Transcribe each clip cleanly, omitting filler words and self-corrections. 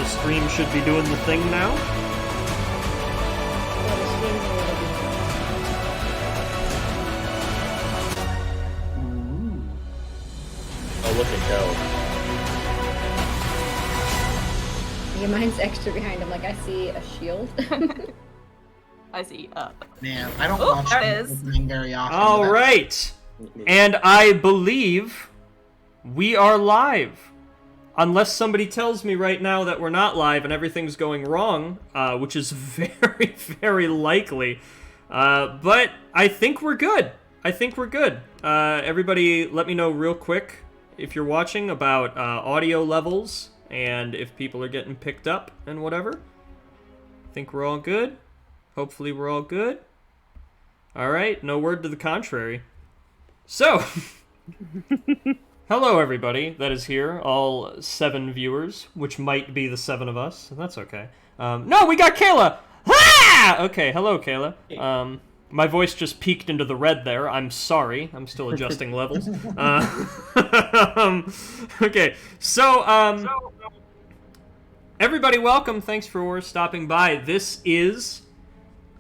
stream should be doing the thing now. Oh, look at go. Yeah, mine's extra behind him. Like, I see a shield. I see up. Man, I don't Oh, watch there it is. opening very often. All but right. And I believe we are live. Unless somebody tells me right now that we're not live and everything's going wrong, which is very, very likely. But I think we're good. Everybody let me know real quick, if you're watching, about audio levels and if people are getting picked up and whatever. I think we're all good. Hopefully we're all good. All right, no word to the contrary. So, hello everybody that is here, all 7 viewers, which might be the 7 of us, and that's okay. No, we got Kayla! Ah! Okay, hello Kayla. My voice just peaked into the red there. I'm sorry. I'm still adjusting levels. Okay, so, everybody welcome. Thanks for stopping by. This is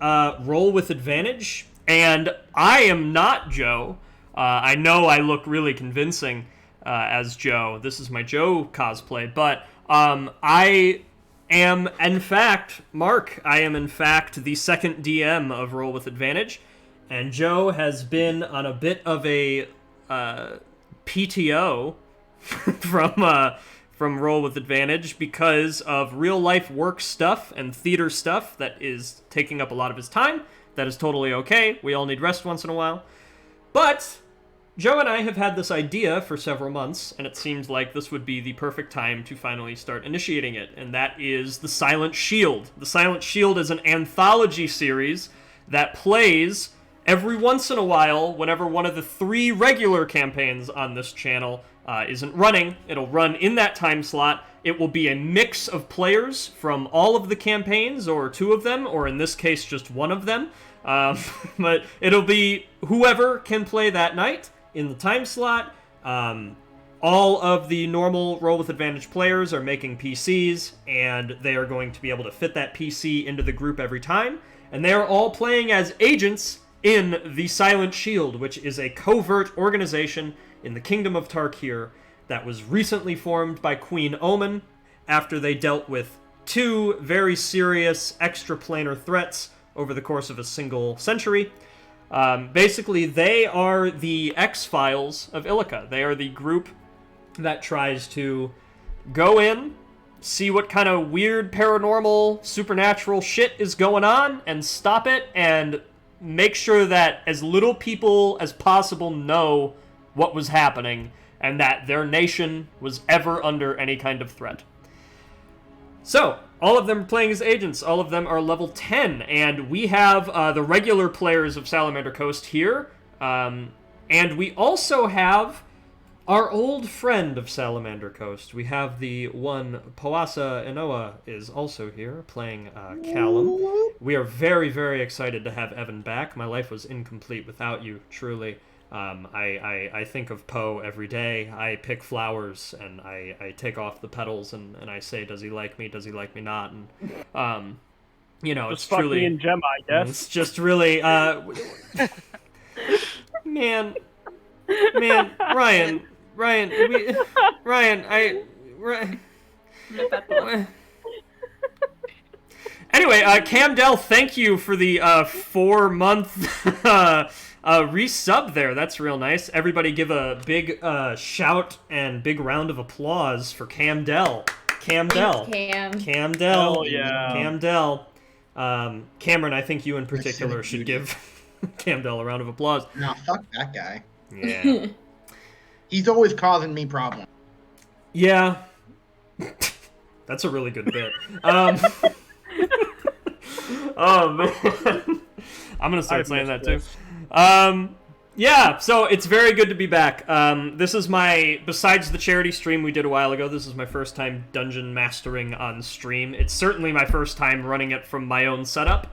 Roll with Advantage, and I am not Joe. I know I look really convincing as Joe. This is my Joe cosplay, but I am, in fact, Mark. I am, in fact, the second DM of Roll with Advantage, and Joe has been on a bit of a PTO from Roll with Advantage because of real-life work stuff and theater stuff that is taking up a lot of his time. That is totally okay. We all need rest once in a while. But Joe and I have had this idea for several months, and it seems like this would be the perfect time to finally start initiating it, and that is the Silent Shield. The Silent Shield is an anthology series that plays every once in a while whenever one of the 3 regular campaigns on this channel isn't running. It'll run in that time slot. It will be a mix of players from all of the campaigns, or 2 of them, or in this case just 1 of them. But it'll be whoever can play that night in the time slot. All of the normal Roll with Advantage players are making PCs, and they are going to be able to fit that PC into the group every time. And they are all playing as agents in the Silent Shield, which is a covert organization in the Kingdom of Tarkir that was recently formed by Queen Omen after they dealt with 2 very serious extraplanar threats over the course of a single century. Basically, they are the X-Files of Illica. They are the group that tries to go in, see what kind of weird paranormal, supernatural shit is going on, and stop it, and make sure that as little people as possible know what was happening, and that their nation was ever under any kind of threat. So, all of them are playing as agents. All of them are level 10, and we have the regular players of Salamander Coast here, and we also have our old friend of Salamander Coast. We have the one Poasa Inoa is also here, playing Callum. We are very, very excited to have Evan back. My life was incomplete without you, truly. I think of Poe every day. I pick flowers, and I take off the petals, and I say, does he like me, does he like me not? And, you know, Just it's fuck truly... me and Gemma, I guess. It's just really, man, Ryan, Anyway, Camdell, thank you for the 4-month resub there. That's real nice. Everybody give a big shout and big round of applause for Camdell. Camdell. Thanks, Cam. Camdell. Oh, yeah. Camdell. Cameron, I think you in particular should give Camdell a round of applause. No, fuck that guy. Yeah. He's always causing me problems. Yeah. That's a really good bit. Oh, man. I'm going to start saying that, too. Yeah, so it's very good to be back. This is besides the charity stream we did a while ago, this is my first time dungeon mastering on stream. It's certainly my first time running it from my own setup.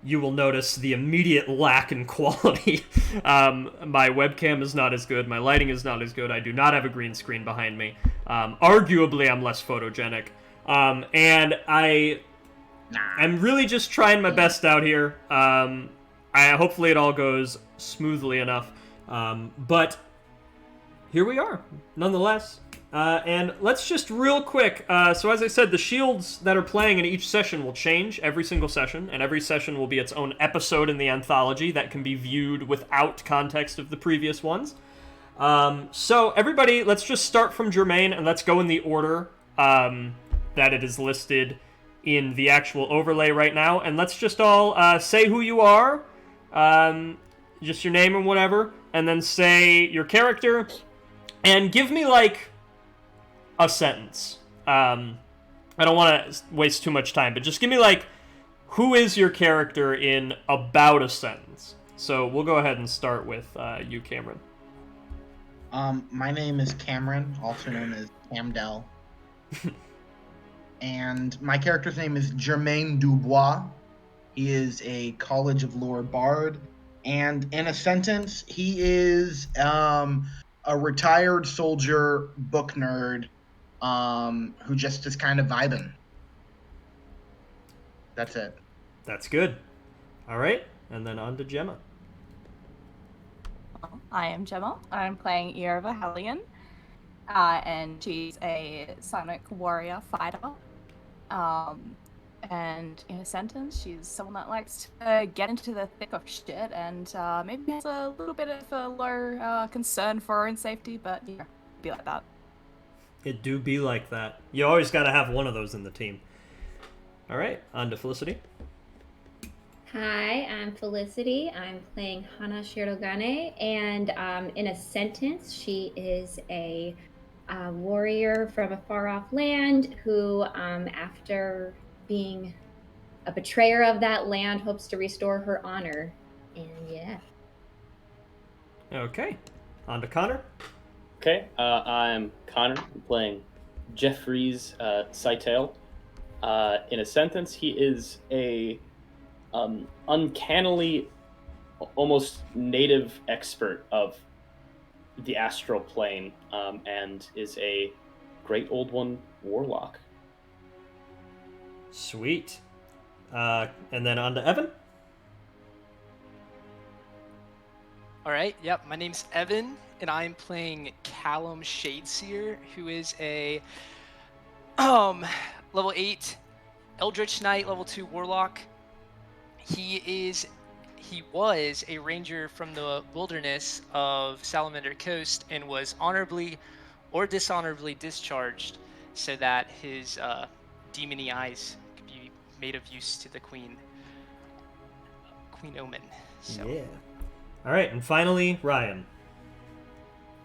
You will notice the immediate lack in quality. My webcam is not as good, my lighting is not as good, I do not have a green screen behind me. Arguably, I'm less photogenic. And I'm really just trying my best out here. Hopefully it all goes smoothly enough. But here we are, nonetheless. And let's just real quick, so as I said, the shields that are playing in each session will change every single session, and every session will be its own episode in the anthology that can be viewed without context of the previous ones. So everybody, let's just start from Germain, and let's go in the order that it is listed in the actual overlay right now, and let's just all say who you are, just your name and whatever, and then say your character, and give me, like, a sentence. I don't want to waste too much time, but just give me, like, who is your character in about a sentence. So we'll go ahead and start with you, Cameron. My name is Cameron, also known as Camdell. And my character's name is Germain Dubois. He is a College of Lore bard. And in a sentence, he is a retired soldier book nerd who just is kind of vibing. That's it. That's good. All right, and then on to Gemma. I am Gemma. I'm playing Ear of a Hellion. And she's a Sonic warrior fighter. And in a sentence, she's someone that likes to get into the thick of shit and maybe has a little bit of a low concern for her own safety, but yeah, be like that. It do be like that. You always got to have one of those in the team. All right, on to Felicity. Hi, I'm Felicity. I'm playing Hana Shirogane, and in a sentence, she is a warrior from a far-off land who, after being a betrayer of that land, hopes to restore her honor. And yeah. Okay, on to Connor. Okay, I'm Connor. I'm playing Jeffries Scytale. In a sentence, he is a uncannily, almost native expert of the astral plane, and is a great old one warlock. Sweet. And then on to Evan. All right, yep, my name's Evan, and I'm playing Callum Shadeseer, who is a level 8 Eldritch Knight, level 2 Warlock. He was a ranger from the wilderness of Salamander Coast and was honorably or dishonorably discharged so that his demony eyes could be made of use to the Queen Omen. So. Yeah. All right, and finally, Ryan.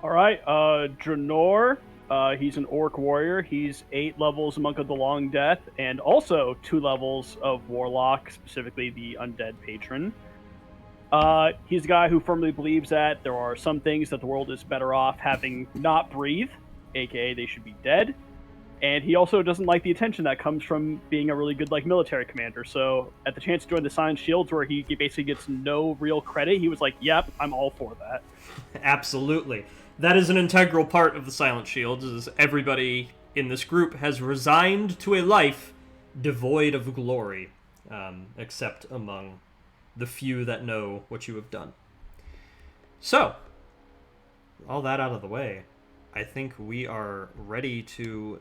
All right, Dranor. He's an orc warrior. He's 8 levels Monk of the Long Death, and also 2 levels of Warlock, specifically the Undead Patron. He's a guy who firmly believes that there are some things that the world is better off having not breathe, aka they should be dead. And he also doesn't like the attention that comes from being a really good military commander. So at the chance to join the Silent Shields, where he basically gets no real credit, he was like, yep, I'm all for that. Absolutely. That is an integral part of the Silent Shields, is everybody in this group has resigned to a life devoid of glory, except among the few that know what you have done. So, all that out of the way, I think we are ready to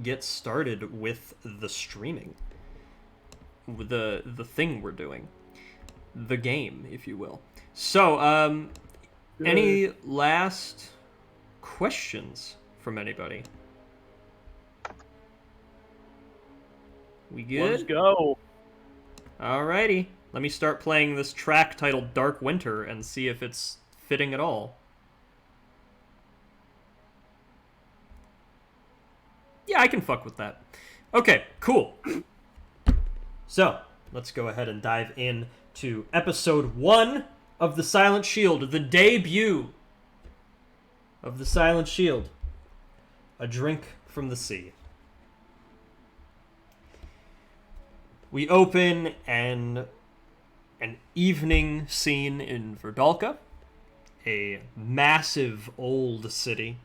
get started with the streaming. The thing we're doing. The game, if you will. So, any last questions from anybody? We good? Let's go. Alrighty. Let me start playing this track titled Dark Winter and see if it's fitting at all. Yeah, I can fuck with that. Okay, cool. So, let's go ahead and dive in to episode 1 of the Silent Shield, the debut of the Silent Shield. A Drink from the Sea. We open an evening scene in Verdalka, a massive old city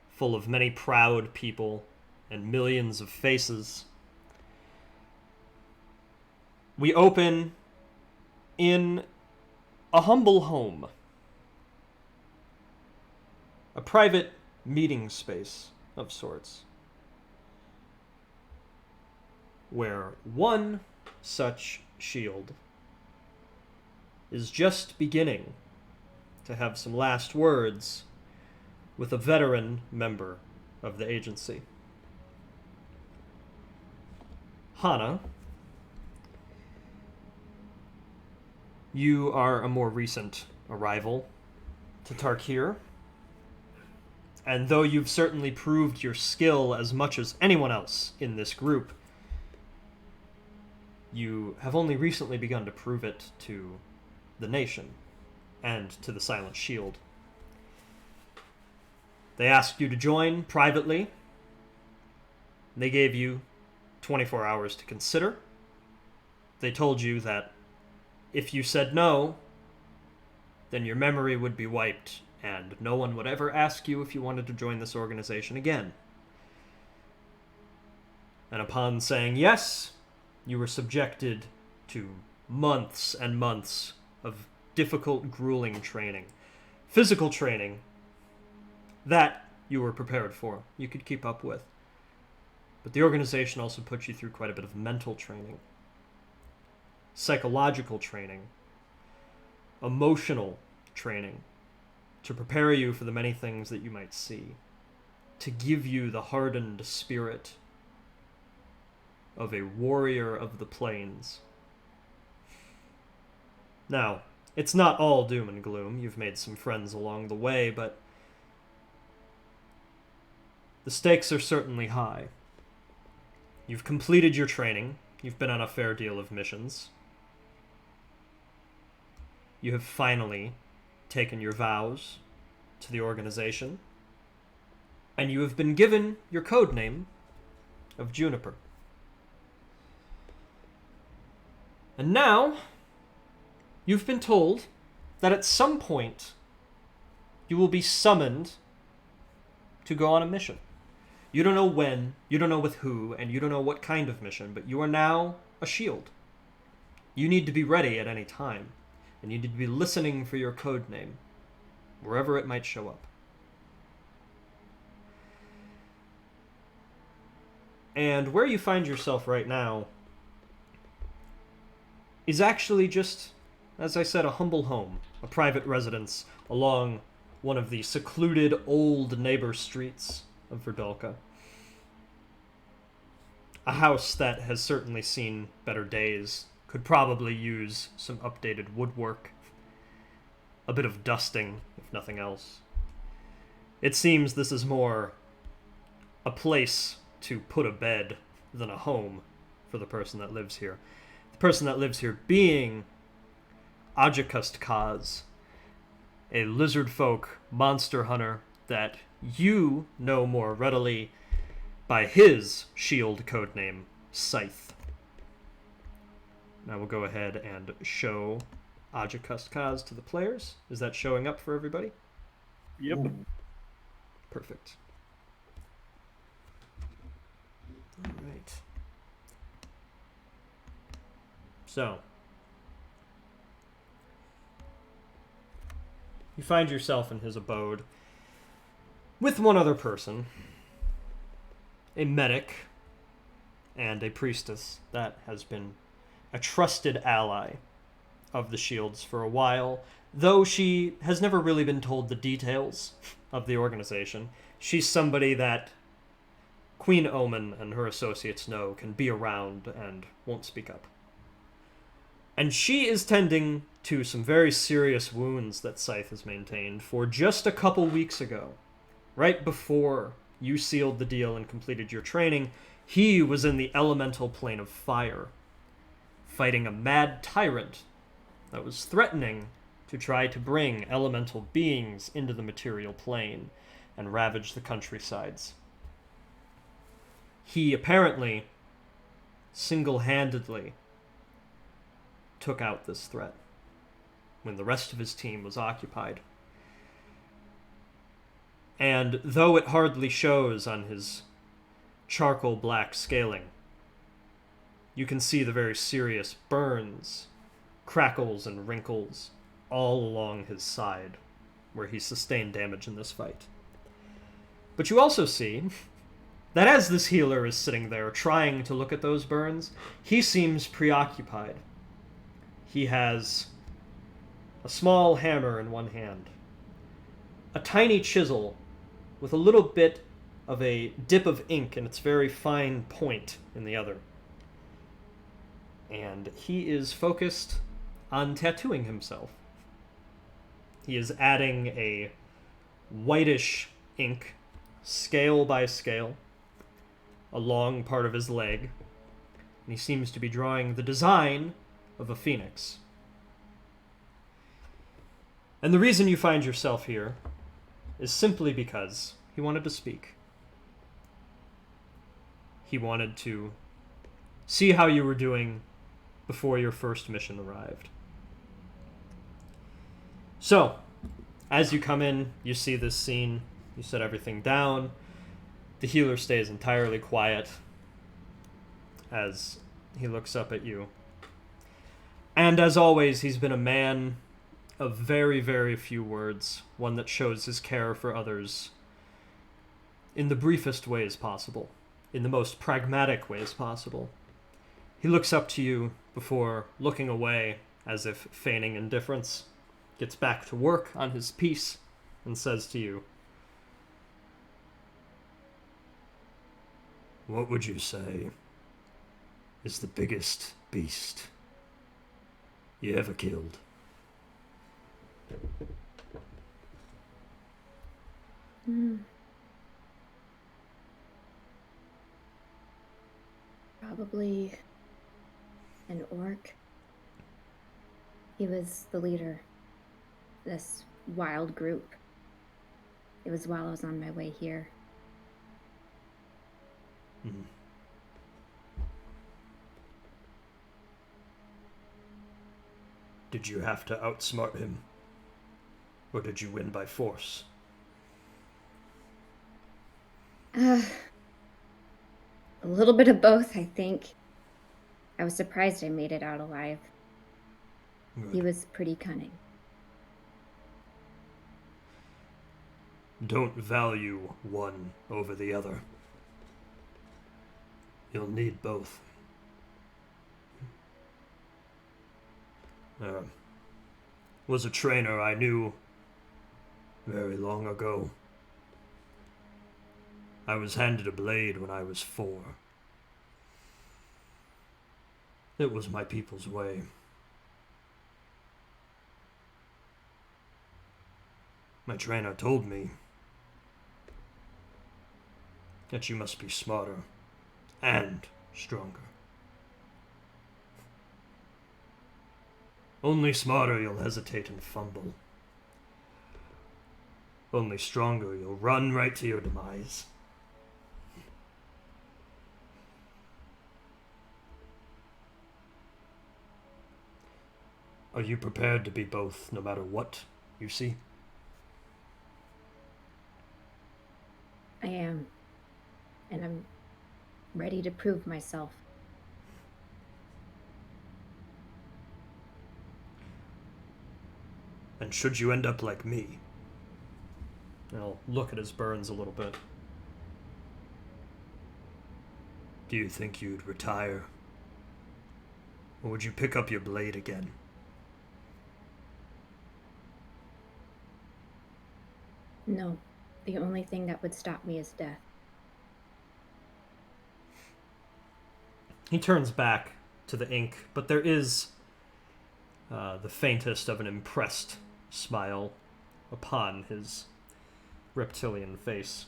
full of many proud people and millions of faces. We open in a humble home. A private meeting space of sorts. Where one such shield is just beginning to have some last words with a veteran member of the agency. Hana, you are a more recent arrival to Tarkir, and though you've certainly proved your skill as much as anyone else in this group, you have only recently begun to prove it to the nation and to the Silent Shield. They asked you to join privately. They gave you 24 hours to consider. They told you that if you said no, then your memory would be wiped, and no one would ever ask you if you wanted to join this organization again. And upon saying yes, you were subjected to months and months of difficult, grueling training. Physical training that you were prepared for, you could keep up with. But the organization also put you through quite a bit of mental training, psychological training, emotional training, to prepare you for the many things that you might see, to give you the hardened spirit of a warrior of the plains. Now, it's not all doom and gloom. You've made some friends along the way, but the stakes are certainly high. You've completed your training. You've been on a fair deal of missions. You have finally taken your vows to the organization, and you have been given your code name of Juniper. And now, you've been told that at some point, you will be summoned to go on a mission. You don't know when, you don't know with who, and you don't know what kind of mission, but you are now a shield. You need to be ready at any time, and you need to be listening for your code name, wherever it might show up. And where you find yourself right now is actually just, as I said, a humble home, a private residence along one of the secluded old neighbor streets of Verdalka. A house that has certainly seen better days, could probably use some updated woodwork, a bit of dusting, if nothing else. It seems this is more a place to put a bed than a home for the person that lives here. The person that lives here being Ajakust Kaz, a lizard folk monster hunter that you know more readily by his shield codename, Scythe. Now we'll go ahead and show Ajakust Kaz to the players. Is that showing up for everybody? Yep. Ooh. Perfect. All right. So, you find yourself in his abode with one other person, a medic and a priestess that has been a trusted ally of the Shields for a while, though she has never really been told the details of the organization. She's somebody that Queen Omen and her associates know can be around and won't speak up. And she is tending to some very serious wounds that Scythe has maintained for just a couple weeks ago. Right before you sealed the deal and completed your training, he was in the elemental plane of fire, fighting a mad tyrant that was threatening to try to bring elemental beings into the material plane and ravage the countrysides. He apparently single-handedly took out this threat when the rest of his team was occupied. And though it hardly shows on his charcoal black scaling. You can see the very serious burns, crackles, and wrinkles all along his side, where he sustained damage in this fight. But you also see that as this healer is sitting there trying to look at those burns, he seems preoccupied. He has a small hammer in one hand, a tiny chisel with a little bit of a dip of ink in its very fine point in the other. And he is focused on tattooing himself. He is adding a whitish ink, scale by scale, along part of his leg, and he seems to be drawing the design of a phoenix. And the reason you find yourself here is simply because he wanted to speak. He wanted to see how you were doing before your first mission arrived. So, as you come in, you see this scene, you set everything down. The healer stays entirely quiet as he looks up at you. And as always, he's been a man of very, very few words, one that shows his care for others in the briefest ways possible, in the most pragmatic ways possible. He looks up to you before looking away as if feigning indifference, gets back to work on his piece, and says to you, "What would you say is the biggest beast you ever killed?" Probably an orc. He was the leader of this wild group. It was while I was on my way here. Did you have to outsmart him? Or did you win by force? A little bit of both, I think. I was surprised I made it out alive. Good. He was pretty cunning. Don't value one over the other. You'll need both. Was a trainer I knew very long ago. I was handed a blade when I was 4. It was my people's way. My trainer told me that you must be smarter and stronger. Only smarter you'll hesitate and fumble. Only stronger you'll run right to your demise. Are you prepared to be both, no matter what you see? I am. And I'm ready to prove myself. And should you end up like me, and I'll look at his burns a little bit, do you think you'd retire? Or would you pick up your blade again? No. The only thing that would stop me is death. He turns back to the ink, but there is the faintest of an impressed smile upon his reptilian face.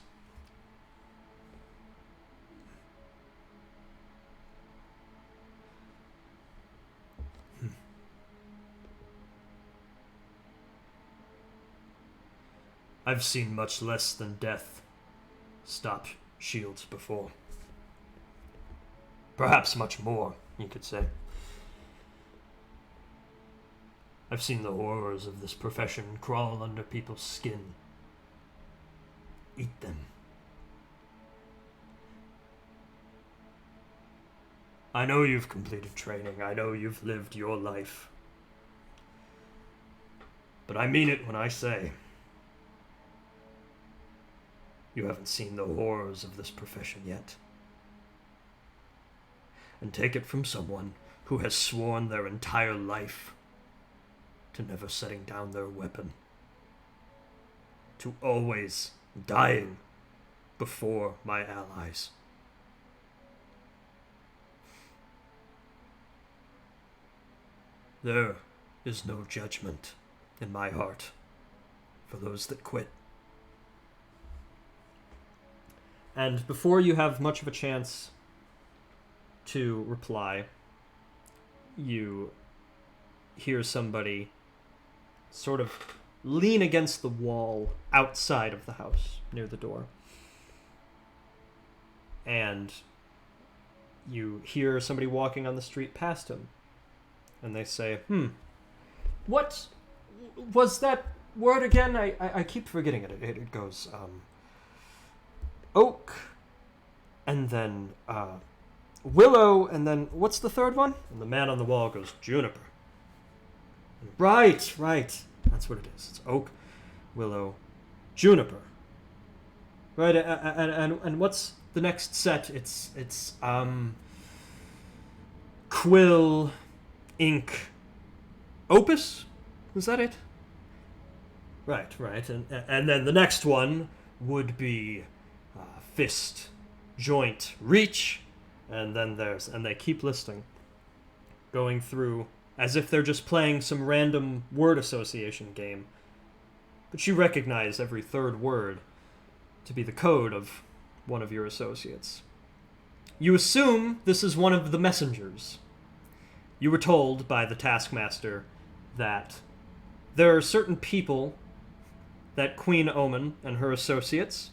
I've seen much less than death stop shields before. Perhaps much more, you could say. I've seen the horrors of this profession crawl under people's skin. Eat them. I know you've completed training. I know you've lived your life. But I mean it when I say you haven't seen the horrors of this profession yet. And take it from someone who has sworn their entire life to never setting down their weapon, to always dying before my allies. There is no judgment in my heart for those that quit. And before you have much of a chance to reply, you hear somebody sort of lean against the wall outside of the house, near the door. And you hear somebody walking on the street past him. And they say, what was that word again? I keep forgetting it. It goes, oak, and then, willow, and then, what's the third one? And the man on the wall goes, juniper. Right. That's what it is. It's oak, willow, juniper. Right, and what's the next set? It's quill, ink, opus? Is that it? Right. And then the next one would be fist, joint, reach, and then and they keep listing, going through as if they're just playing some random word association game. But you recognize every third word to be the code of one of your associates. You assume this is one of the messengers. You were told by the taskmaster that there are certain people that Queen Omen and her associates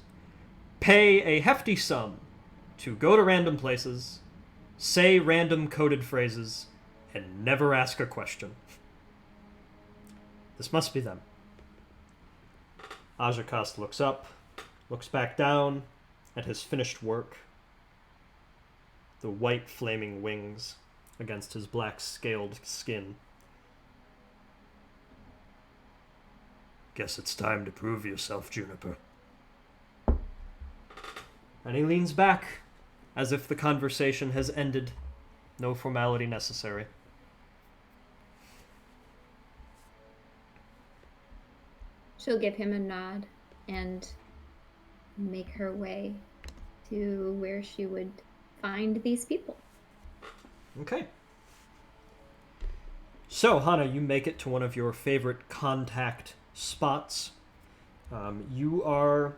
pay a hefty sum to go to random places, say random coded phrases, and never ask a question. This must be them. Ajakast looks up, looks back down at his finished work, the white flaming wings against his black scaled skin. Guess it's time to prove yourself, Juniper. And he leans back, as if the conversation has ended. No formality necessary. She'll give him a nod and make her way to where she would find these people. Okay. So, Hana, you make it to one of your favorite contact spots. You are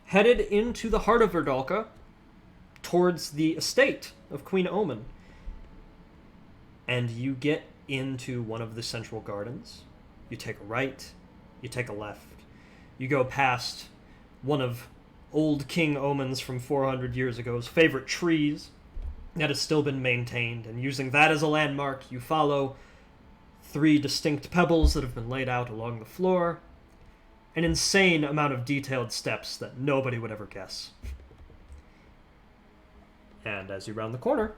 headed into the heart of Verdalka, towards the estate of Queen Omen. And you get into one of the central gardens. You take a right, you take a left. You go past one of old King Omen's from 400 years ago's favorite trees that has still been maintained, and using that as a landmark, you follow 3 distinct pebbles that have been laid out along the floor, an insane amount of detailed steps that nobody would ever guess. And as you round the corner,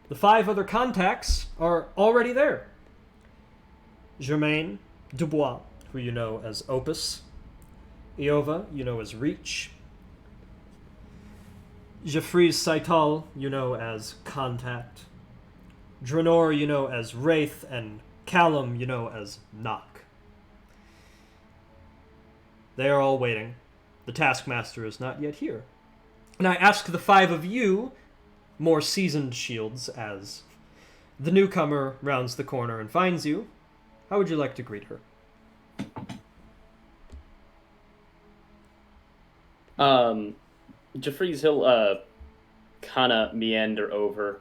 the 5 other contacts are already there. Germain Dubois, who you know as Opus. Iova, you know as Reach. Jeffries Saital, you know as Contact. Dranor, you know as Wraith, and Callum, you know as Knock. They are all waiting. The Taskmaster is not yet here. And I ask the 5 of you, more seasoned shields, as the newcomer rounds the corner and finds you. How would you like to greet her? Jeffries, he'll kind of meander over,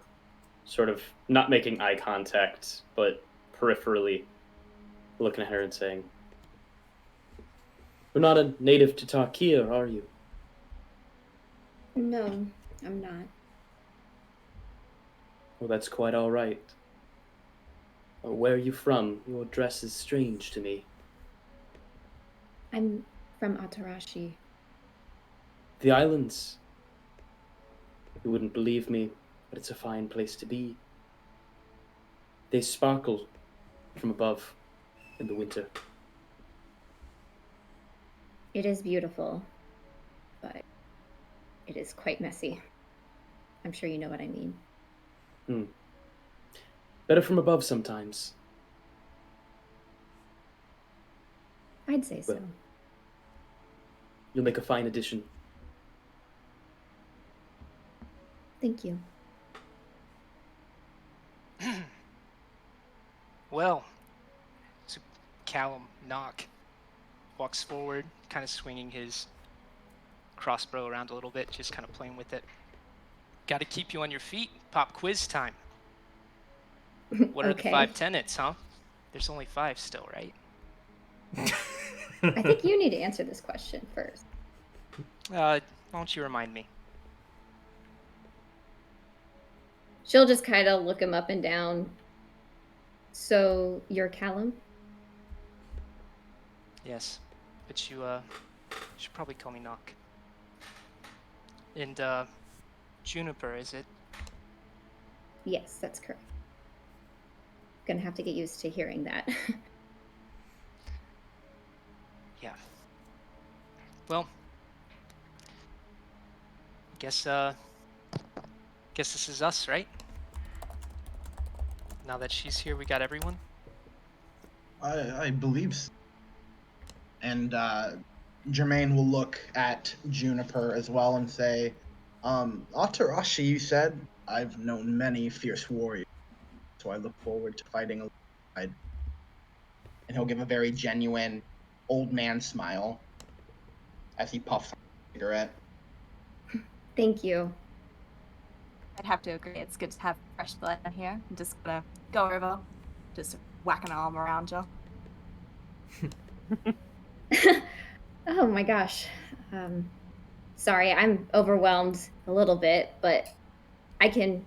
sort of not making eye contact, but peripherally looking at her and saying, "You're not a native to Tarkir, are you?" No, I'm not. Well, that's quite all right. Where are you from? Your dress is strange to me. I'm from Atarashi. The islands. You wouldn't believe me. but it's a fine place to be. They sparkle from above in the winter. It is beautiful, but it is quite messy. I'm sure you know what I mean. Better from above sometimes. I'd say so. Well, you'll make a fine addition. Thank you. Well, so Callum Knock walks forward, kind of swinging his crossbow around a little bit, just kind of playing with it. Got to keep you on your feet. Pop quiz time. What are the Okay. 5 tenets, huh? There's only 5 still, right? I think you need to answer this question first. Why don't you remind me? She'll just kind of look him up and down. So, you're Callum? Yes, but you should probably call me Knock. And Juniper, is it? Yes, that's correct. Gonna have to get used to hearing that. Yeah. Well, guess this is us, right? Now that she's here, we got everyone. I believe so. And Jermaine will look at Juniper as well and say, Atarashi, you said? I've known many fierce warriors, so I look forward to fighting alongside. And he'll give a very genuine old man smile as he puffs on a cigarette. Thank you. I'd have to agree. It's good to have fresh blood in here. I'm just gonna go over, just whack an arm around you. Oh my gosh. Sorry, I'm overwhelmed a little bit, but I can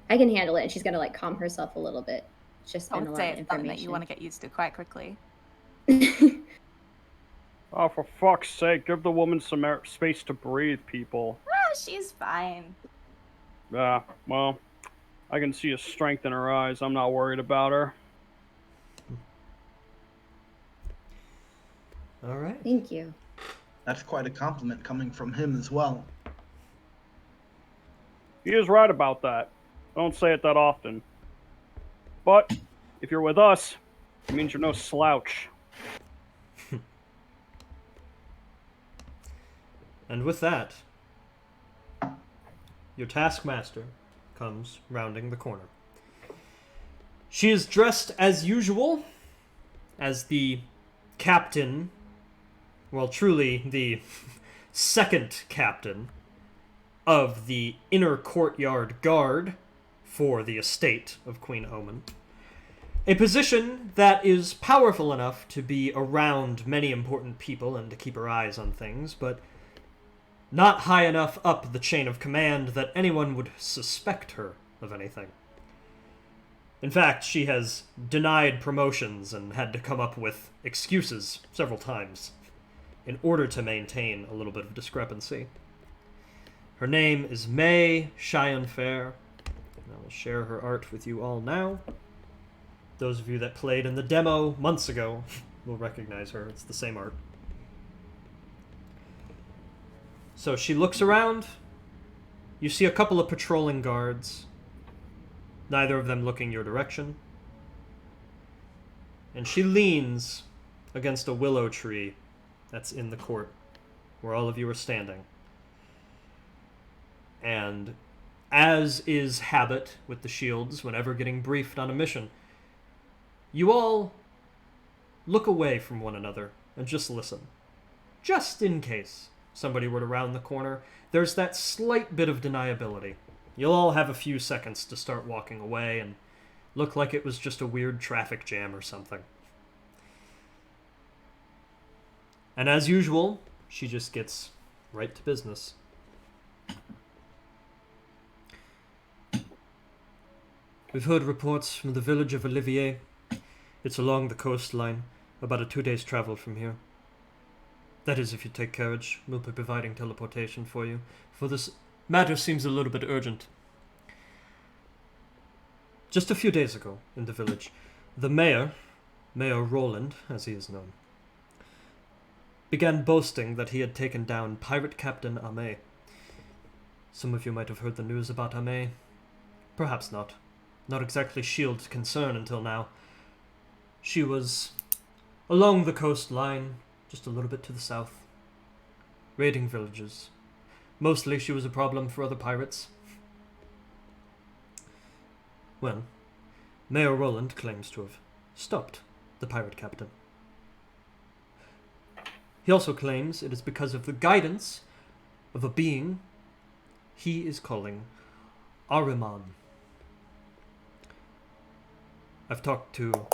handle it. And she's gonna like calm herself a little bit. It's just I been a would lot say of it's something information. that you want to get used to quite quickly. Oh, for fuck's sake, give the woman some space to breathe, people. Ah, she's fine. Yeah, well, I can see a strength in her eyes. I'm not worried about her. All right. Thank you. That's quite a compliment coming from him as well. He is right about that. Don't say it that often. But if you're with us, it means you're no slouch. And with that, your taskmaster comes rounding the corner. She is dressed as usual, as the captain, well, truly the second captain of the inner courtyard guard for the estate of Queen Omen. A position that is powerful enough to be around many important people and to keep her eyes on things, but not high enough up the chain of command that anyone would suspect her of anything. In fact, she has denied promotions and had to come up with excuses several times in order to maintain a little bit of discrepancy. Her name is May Cheyenne Fair, and I will share her art with you all now. Those of you that played in the demo months ago will recognize her. It's the same art. So she looks around. You see a couple of patrolling guards, neither of them looking your direction. And she leans against a willow tree that's in the court where all of you are standing. And as is habit with the shields whenever getting briefed on a mission, you all look away from one another and just listen. Just in case somebody were to round the corner, there's that slight bit of deniability. You'll all have a few seconds to start walking away and look like it was just a weird traffic jam or something. And as usual, she just gets right to business. We've heard reports from the village of Olivier. It's along the coastline, about a 2 days' travel from here. That is, if you take carriage, we'll be providing teleportation for you, for this matter seems a little bit urgent. Just a few days ago, in the village, the mayor, Mayor Roland, as he is known, began boasting that he had taken down Pirate Captain Ahriman. Some of you might have heard the news about Ahriman. Perhaps not. Not exactly S.H.I.E.L.'s concern until now. She was along the coastline, just a little bit to the south, raiding villages. Mostly she was a problem for other pirates. Well, Mayor Roland claims to have stopped the pirate captain. He also claims it is because of the guidance of a being he is calling Ahriman. I've talked to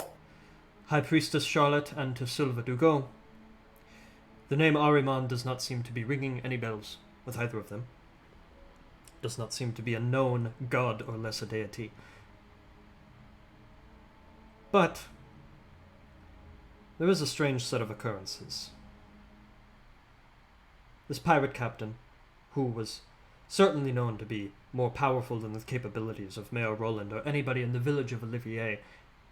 High Priestess Charlotte and to Sylva Dugo. The name Ahriman does not seem to be ringing any bells with either of them. Does not seem to be a known god or lesser deity. But there is a strange set of occurrences. This pirate captain, who was certainly known to be more powerful than the capabilities of Mayor Roland or anybody in the village of Olivier,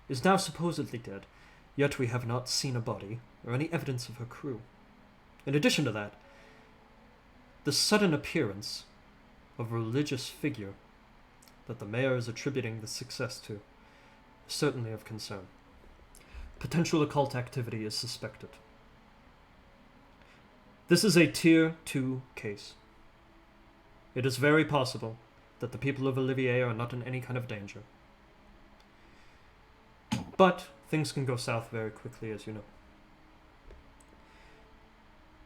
is now supposedly dead, yet we have not seen a body or any evidence of her crew. In addition to that, the sudden appearance of a religious figure that the mayor is attributing the success to is certainly of concern. Potential occult activity is suspected. This is a Tier 2 case. It is very possible that the people of Olivier are not in any kind of danger. But things can go south very quickly, as you know.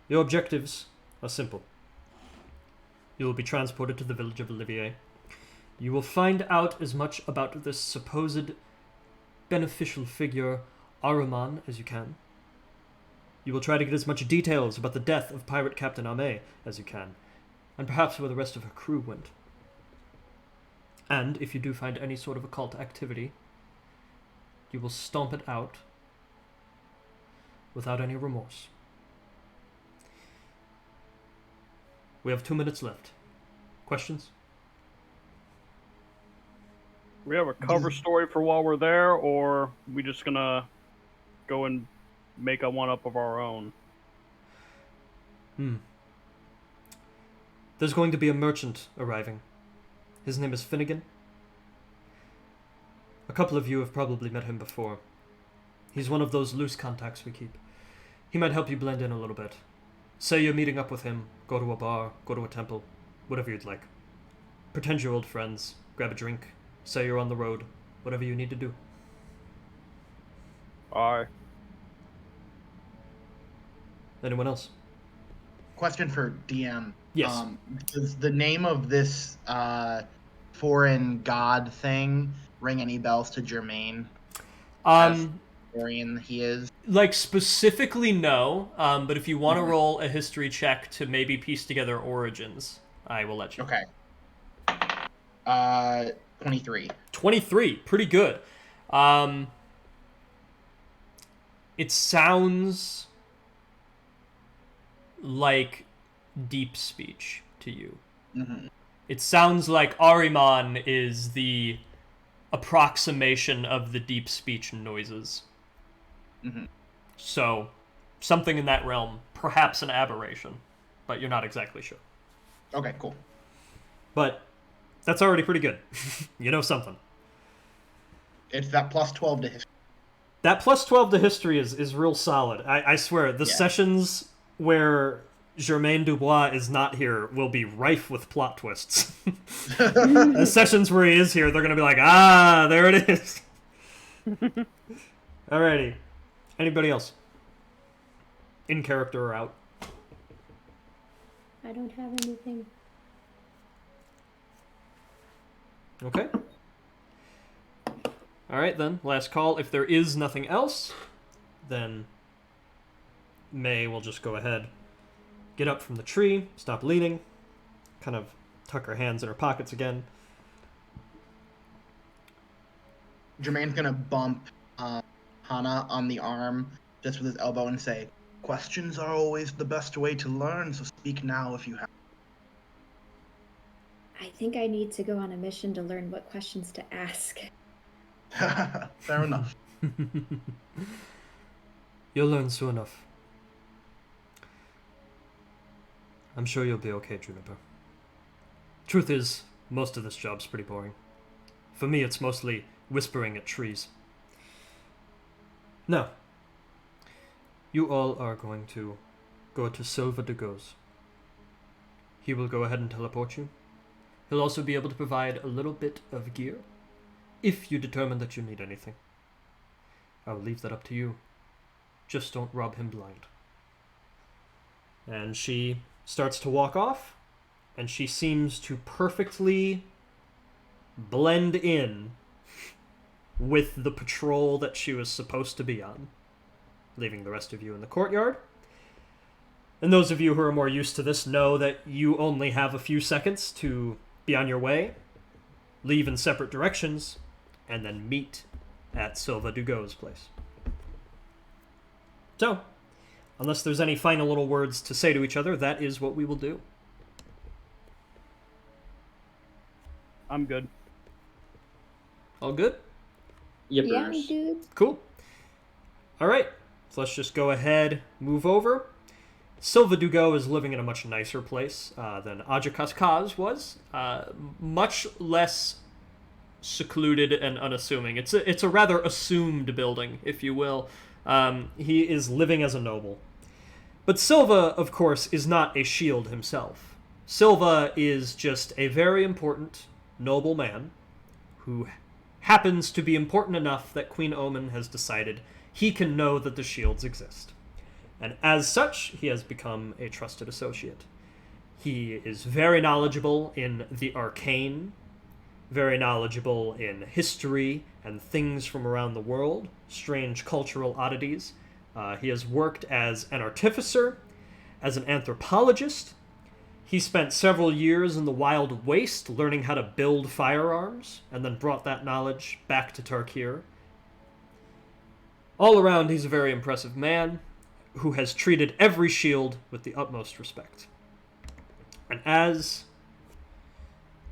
Your objectives are simple. You will be transported to the village of Olivier. You will find out as much about this supposed beneficial figure, Ahriman, as you can. You will try to get as much details about the death of Pirate Captain Ahriman as you can, and perhaps where the rest of her crew went. And if you do find any sort of occult activity, you will stomp it out without any remorse. We have 2 minutes left. Questions? We have a cover story for while we're there, or we just gonna go and make a one-up of our own? There's going to be a merchant arriving. His name is Finnegan. A couple of you have probably met him before. He's one of those loose contacts we keep. He might help you blend in a little bit. Say you're meeting up with him, go to a bar, go to a temple, whatever you'd like. Pretend you're old friends, grab a drink, say you're on the road, whatever you need to do. Aye. Anyone else? Question for DM. Yes. Does the name of this foreign god thing ring any bells to Jermaine? Historian he is. Like, specifically, no. But if you want to roll a history check to maybe piece together origins, I will let you. Okay. 23. 23, pretty good. It sounds like deep speech to you. Mm-hmm. It sounds like Ahriman is the approximation of the deep speech noises. Mm-hmm. So, something in that realm, perhaps an aberration, but you're not exactly sure. Okay, cool. But that's already pretty good. You know something. It's that plus 12 to history. That plus 12 to history is real solid. I swear, the sessions where Germain Dubois is not here will be rife with plot twists. The sessions where he is here, they're going to be like, there it is. Alrighty. Anybody else? In character or out? I don't have anything. Okay. Alright then, last call. If there is nothing else, then May will just go ahead, get up from the tree, stop leaning, kind of tuck her hands in her pockets again. Jermaine's gonna bump Hana on the arm just with his elbow and say, "Questions are always the best way to learn, so speak now if you have." I think I need to go on a mission to learn what questions to ask. Fair enough. You'll learn soon enough. I'm sure you'll be okay, Juniper. Truth is, most of this job's pretty boring. For me, it's mostly whispering at trees. Now, you all are going to go to Silva de Goz. He will go ahead and teleport you. He'll also be able to provide a little bit of gear, if you determine that you need anything. I will leave that up to you. Just don't rob him blind. And she starts to walk off, and she seems to perfectly blend in with the patrol that she was supposed to be on, leaving the rest of you in the courtyard. And those of you who are more used to this know that you only have a few seconds to be on your way, leave in separate directions, and then meet at Silva Dugo's place. So, unless there's any final little words to say to each other, that is what we will do. I'm good. All good? Yeah, Yippers. dude. Cool. All right, so let's just go ahead, move over. Silva Dugo is living in a much nicer place than Ajakaz was. Much less secluded and unassuming. It's a rather assumed building, if you will. He is living as a noble. But Silva, of course, is not a shield himself. Silva is just a very important noble man who happens to be important enough that Queen Omen has decided he can know that the shields exist. And as such, he has become a trusted associate. He is very knowledgeable in the arcane, very knowledgeable in history and things from around the world, strange cultural oddities. He has worked as an artificer, as an anthropologist. He spent several years in the Wild Waste learning how to build firearms, and then brought that knowledge back to Tarkir. All around, he's a very impressive man who has treated every shield with the utmost respect. And as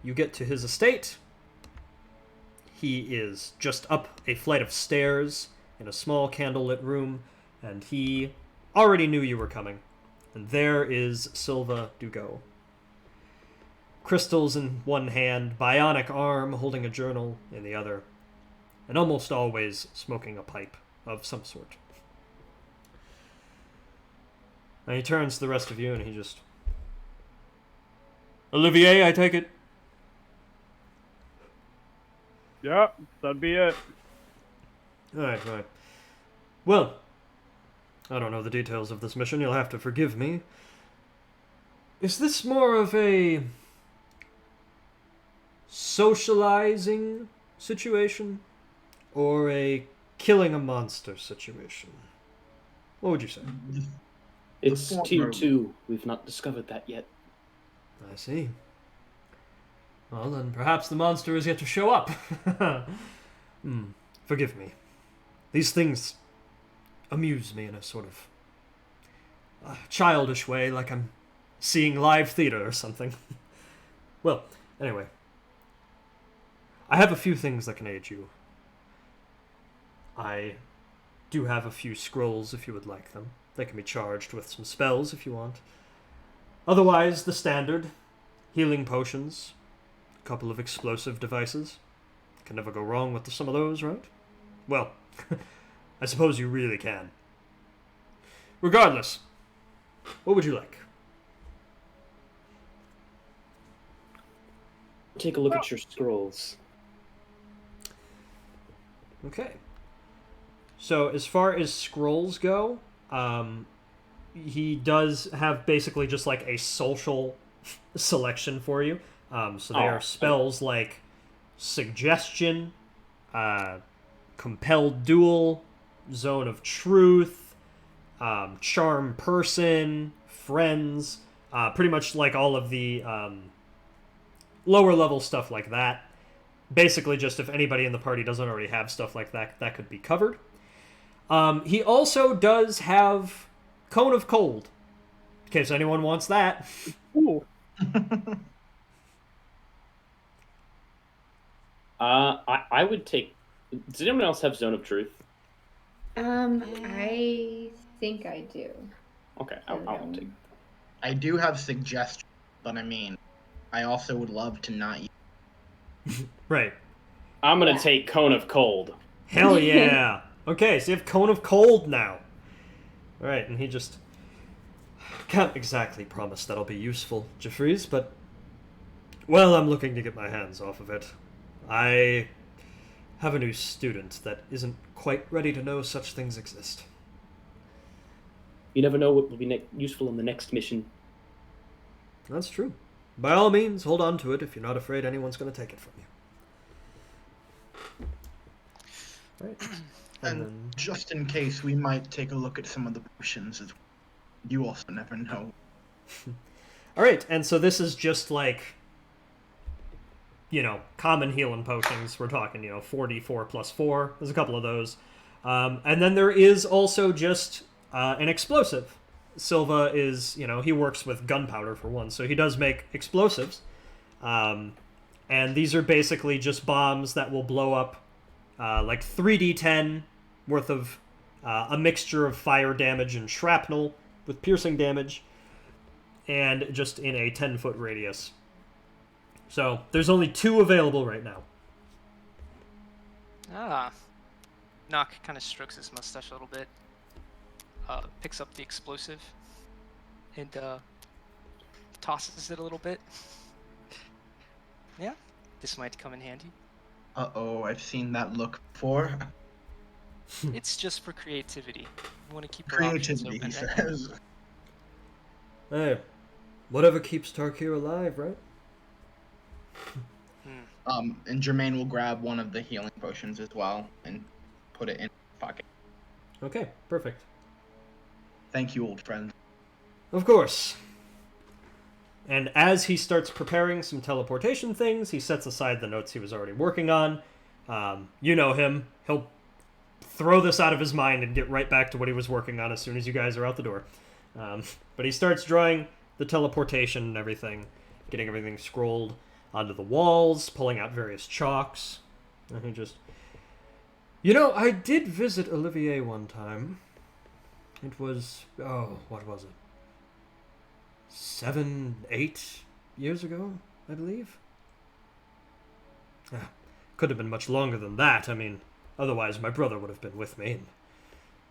you get to his estate, he is just up a flight of stairs in a small candlelit room, and he already knew you were coming. And there is Silva Dugo. Crystals in one hand, bionic arm holding a journal in the other, and almost always smoking a pipe of some sort. And he turns to the rest of you and he just... Olivier, I take it? Yeah, that'd be it. Alright. Well, I don't know the details of this mission, you'll have to forgive me. Is this more of a socializing situation, or a killing a monster situation? What would you say? It's The tier former. 2. We've not discovered that yet. I see. Well, then perhaps the monster is yet to show up. Forgive me. These things amuse me in a sort of childish way, like I'm seeing live theater or something. Well, anyway. I have a few things that can aid you. I do have a few scrolls if you would like them. They can be charged with some spells if you want. Otherwise, the standard healing potions, a couple of explosive devices. Can never go wrong with some of those, right? Well, I suppose you really can. Regardless, what would you like? Take a look at your scrolls. Okay. So, as far as scrolls go, he does have basically just like a social selection for you. So they are spells like Suggestion, Compelled Duel, Zone of Truth, Charm Person, Friends, pretty much like all of the lower level stuff like that. Basically just if anybody in the party doesn't already have stuff like that, that could be covered. He also does have Cone of Cold, in case anyone wants that. Ooh. I would take Does anyone else have Zone of Truth? I think I do. Okay, I won't take. I do have suggestions, but I mean, I also would love to not use. Right. I'm gonna Yeah. take Cone of Cold. Hell yeah. Okay, so you have Cone of Cold now. Alright, and he just... Can't exactly promise that'll be useful, Jeffries, but... Well, I'm looking to get my hands off of it. I have a new student that isn't quite ready to know such things exist. You never know what will be useful in the next mission. That's true. By all means, hold on to it if you're not afraid anyone's going to take it from you. Right. And just in case, we might take a look at some of the potions as well. You also never know. Alright, and so this is just like, common healing potions. We're talking, 4d4 plus 4. There's a couple of those. And then there is also just an explosive. Silva is, he works with gunpowder for one, so he does make explosives. And these are basically just bombs that will blow up like 3d10 worth of a mixture of fire damage and shrapnel with piercing damage, and just in a 10-foot radius. So there's only 2 available right now. Nock kind of strokes his mustache a little bit, picks up the explosive, and tosses it a little bit. Yeah, this might come in handy. Uh-oh, I've seen that look before. It's just for creativity. We want to keep our options Creativity, open. he Right? says. Hey, whatever keeps Tarkir alive, right? And Jermaine will grab one of the healing potions as well and put it in his pocket. Okay, perfect. Thank you, old friend. Of course. And as he starts preparing some teleportation things, he sets aside the notes he was already working on. You know him. He'll throw this out of his mind and get right back to what he was working on as soon as you guys are out the door. But he starts drawing the teleportation and everything, getting everything scrolled onto the walls, pulling out various chalks. And he just... I did visit Olivier one time. It was... what was it? 7, 8 years ago, I believe? Could have been much longer than that. I mean, otherwise my brother would have been with me. And,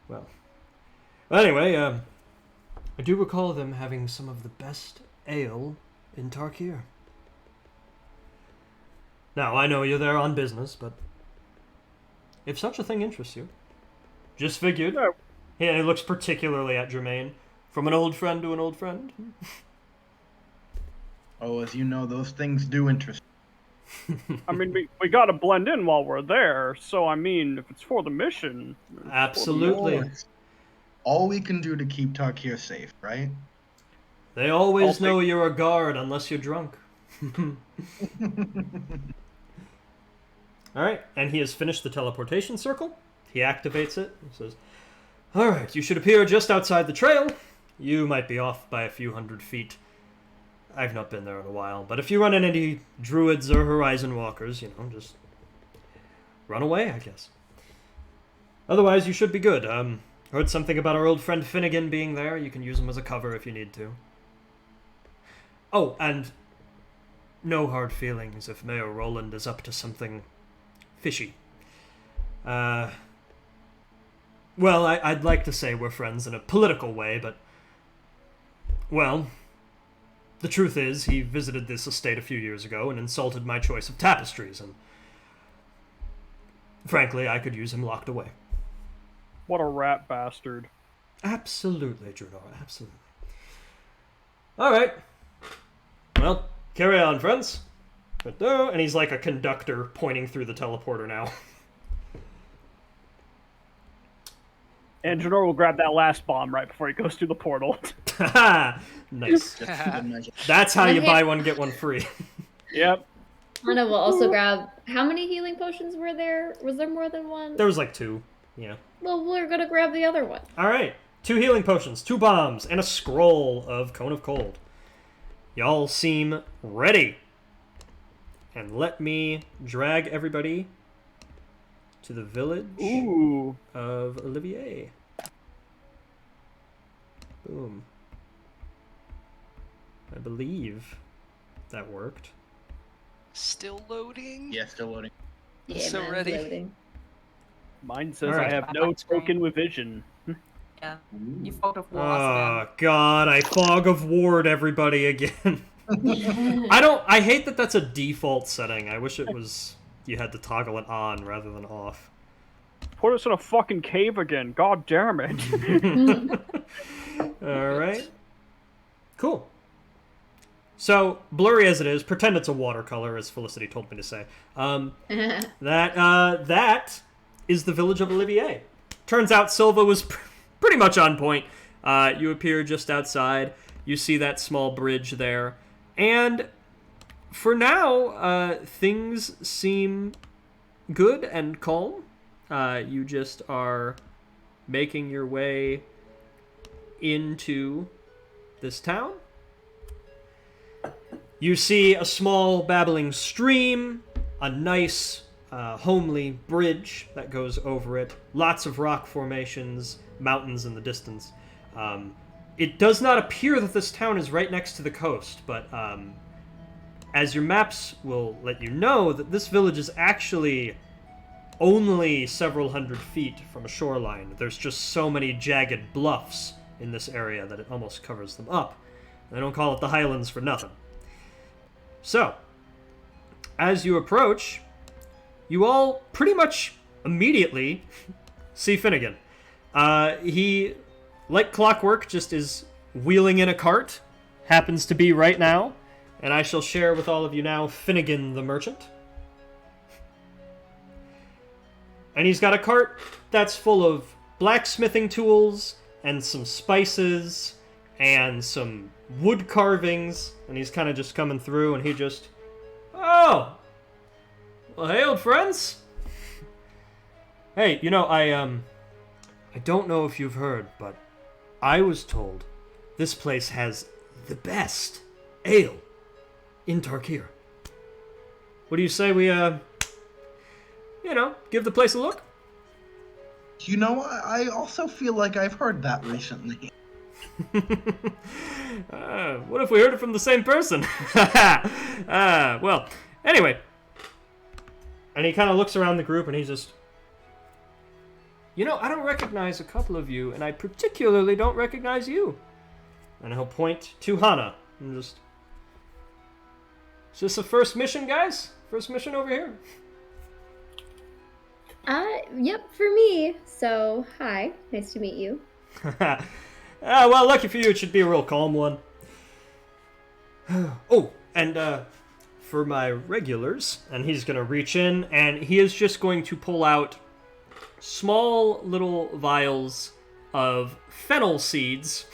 well... Anyway, I do recall them having some of the best ale in Tarkir. Now, I know you're there on business, but if such a thing interests you, just figured. No. Yeah, he looks particularly at Jermaine. From an old friend to an old friend. Oh, as you know, those things do interest me. I mean, we gotta blend in while we're there, so I mean, if it's for the mission... it's for the Absolutely. It's all we can do to keep Tarkir safe, right? They always know you're a guard unless you're drunk. Alright, and he has finished the teleportation circle. He activates it and says, Alright, you should appear just outside the trail. You might be off by a few hundred feet. I've not been there in a while, but if you run into any druids or horizon walkers, just run away, I guess. Otherwise, you should be good. Heard something about our old friend Finnegan being there. You can use him as a cover if you need to. Oh, and no hard feelings if Mayor Roland is up to something fishy. Well, I'd like to say we're friends in a political way, but... Well, the truth is, he visited this estate a few years ago and insulted my choice of tapestries, and... Frankly, I could use him locked away. What a rat bastard. Absolutely, Junor, absolutely. Alright. Well, carry on, friends. And he's like a conductor pointing through the teleporter now. And Janor will grab that last bomb right before he goes through the portal. Nice. Just for good measure. That's how you buy one, get one free. Yep. Hana will also grab... How many healing potions were there? Was there more than one? There was like 2, yeah. Well, we're gonna grab the other one. Alright, 2 healing potions, 2 bombs, and a scroll of Cone of Cold. Y'all seem ready. And let me drag everybody to the village of Olivier. Boom. I believe that worked. Still loading. Yeah, still loading. Yeah, So mine's ready. loading. Mine says Alright. I have no token with vision. Yeah. You fogged off Oh Warlock God! I fog of ward everybody again. I hate that that's a default setting. I wish it was you had to toggle it on rather than off. Put us in a fucking cave again. God damn it. All right. Cool. So blurry as it is, pretend it's a watercolor, as Felicity told me to say. That is the village of Olivier. Turns out Silva was pretty much on point. You appear just outside. You see that small bridge there. And for now, things seem good and calm. You just are making your way into this town. You see a small babbling stream, a nice homely bridge that goes over it, lots of rock formations, mountains in the distance. It does not appear that this town is right next to the coast, but as your maps will let you know, that this village is actually only several hundred feet from a shoreline. There's just so many jagged bluffs in this area that it almost covers them up. They don't call it the Highlands for nothing. So, as you approach, you all pretty much immediately see Finnegan. He, like clockwork, just is wheeling in a cart. Happens to be right now. And I shall share with all of you now Finnegan the merchant. And he's got a cart that's full of blacksmithing tools and some spices and some wood carvings. And he's kind of just coming through and he just... Oh! Well, hey, old friends! Hey, you know, I don't know if you've heard, but I was told this place has the best ale in Tarkir. What do you say we, give the place a look? You know, I also feel like I've heard that recently. What if we heard it from the same person? Well, anyway. And he kind of looks around the group and he's just... I don't recognize a couple of you, and I particularly don't recognize you. And he'll point to Hana and just... Is this a first mission, guys? First mission over here? Yep, for me. So, hi. Nice to meet you. Well, lucky for you, it should be a real calm one. Oh, and, for my regulars, and he's gonna reach in, and he is just going to pull out small little vials of fennel seeds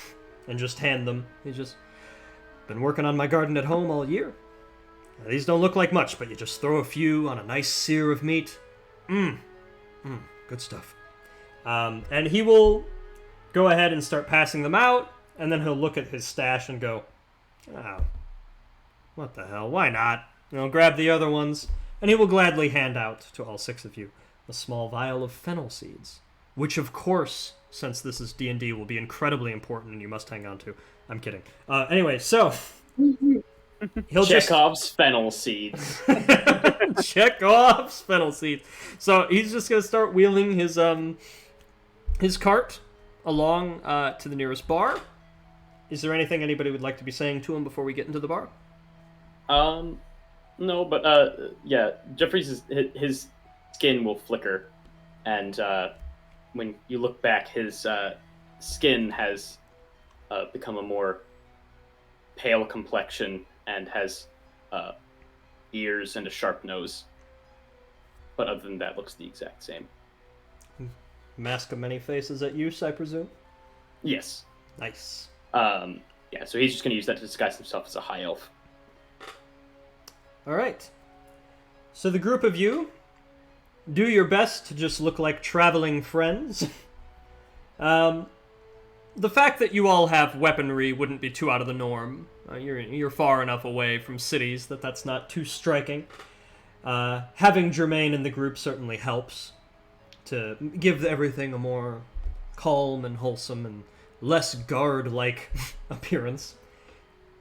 and just hand them. He's just been working on my garden at home all year. Now, these don't look like much, but you just throw a few on a nice sear of meat. Good stuff. And he will go ahead and start passing them out, and then he'll look at his stash and go, oh, what the hell, why not? Grab the other ones, and he will gladly hand out to all 6 of you a small vial of fennel seeds, which of course, since this is D&D, will be incredibly important and you must hang on to. I'm kidding. Anyway, so... He'll Chekhov's fennel seeds. Chekhov's fennel seeds. So he's just going to start wheeling his cart along to the nearest bar. Is there anything anybody would like to be saying to him before we get into the bar? No, but yeah, Jeffrey's his skin will flicker, and when you look back, his skin has become a more pale complexion and has ears and a sharp nose. But other than that, looks the exact same. Mask of many faces at use, I presume? Yes. Nice. Yeah, so he's just going to use that to disguise himself as a high elf. All right. So the group of you do your best to just look like traveling friends. The fact that you all have weaponry wouldn't be too out of the norm. You're far enough away from cities that that's not too striking. Having Germain in the group certainly helps. to give everything a more calm and wholesome and less guard-like appearance.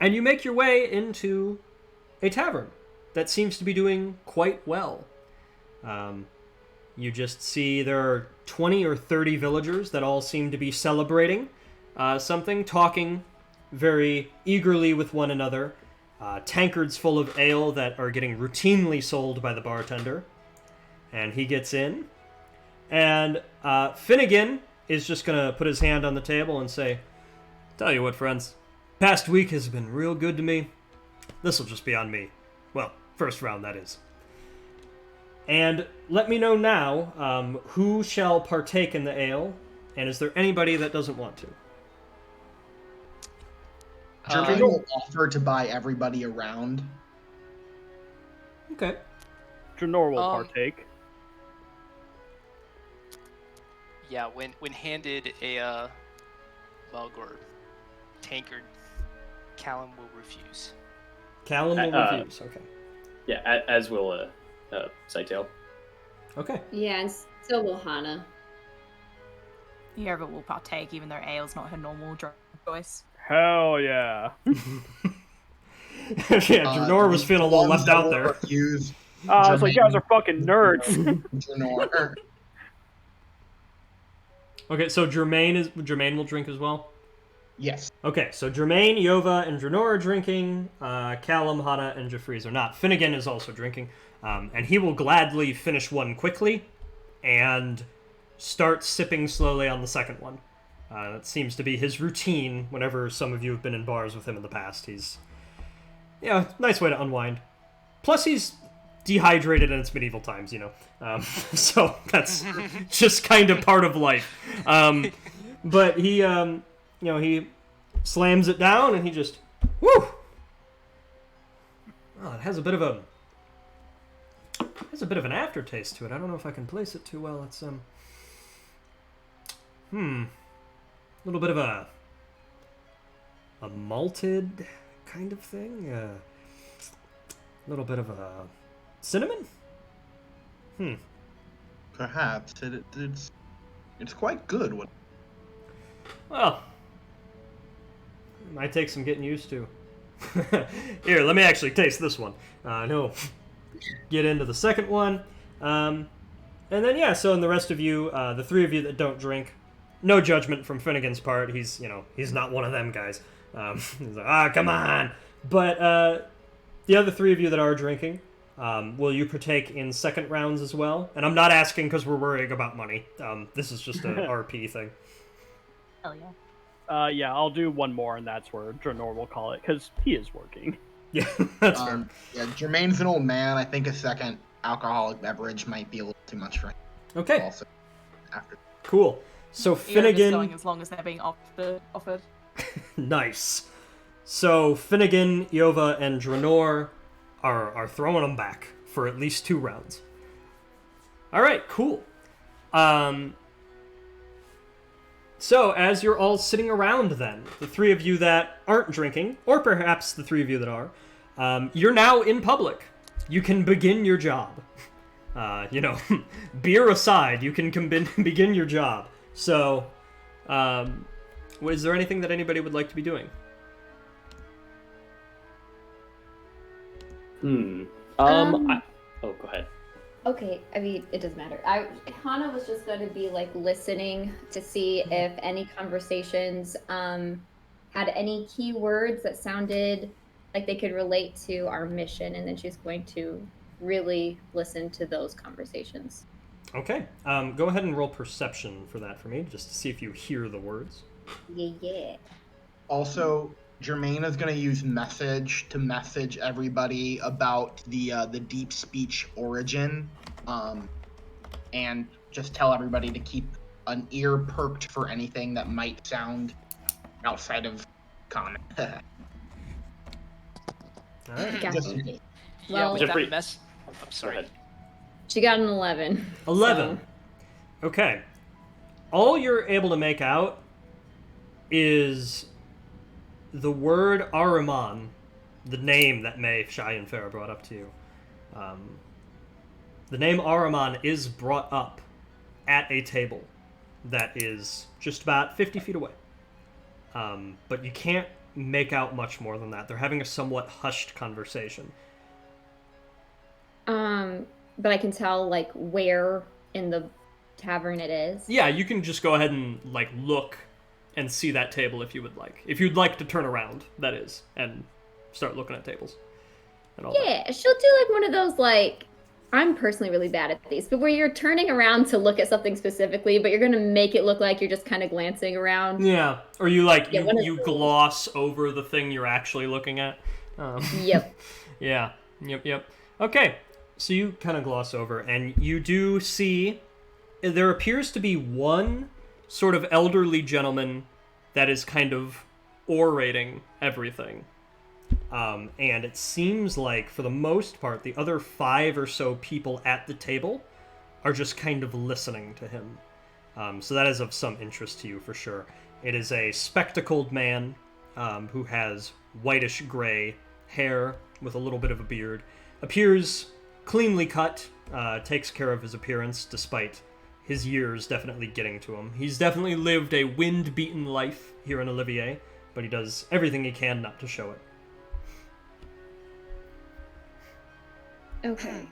And you make your way into a tavern that seems to be doing quite well. You just see there are 20 or 30 villagers that all seem to be celebrating something, talking very eagerly with one another. Tankards full of ale that are getting routinely sold by the bartender. And he gets in. And Finnegan is just going to put his hand on the table and say, "Tell you what, friends, past week has been real good to me. This'll just be on me. Well, first round, that is. And let me know now who shall partake in the ale, and is there anybody that doesn't want to?" Jermaine will offer to buy everybody around. Okay. Dranor will partake. Yeah, when handed a mug or tankard, Callum will refuse. Callum will refuse, okay. Yeah, as will Sightale. Okay. Yeah, and so will Hana. Yerva will partake, even though ale's not her normal drug choice. Hell yeah. Yeah, Dranor was feeling a little left out there. I was like, you guys are fucking nerds. Dranor. Okay, so Jermaine will drink as well? Yes. Okay, so Jermaine, Yova, and Dranor are drinking. Callum, Hana, and Jeffries are not. Finnegan is also drinking. And he will gladly finish one quickly and start sipping slowly on the second one. That seems to be his routine whenever some of you have been in bars with him in the past. He's, nice way to unwind. Plus, he's dehydrated in its medieval times, so that's just kind of part of life. But he, he slams it down and he just, woo! Oh, it has a bit of an aftertaste to it. I don't know if I can place it too well. It's a little bit of a malted kind of thing. A little bit of a cinnamon. Perhaps it's quite good. Well, it might take some getting used to. Here, let me actually taste this one. No. Get into the second one. And then, so in the rest of you, the three of you that don't drink, no judgment from Finnegan's part. He's not one of them guys. He's like, come on. But the other three of you that are drinking, will you partake in second rounds as well? And I'm not asking because we're worrying about money. This is just an RP thing. Hell yeah. Yeah, I'll do one more, and that's where Dranor will call it, because he is working. Yeah, that's fair. Yeah, Jermaine's an old man. I think a second alcoholic beverage might be a little too much for him. Okay. Also, after. Cool. So Finnegan... going as long as they're being offered. Nice. So Finnegan, Yova, and Dranor are throwing them back for at least 2 rounds. All right, cool. So as you're all sitting around then, the three of you that aren't drinking, or perhaps the three of you that are, you're now in public. You can begin your job. Beer aside, you can begin your job. So, is there anything that anybody would like to be doing? Go ahead. Okay, I mean, it doesn't matter. Hana was just going to be, listening to see if any conversations had any key words that sounded like they could relate to our mission, and then she's going to really listen to those conversations. Okay. Go ahead and roll perception for that for me, just to see if you hear the words. Yeah. Also, Jermaine is going to use message to message everybody about the deep speech origin, and just tell everybody to keep an ear perked for anything that might sound outside of common. All right. Gotcha. Yeah, with Jeffrey- that mess. I'm sorry. She got an 11. 11. Okay. All you're able to make out is the word Ahriman, the name that May, Shai, and Farah brought up to you. The name Ahriman is brought up at a table that is just about 50 feet away. But you can't make out much more than that. They're having a somewhat hushed conversation. But I can tell, like, where in the tavern it is. Yeah, you can just go ahead and, like, look and see that table if you would like. If you'd like to turn around, that is, and start looking at tables. And all Yeah, she'll do, like, one of those, like, I'm personally really bad at these, but where you're turning around to look at something specifically, but you're going to make it look like you're just kind of glancing around. Yeah, or you, like, Yeah, you gloss over the thing you're actually looking at. Yep. Yeah, yep. Okay, so you kind of gloss over, and you do see there appears to be one sort of elderly gentleman that is kind of orating everything. And it seems like, for the most part, the other 5 or so people at the table are just kind of listening to him. So that is of some interest to you, for sure. It is a spectacled man who has whitish-gray hair with a little bit of a beard. Appears cleanly cut, takes care of his appearance, despite his years definitely getting to him. He's definitely lived a wind-beaten life here in Olivier, but he does everything he can not to show it. Okay.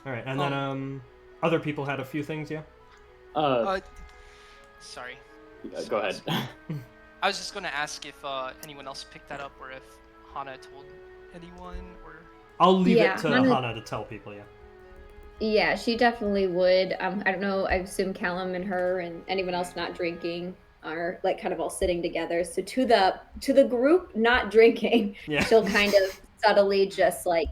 All right, and then other people had a few things, yeah? Sorry. Go ahead. I was just going to ask if anyone else picked that up, or if Hana told anyone, or... I'll leave Yeah, it to Hana- Hana to tell people, yeah. Yeah, she definitely would. I don't know, I assume Callum and her and anyone else not drinking are, like, kind of all sitting together. So to the group not drinking, Yeah. she'll kind of subtly just, like,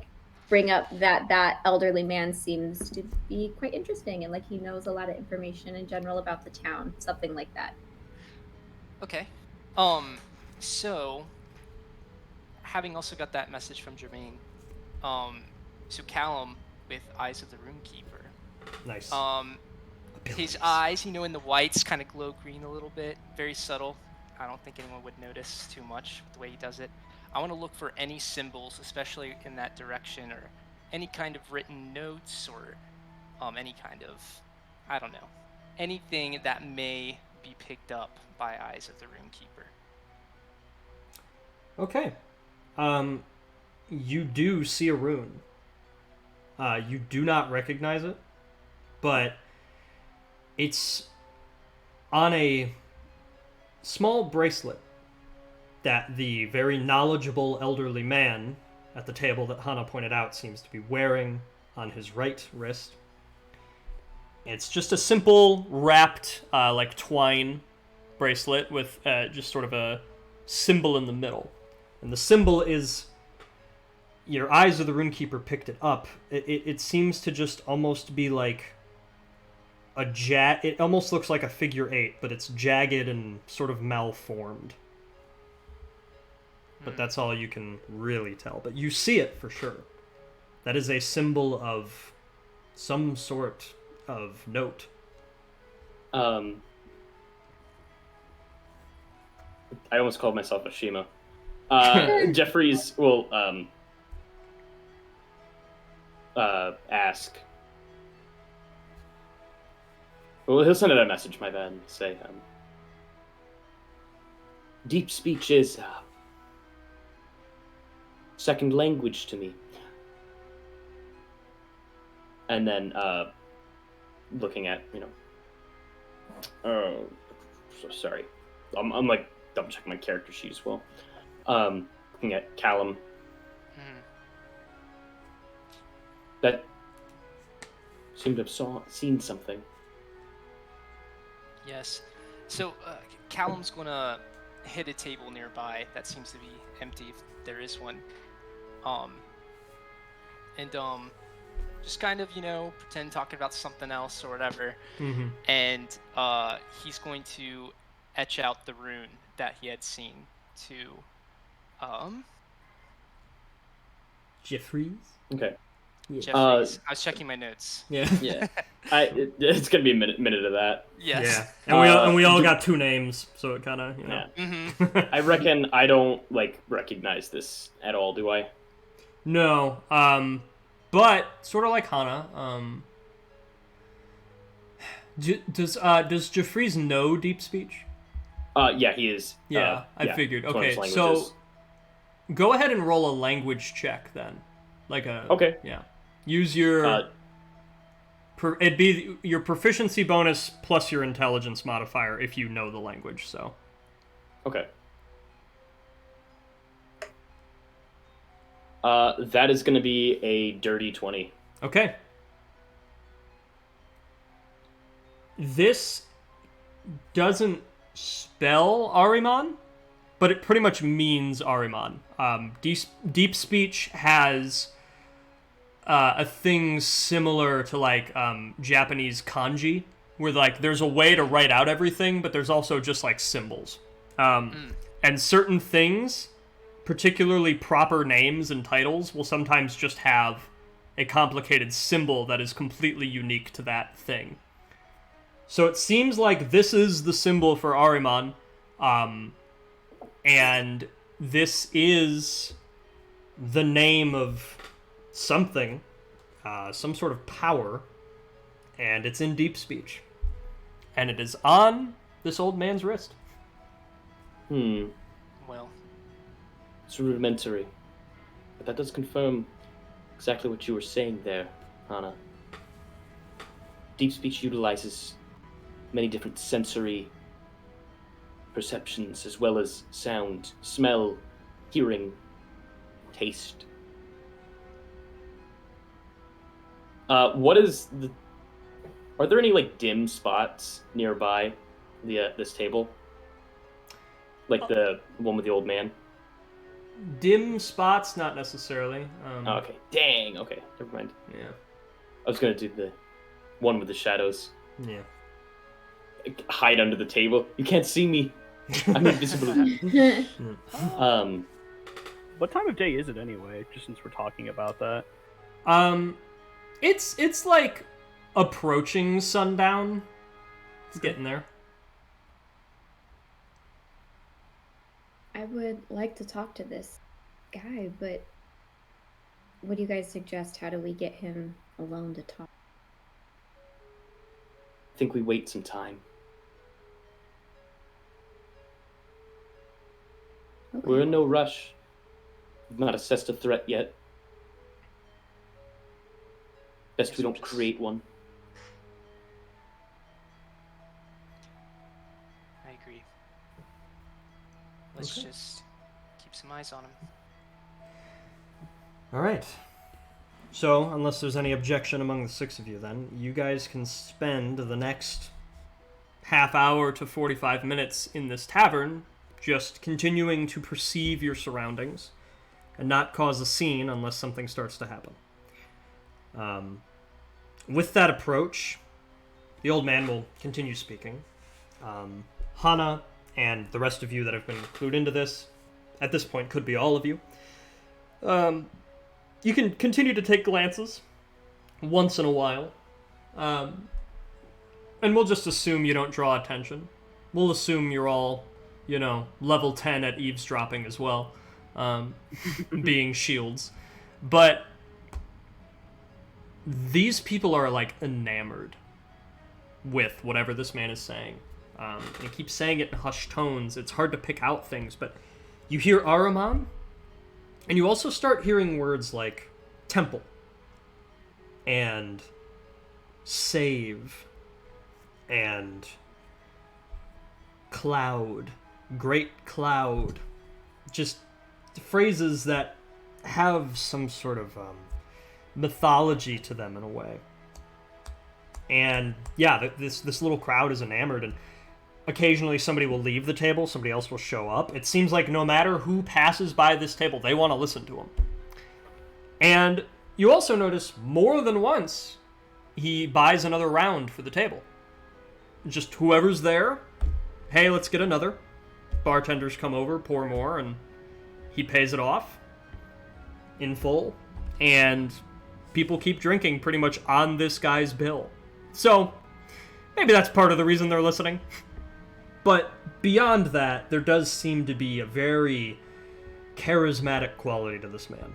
bring up that elderly man seems to be quite interesting, and, like, he knows a lot of information in general about the town, something like that. Okay. So, having also got that message from Jermaine, so Callum, with Eyes of the Runekeeper, Nice. his eyes, in the whites kind of glow green a little bit, very subtle. I don't think anyone would notice too much with the way he does it. I want to look for any symbols, especially in that direction, or any kind of written notes, or any kind of, I don't know, anything that may be picked up by Eyes of the Runekeeper. Okay. You do see a rune. You do not recognize it, but it's on a small bracelet that the very knowledgeable elderly man at the table that Hana pointed out seems to be wearing on his right wrist. It's just a simple wrapped, like, twine bracelet with just sort of a symbol in the middle. And the symbol is... Your Eyes of the Runekeeper picked it up. It seems to just almost be like a it almost looks like a figure 8, but it's jagged and sort of malformed. But that's all you can really tell. But you see it for sure. That is a symbol of some sort of note. I almost called myself a Shima. Jeffries will ask. Well, he'll send out a message, my bad, and say, deep speech is second language to me. And then, looking at, so sorry. I'm like double checking my character sheet as well. Looking at Callum. That seemed to have seen something. Yes. So, Callum's gonna hit a table nearby that seems to be empty, if there is one. And just kind of, pretend talking about something else or whatever. Mm-hmm. And he's going to etch out the rune that he had seen to, Jeffries? Okay. Yeah. Jeffries. I was checking my notes. Yeah. Yeah. It's gonna be a minute of that. Yes. Yeah. And we all got 2 names, so it kind of, Yeah. Mm-hmm. I reckon I don't recognize this at all, do I? No. But sort of like Hana, Does Jeffries know deep speech? Yeah, he is. Yeah, I figured. it's one of Okay, his so languages. go ahead and roll a language check then. Okay. Yeah. Use your it'd be your proficiency bonus plus your intelligence modifier if you know the language, so. Okay. That is going to be a dirty 20. Okay. This doesn't spell Ahriman, but it pretty much means Ahriman. Deep speech has a thing similar to like Japanese kanji, where like there's a way to write out everything, but there's also just like symbols. And certain things, particularly proper names and titles, will sometimes just have a complicated symbol that is completely unique to that thing. So it seems like this is the symbol for Ahriman, and this is the name of something, some sort of power, and it's in deep speech. And it is on this old man's wrist. Well, it's rudimentary. But that does confirm exactly what you were saying there, Hana. Deep speech utilizes many different sensory perceptions, as well as sound, smell, hearing, taste. What is the... Are there any, like, dim spots nearby this table? Like the one with the old man? Dim spots, not necessarily. Oh, okay. Dang, okay. Never mind. Yeah. I was gonna do the one with the shadows. Yeah. Hide under the table. You can't see me. I'm invisible. What time of day is it anyway? Just since we're talking about that. It's like approaching sundown. It's getting there. I would like to talk to this guy, but what do you guys suggest? How do we get him alone to talk? I think we wait some time. Okay. We're in no rush. We've not assessed a threat yet. Best we don't create one. I agree. Let's just keep some eyes on him. Alright. So, unless there's any objection among the six of you, then, you guys can spend the next half hour to 45 minutes in this tavern just continuing to perceive your surroundings and not cause a scene unless something starts to happen. With that approach, the old man will continue speaking. Hana and the rest of you that have been clued into this, at this point could be all of you, you can continue to take glances once in a while. And we'll just assume you don't draw attention. We'll assume you're all, level 10 at eavesdropping as well, being shields. But these people are, like, enamored with whatever this man is saying. He keeps saying it in hushed tones. It's hard to pick out things, but you hear Ahriman, and you also start hearing words like temple and save and cloud, great cloud. Just phrases that have some sort of mythology to them in a way. And yeah, this little crowd is enamored, and occasionally somebody will leave the table, somebody else will show up. It seems like no matter who passes by this table, they want to listen to him. And you also notice more than once he buys another round for the table. Just whoever's there, hey, let's get another. Bartenders come over, pour more, and he pays it off in full. And people keep drinking pretty much on this guy's bill. So, maybe that's part of the reason they're listening. But beyond that, there does seem to be a very charismatic quality to this man.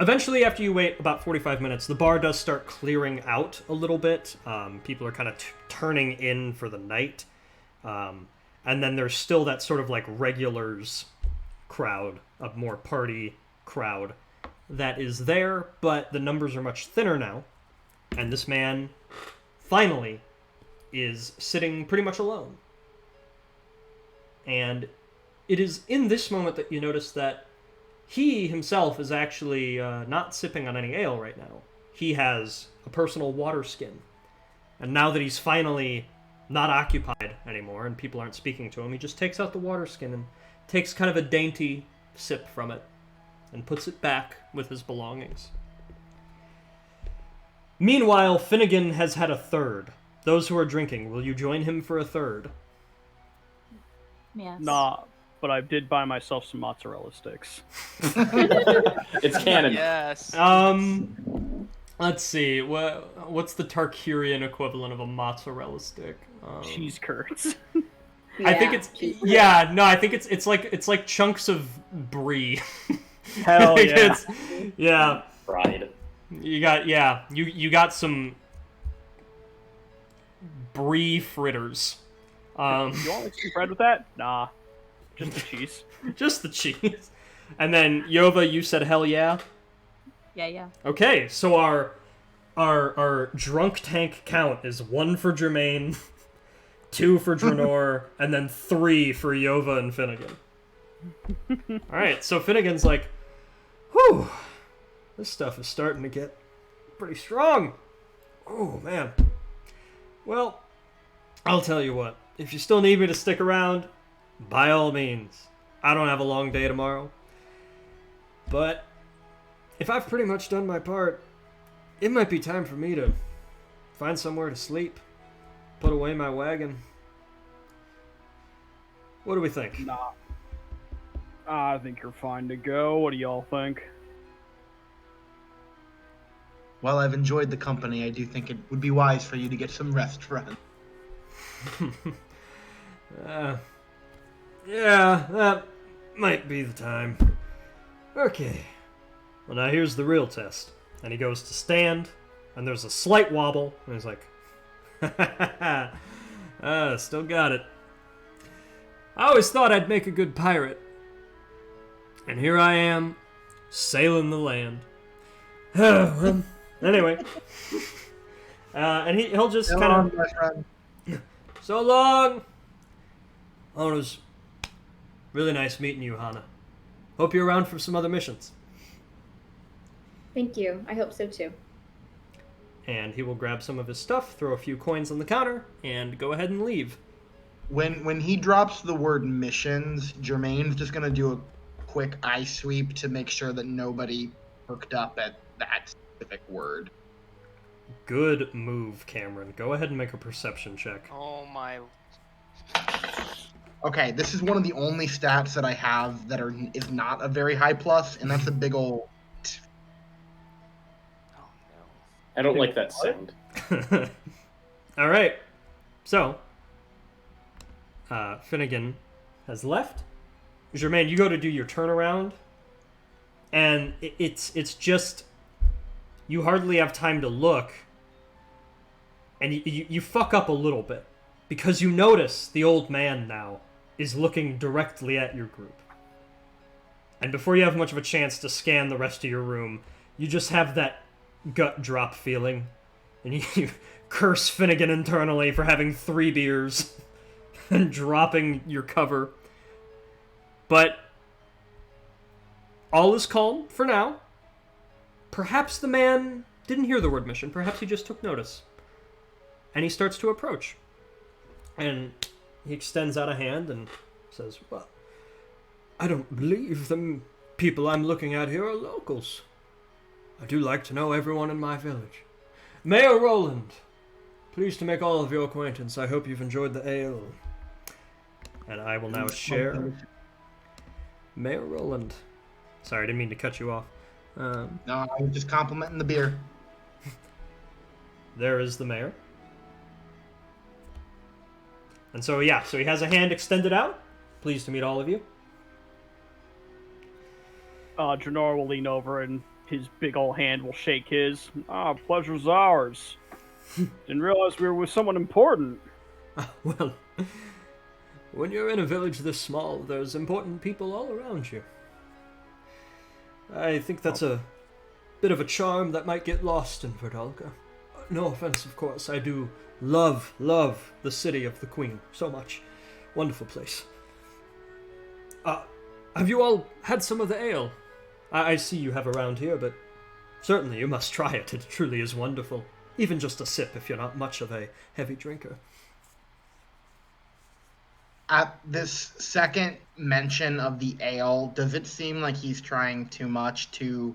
Eventually, after you wait about 45 minutes, the bar does start clearing out a little bit. People are kind of turning in for the night. And then there's still that sort of like regulars crowd, a more party crowd that is there, but the numbers are much thinner now. And this man, finally, is sitting pretty much alone. And it is in this moment that you notice that he himself is actually not sipping on any ale right now. He has a personal water skin. And now that he's finally not occupied anymore and people aren't speaking to him, he just takes out the water skin and takes kind of a dainty sip from it and puts it back with his belongings. Meanwhile, Finnegan has had a third. Those who are drinking, will you join him for a third? Yes. Nah, but I did buy myself some mozzarella sticks. It's canon. Yes. Let's see. What's the Tarkirian equivalent of a mozzarella stick? Cheese curds. I think it's I think it's like chunks of brie. Hell Like, yeah. Yeah. Fried. You got some brie fritters. You want some bread with that? Nah, just the cheese. Just the cheese. And then Yova, you said hell yeah. Yeah. Okay, so our drunk tank count is 1 for Jermaine, 2 for Dranor, and then 3 for Yova and Finnegan. Alright, so Finnegan's like, whew, this stuff is starting to get pretty strong. Oh, man. Well, I'll tell you what, if you still need me to stick around, by all means. I don't have a long day tomorrow. But if I've pretty much done my part, it might be time for me to find somewhere to sleep, put away my wagon. What do we think? Nah. I think you're fine to go. What do y'all think? While I've enjoyed the company, I do think it would be wise for you to get some rest, friend. Yeah, that might be the time. Okay. Well, now here's the real test. And he goes to stand, and there's a slight wobble, and he's like, still got it. I always thought I'd make a good pirate. And here I am, sailing the land. Well, anyway. And he'll just kind of... So long! Oh, it was really nice meeting you, Hana. Hope you're around for some other missions. Thank you. I hope so too. And he will grab some of his stuff, throw a few coins on the counter, and go ahead and leave. When he drops the word missions, Jermaine's just gonna do a quick eye sweep to make sure that nobody hooked up at that specific word. Good move, Cameron. Go ahead and make a perception check. Oh my. Okay, this is one of the only stats that I have that is not a very high plus, and that's a big ol'. Oh no. I don't like that sound. All right. So, Finnegan has left. Jermaine, you go to do your turnaround, and it's just you hardly have time to look, and you fuck up a little bit because you notice the old man now is looking directly at your group. And before you have much of a chance to scan the rest of your room, you just have that gut drop feeling, and you curse Finnegan internally for having 3 beers and dropping your cover. But all is calm for now. Perhaps the man didn't hear the word mission. Perhaps he just took notice. And he starts to approach. And he extends out a hand and says, well, I don't believe the people I'm looking at here are locals. I do like to know everyone in my village. Mayor Roland, pleased to make all of your acquaintance. I hope you've enjoyed the ale. And I will now share... Mayor Roland. Sorry, I didn't mean to cut you off. No, I was just complimenting the beer. There is the mayor. And so, yeah, so he has a hand extended out. Pleased to meet all of you. Dranor will lean over and his big old hand will shake his. Ah, pleasure's ours. Didn't realize we were with someone important. Well, when you're in a village this small, there's important people all around you. I think that's a bit of a charm that might get lost in Verdalka. No offense, of course. I do love the city of the Queen so much. Wonderful place. Have you all had some of the ale? I see you have around here, but certainly you must try it. It truly is wonderful. Even just a sip if you're not much of a heavy drinker. At this second mention of the ale, does it seem like he's trying too much to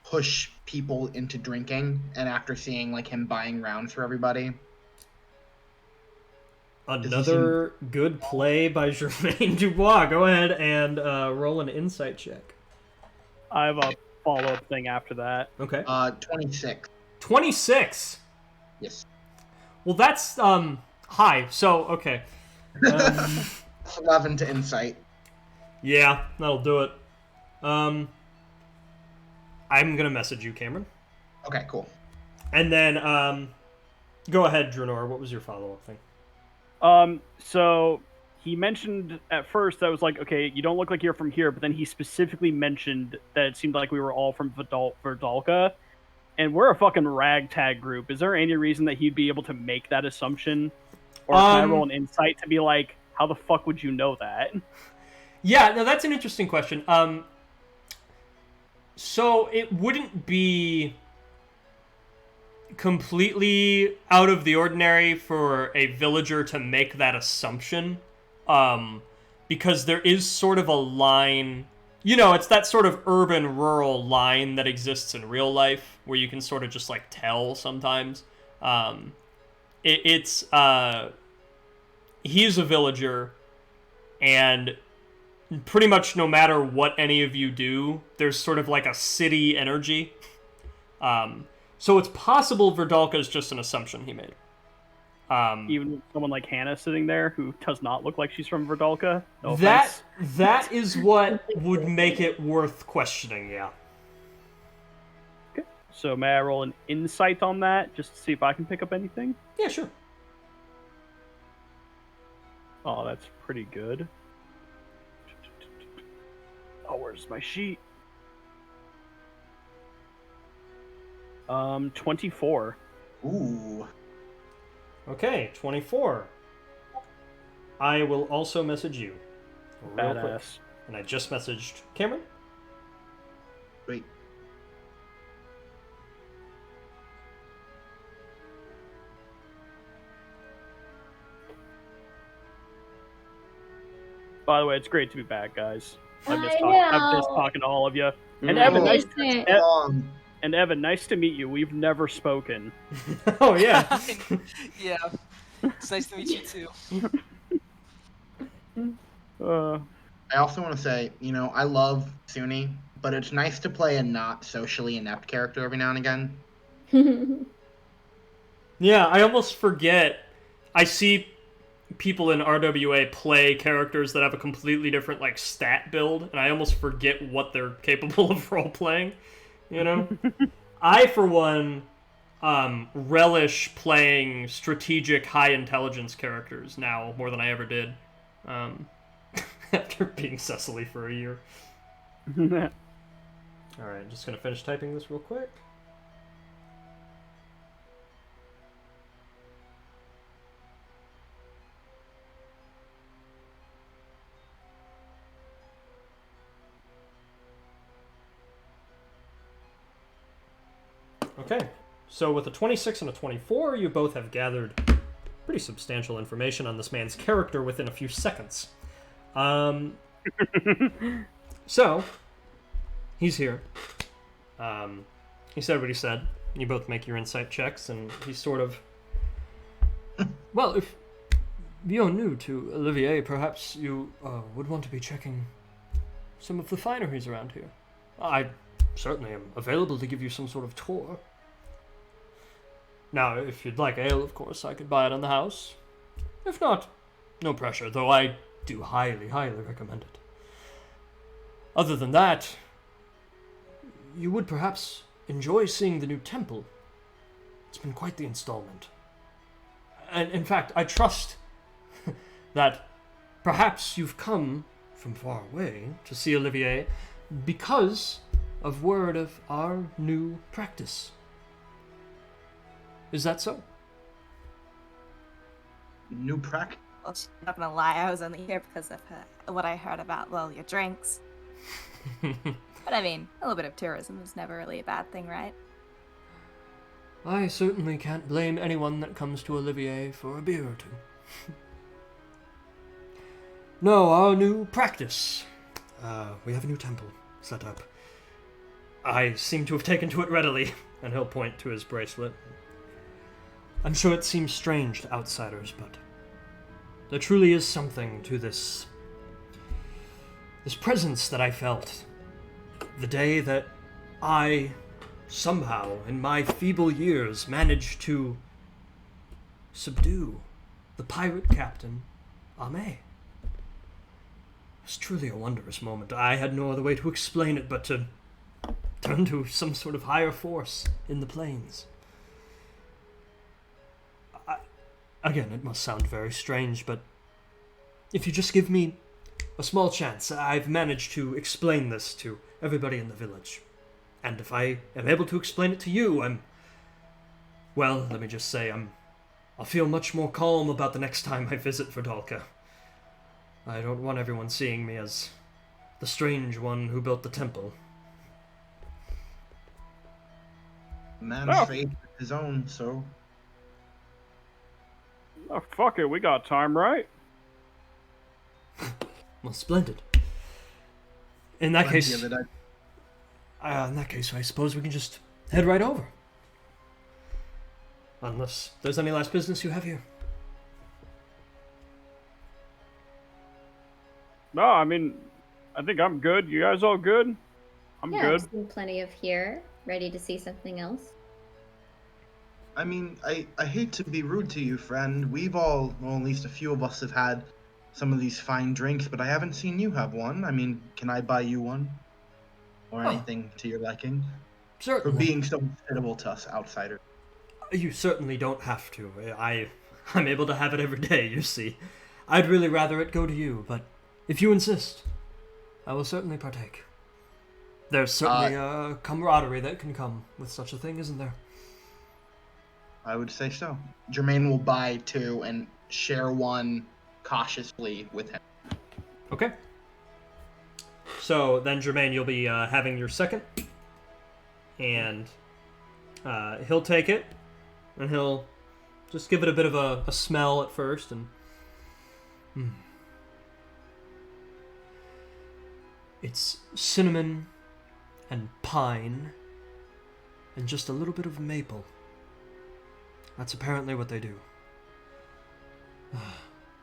push people into drinking? And after seeing like him buying rounds for everybody, another good play by Germain Dubois. Go ahead and roll an insight check. I have a follow-up thing after that. Okay. 26. 26. Yes. Well, that's high. So okay. 11 to insight. Yeah, that'll do it. I'm gonna message you, Cameron. Okay, cool. And then go ahead, Dranor. What was your follow-up thing? So he mentioned at first that was like, okay, you don't look like you're from here, but then he specifically mentioned that it seemed like we were all from Verdalka, and we're a fucking ragtag group. Is there any reason that he'd be able to make that assumption? Or can I roll an insight to be like, how the fuck would you know that? Yeah, no, that's an interesting question. So it wouldn't be completely out of the ordinary for a villager to make that assumption, because there is sort of a line, it's that sort of urban-rural line that exists in real life, where you can sort of just, like, tell sometimes. He's a villager, and pretty much no matter what any of you do, there's sort of like a city energy. So it's possible Verdalka is just an assumption he made. Even with someone like Hannah sitting there who does not look like she's from Verdalka? No offense. That is what would make it worth questioning, yeah. Okay. So may I roll an insight on that, just to see if I can pick up anything? Yeah, sure. Oh, that's pretty good. Oh, where's my sheet? 24. Ooh. Okay, 24. I will also message you. Real quick. Badass. And I just messaged Cameron. Wait. By the way, it's great to be back, guys. I'm just know. talking to all of you. And Mm. Evan, nice to meet you. We've never spoken. Oh, yeah. Yeah. It's nice to meet you too. I also want to say, I love Suni, but it's nice to play a not socially inept character every now and again. Yeah, I almost forget. I see people in RWA play characters that have a completely different, like, stat build, and I almost forget what they're capable of role-playing, I, for one, relish playing strategic, high-intelligence characters now more than I ever did, after being Cecily for a year. Alright, I'm just gonna finish typing this real quick. Okay, so with a 26 and a 24, you both have gathered pretty substantial information on this man's character within a few seconds. So, he's here. He said what he said. You both make your insight checks, and he's sort of... Well, if you're new to Olivier, perhaps you would want to be checking some of the fineries around here. I certainly am available to give you some sort of tour. Now, if you'd like ale, of course, I could buy it in the house. If not, no pressure, though I do highly, highly recommend it. Other than that, you would perhaps enjoy seeing the new temple. It's been quite the installment. And in fact, I trust that perhaps you've come from far away to see Olivier because of word of our new practice. Is that so? New practice? Well, I'm not gonna lie, I was only here because of what I heard about, well, your drinks. But I mean, a little bit of tourism is never really a bad thing, right? I certainly can't blame anyone that comes to Olivier for a beer or two. No, our new practice. We have a new temple set up. I seem to have taken to it readily, and he'll point to his bracelet. I'm sure it seems strange to outsiders, but there truly is something to this presence that I felt the day that I, somehow, in my feeble years, managed to subdue the pirate captain, Ahriman. It's truly a wondrous moment. I had no other way to explain it but to turn to some sort of higher force in the plains. Again, it must sound very strange, but if you just give me a small chance, I've managed to explain this to everybody in the village. And if I am able to explain it to you, well, let me just say, I'll feel much more calm about the next time I visit Verdalka. I don't want everyone seeing me as the strange one who built the temple. Man's faith is his own, so... Oh, fuck it, we got time, right? Well, splendid. In that Plenty case... of it, in that case, I suppose we can just head right over. Unless there's any last business you have here. No, I mean, I think I'm good. You guys all good? I'm Yeah, good. I've seen plenty of here. Ready to see something else? I mean, I hate to be rude to you, friend. We've all, well, at least a few of us have had some of these fine drinks, but I haven't seen you have one. I mean, can I buy you one? Or anything to your liking? For Certainly. being so hospitable to us outsiders. You certainly don't have to. I'm able to have it every day, you see. I'd really rather it go to you, but if you insist, I will certainly partake. There's certainly a camaraderie that can come with such a thing, isn't there? I would say so. Jermaine will buy two and share one cautiously with him. Okay. So then, Jermaine, you'll be having your second, and he'll take it, and he'll just give it a bit of a smell at first, and it's cinnamon and pine and just a little bit of maple. That's apparently what they do.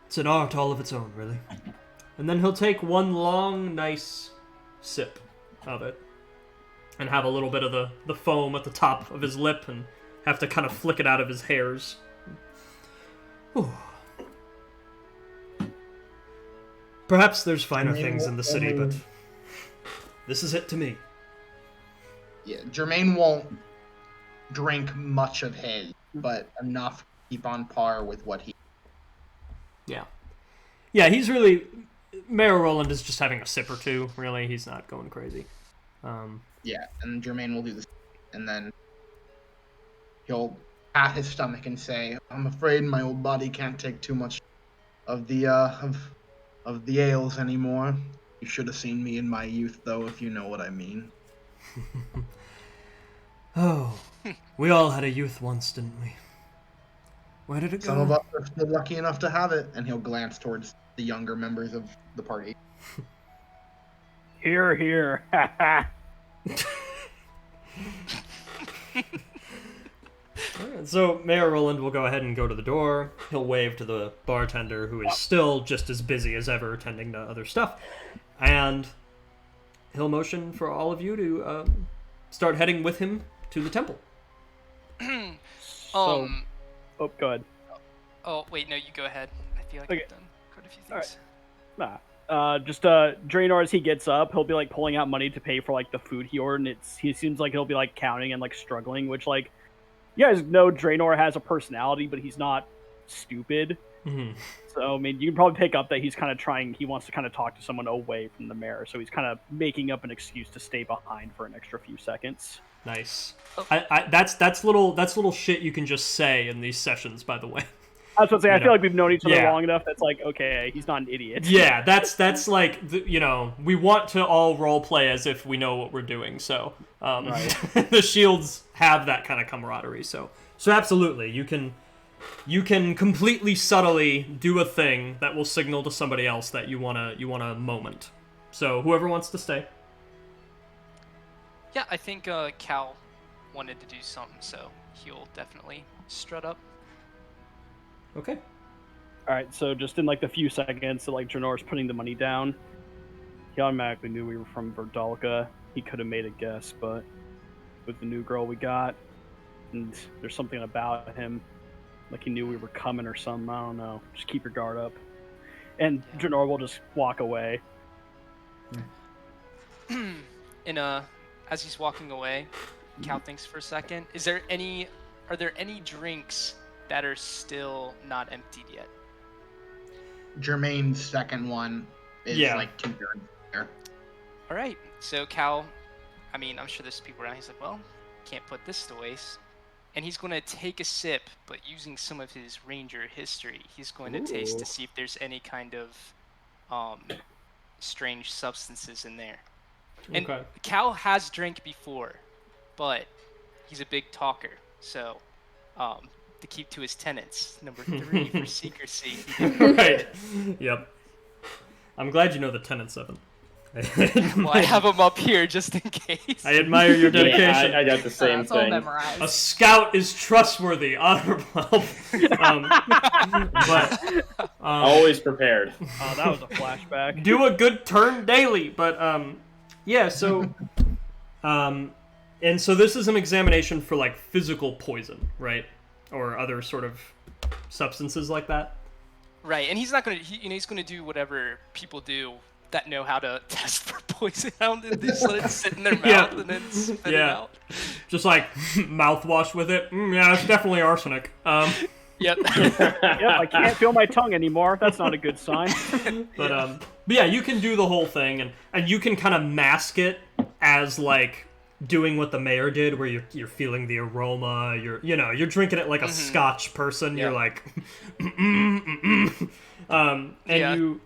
It's an art all of its own, really. And then he'll take one long, nice sip of it and have a little bit of the foam at the top of his lip and have to kind of flick it out of his hairs. Ooh. Perhaps there's finer things in the city, but this is it to me. Yeah, Jermaine won't drink much of his, but enough to keep on par with what he... Yeah. Yeah, he's really... Mayor Roland is just having a sip or two, really. He's not going crazy. Yeah, and Jermaine will do this, and then he'll pat his stomach and say, "I'm afraid my old body can't take too much of the of the ales anymore. You should have seen me in my youth, though, if you know what I mean." Oh, we all had a youth once, didn't we? Where did it go? Some of us are still lucky enough to have it, and he'll glance towards the younger members of the party. Here, here. Ha ha. Alright, so Mayor Roland will go ahead and go to the door. He'll wave to the bartender, who is still just as busy as ever tending to other stuff. And he'll motion for all of you to start heading with him to the temple. Oh, go ahead. Oh, wait, no, you go ahead. I feel like Okay. I've done quite a few things. Alright. Nah. Draenor, as he gets up, he'll be like pulling out money to pay for like the food he ordered, and he seems like he'll be like counting and like struggling, which like you guys know Draenor has a personality, but he's not stupid. Mm-hmm. So I mean, you can probably pick up that he's kind of trying. He wants to kind of talk to someone away from the mayor, so he's kind of making up an excuse to stay behind for an extra few seconds. Nice. That's little shit you can just say in these sessions, by the way. I was going to say, I feel like we've known each other Yeah. long enough that's like, okay, he's not an idiot. Yeah, that's like, we want to all role play as if we know what we're doing, so Right. the shields have that kind of camaraderie, so absolutely, you can completely subtly do a thing that will signal to somebody else that you want a moment. So whoever wants to stay. Yeah, I think Cal wanted to do something, so he'll definitely strut up. Okay. All right, so just in like the few seconds that like Draenor's putting the money down, he automatically knew we were from Verdalka. He could have made a guess, but with the new girl we got, and there's something about him, like he knew we were coming or something. I don't know. Just keep your guard up. And Draenor will just walk away. And as he's walking away, Cal thinks for a second. Are there any drinks that are still not emptied yet? Jermaine's second one is like 2 turns there. All right. So Cal, I mean, I'm sure there's people around. He's like, well, can't put this to waste. And he's going to take a sip, but using some of his ranger history, he's going to taste to see if there's any kind of strange substances in there. And Okay. Cal has drank before, but he's a big talker. So to keep to his tenets, number 3 for secrecy. Right. Yep. I'm glad you know the tenets of it. Well, I have them up here just in case. I admire your dedication. Yeah, I got the same That's all thing. memorized. A scout is trustworthy, honorable. Always prepared. Oh, that was a flashback. Do a good turn daily, but yeah. So, and so this is an examination for like physical poison, right, or other sort of substances like that. Right, and he's not gonna. He's gonna do whatever people do that know how to test for poison. They just let it sit in their mouth and then spit it out. Just like mouthwash with it. Yeah, it's definitely arsenic. Yep. Yep, I can't feel my tongue anymore. That's not a good sign. But yeah, you can do the whole thing, and you can kind of mask it as like doing what the mayor did, where you're feeling the aroma. You're drinking it like a Scotch person. Yeah. You're like, and you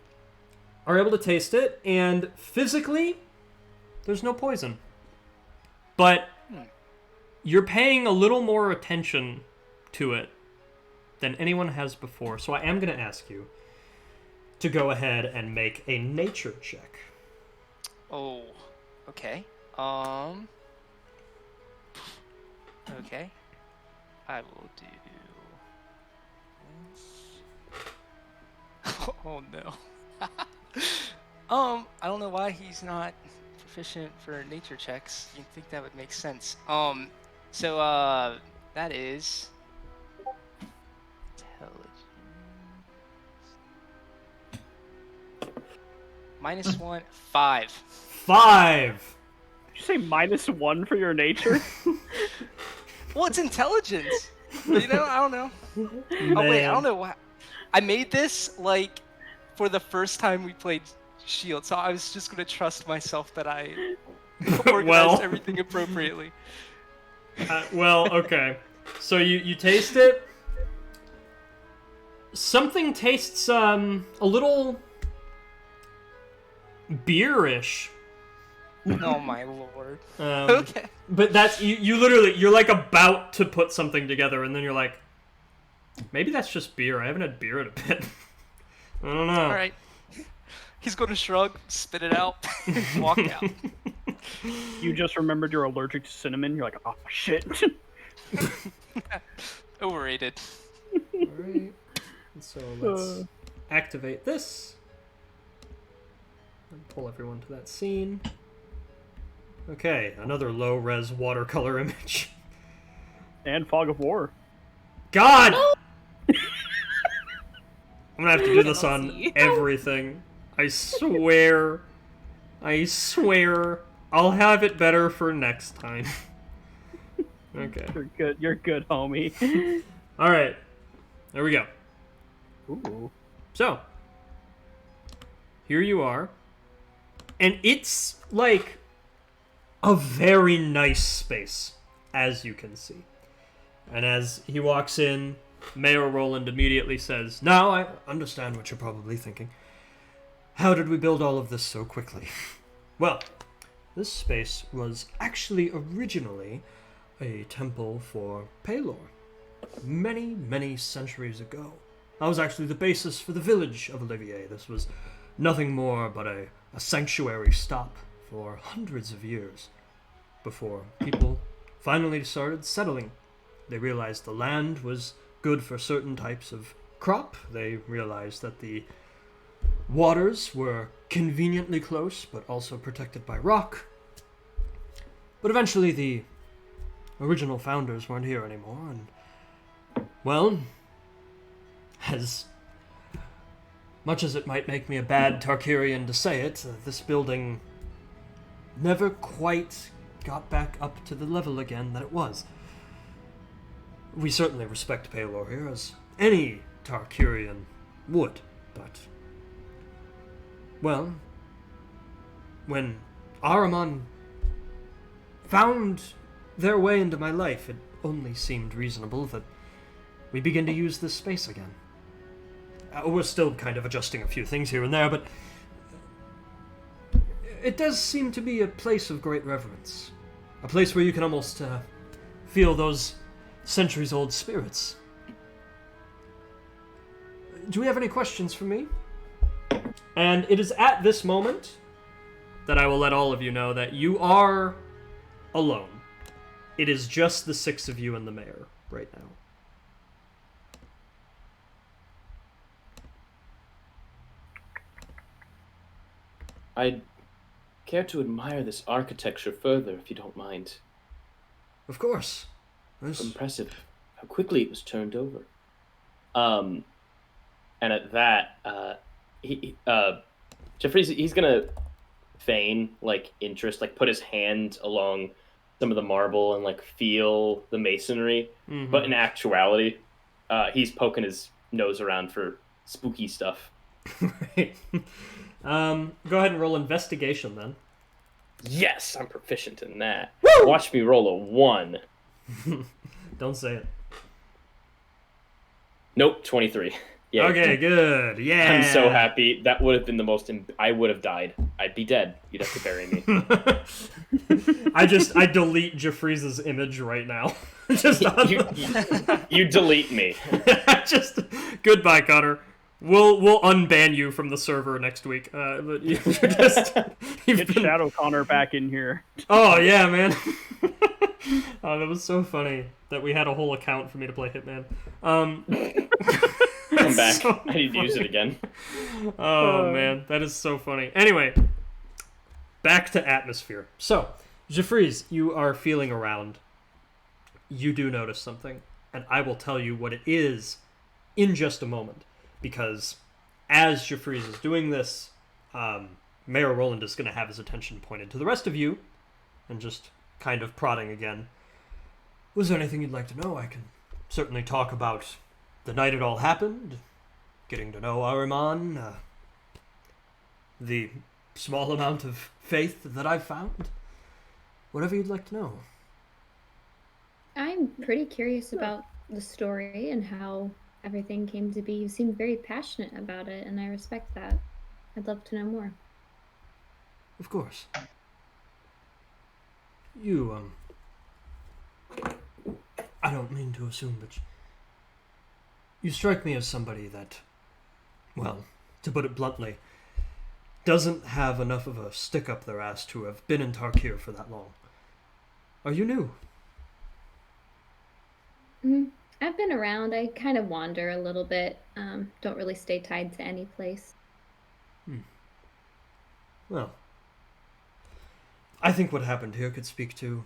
are able to taste it, and physically, there's no poison. But you're paying a little more attention to it than anyone has before. So I am going to ask you to go ahead and make a nature check. Oh, okay. Okay. I will do this. Oh no. I don't know why he's not proficient for nature checks. You'd think that would make sense. So that is intelligence. -1, 5. 5! Did you say -1 for your nature? Well, it's intelligence. I don't know. Oh wait, I don't know why. I made this like for the first time we played Shield, so I was just gonna trust myself that I organized everything appropriately. Okay. So you taste it. Something tastes a little beerish. Oh my lord. Okay. But that's you're like about to put something together, and then you're like, maybe that's just beer. I haven't had beer in a bit. I don't know. All right. He's going to shrug, spit it out, and walk out. You just remembered you're allergic to cinnamon. You're like, oh shit. Overrated. Alright. So let's activate this. And pull everyone to that scene. Okay, another low-res watercolor image. And Fog of War. God! I'm gonna have to do this on everything. I swear. I swear. I'll have it better for next time. Okay. You're good, homie. All right. There we go. Ooh. So, here you are. And it's like a very nice space, as you can see. And as he walks in, Mayor Roland immediately says, "Now I understand what you're probably thinking. How did we build all of this so quickly?" Well, this space was actually originally a temple for Pelor. Many, many centuries ago. That was actually the basis for the village of Olivier. This was nothing more but a sanctuary stop for hundreds of years before people finally started settling. They realized the land was good for certain types of crop. They realized that the waters were conveniently close, but also protected by rock. But eventually the original founders weren't here anymore, and, well, as much as it might make me a bad Tarkarian to say it, this building never quite got back up to the level again that it was. We certainly respect Pelor here, as any Tarkarian would, but, well, when Ahriman found their way into my life, it only seemed reasonable that we begin to use this space again. We're still kind of adjusting a few things here and there, but it does seem to be a place of great reverence. A place where you can almost feel those centuries-old spirits. Do we have any questions for me? And it is at this moment that I will let all of you know that you are alone. It is just the 6 of you and the mayor right now. I'd care to admire this architecture further, if you don't mind. Of course. Impressive how quickly it was turned over. And at that, Jeffrey's he's gonna feign like interest, like put his hand along some of the marble and like feel the masonry. Mm-hmm. But in actuality, he's poking his nose around for spooky stuff. Right. Go ahead and roll investigation then. Yes, I'm proficient in that. Woo! Watch me roll a 1. Don't say it. Nope, 23. Yeah. Okay, good. Yeah. I'm so happy. That would have been the most... I would have died. I'd be dead. You'd have to bury me. I delete Jeffries' image right now. Just you delete me. Just goodbye, Connor. We'll unban you from the server next week. But you've Get Shadow Connor back in here. Oh yeah, man. Oh, that was so funny that we had a whole account for me to play Hitman. Come back. So I need to use it again. Oh man, that is so funny. Anyway, back to atmosphere. So, Jeffries, you are feeling around. You do notice something, and I will tell you what it is in just a moment. Because as Jeffries is doing this, Mayor Roland is going to have his attention pointed to the rest of you, and just kind of prodding again. Was there anything you'd like to know? I can certainly talk about the night it all happened, getting to know Ahriman, the small amount of faith that I've found. Whatever you'd like to know. I'm pretty curious about the story and how everything came to be. You seem very passionate about it, and I respect that. I'd love to know more. Of course. You, I don't mean to assume, but you strike me as somebody that, well, to put it bluntly, doesn't have enough of a stick up their ass to have been in Tarkir for that long. Are you new? I've been around. I kind of wander a little bit. Don't really stay tied to any place. Well, I think what happened here could speak to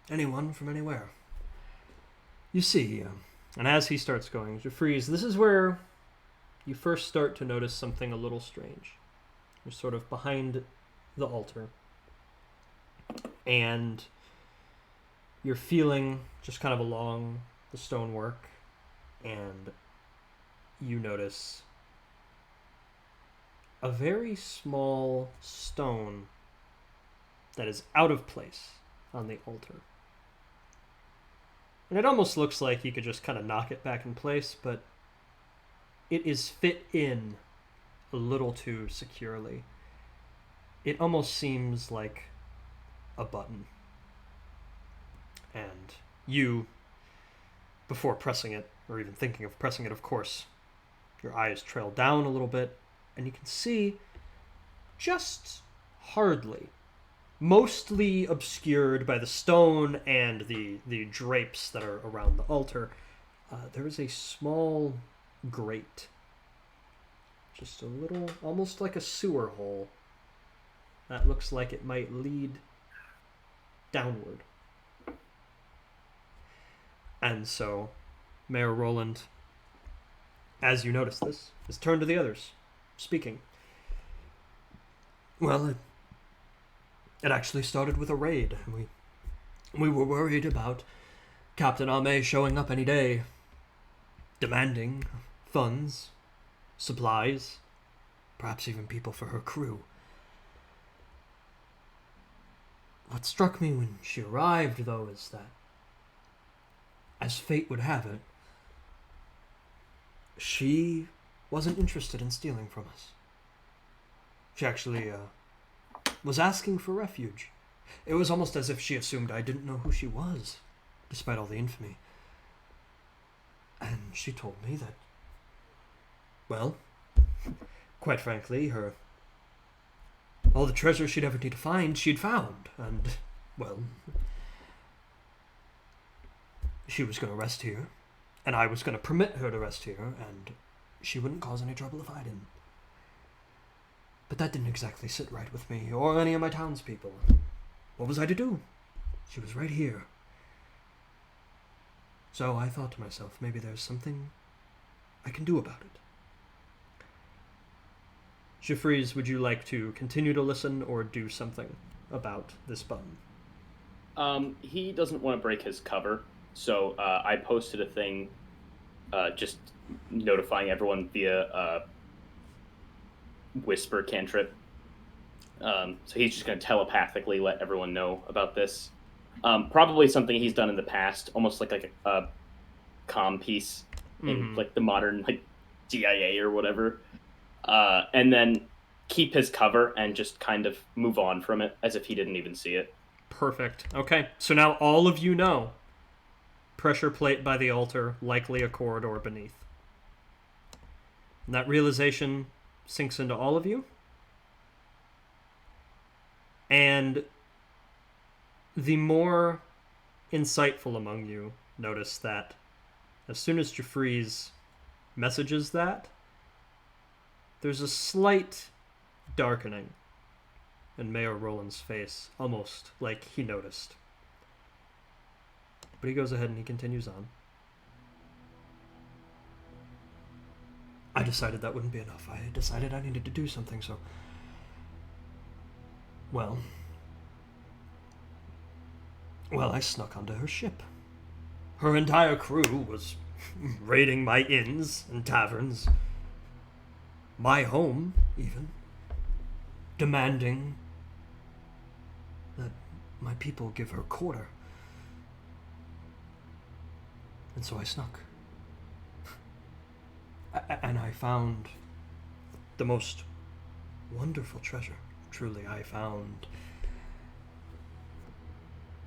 anyone from anywhere. You see, and as he starts going, Jeffries, this is where you first start to notice something a little strange. You're sort of behind the altar, and you're feeling just kind of along the stonework, and you notice a very small stone that is out of place on the altar. And it almost looks like you could just kind of knock it back in place, but it is fit in a little too securely. It almost seems like a button. And you, before pressing it, or even thinking of pressing it, of course, your eyes trail down a little bit, and you can see, just hardly, mostly obscured by the stone and the drapes that are around the altar, there is a small grate. Just a little, almost like a sewer hole, that looks like it might lead downward. And so, Mayor Roland, as you notice this, is turned to the others, speaking. Well, it actually started with a raid. We were worried about Captain Ame showing up any day, demanding funds, supplies, perhaps even people for her crew. What struck me when she arrived, though, is that, as fate would have it, she wasn't interested in stealing from us. She actually was asking for refuge. It was almost as if she assumed I didn't know who she was, despite all the infamy. And she told me that, well, quite frankly, all the treasure she'd ever need to find, she'd found. And, well, she was going to rest here, and I was going to permit her to rest here, and she wouldn't cause any trouble if I didn't. But that didn't exactly sit right with me, or any of my townspeople. What was I to do? She was right here. So I thought to myself, maybe there's something I can do about it. Jeffries, would you like to continue to listen or do something about this button? He doesn't want to break his cover, so I posted a thing just notifying everyone via whisper cantrip. So he's just going to telepathically let everyone know about this. Probably something he's done in the past, almost like a comm piece in like the modern like CIA or whatever. And then keep his cover and just kind of move on from it as if he didn't even see it. Perfect. Okay, so now all of you know. Pressure plate by the altar, likely a corridor beneath. And that realization sinks into all of you. And the more insightful among you notice that as soon as Jeffries messages that, there's a slight darkening in Mayor Roland's face, almost like he noticed. But he goes ahead and he continues on. I decided that wouldn't be enough. I decided I needed to do something, so... Well, I snuck onto her ship. Her entire crew was raiding my inns and taverns. My home, even. Demanding that my people give her quarter. And so I snuck. And I found the most wonderful treasure. Truly, I found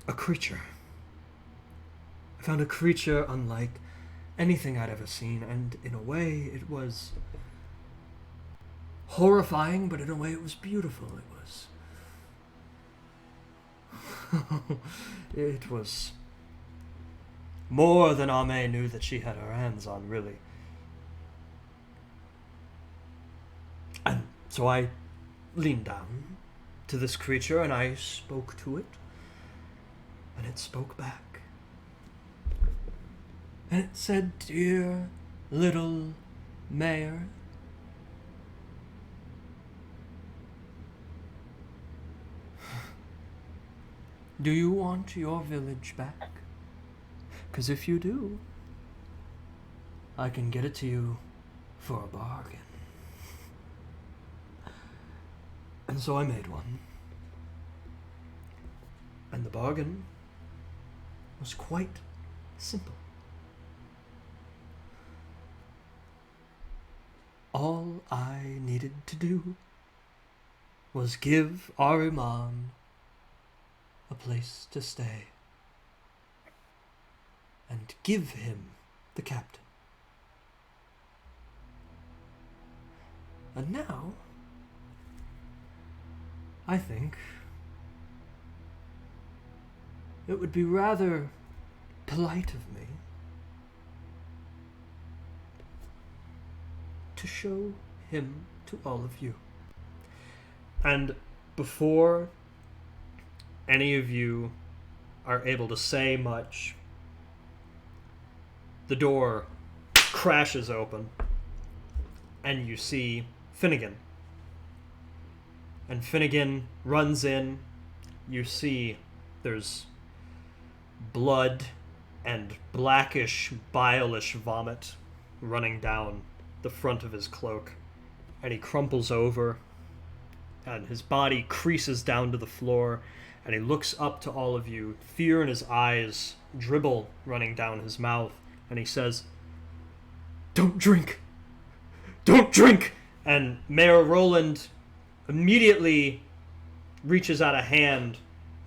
a creature. I found a creature unlike anything I'd ever seen, and in a way it was horrifying, but in a way it was beautiful. It was more than Ame knew that she had her hands on, really. And so I leaned down to this creature and I spoke to it, and it spoke back. And it said, "Dear little mayor, Do you want your village back? 'Cause if you do, I can get it to you for a bargain. And so I made one. And the bargain was quite simple. All I needed to do was give Ahriman a place to stay and give him the captain. And now, I think it would be rather polite of me to show him to all of you. And before any of you are able to say much, the door crashes open, and you see Finnegan. And Finnegan runs in. You see there's blood and blackish, bile-ish vomit running down the front of his cloak. And he crumples over, and his body creases down to the floor, and he looks up to all of you, fear in his eyes, dribble running down his mouth, and he says, "Don't drink! Don't drink!" And Mayor Roland immediately reaches out a hand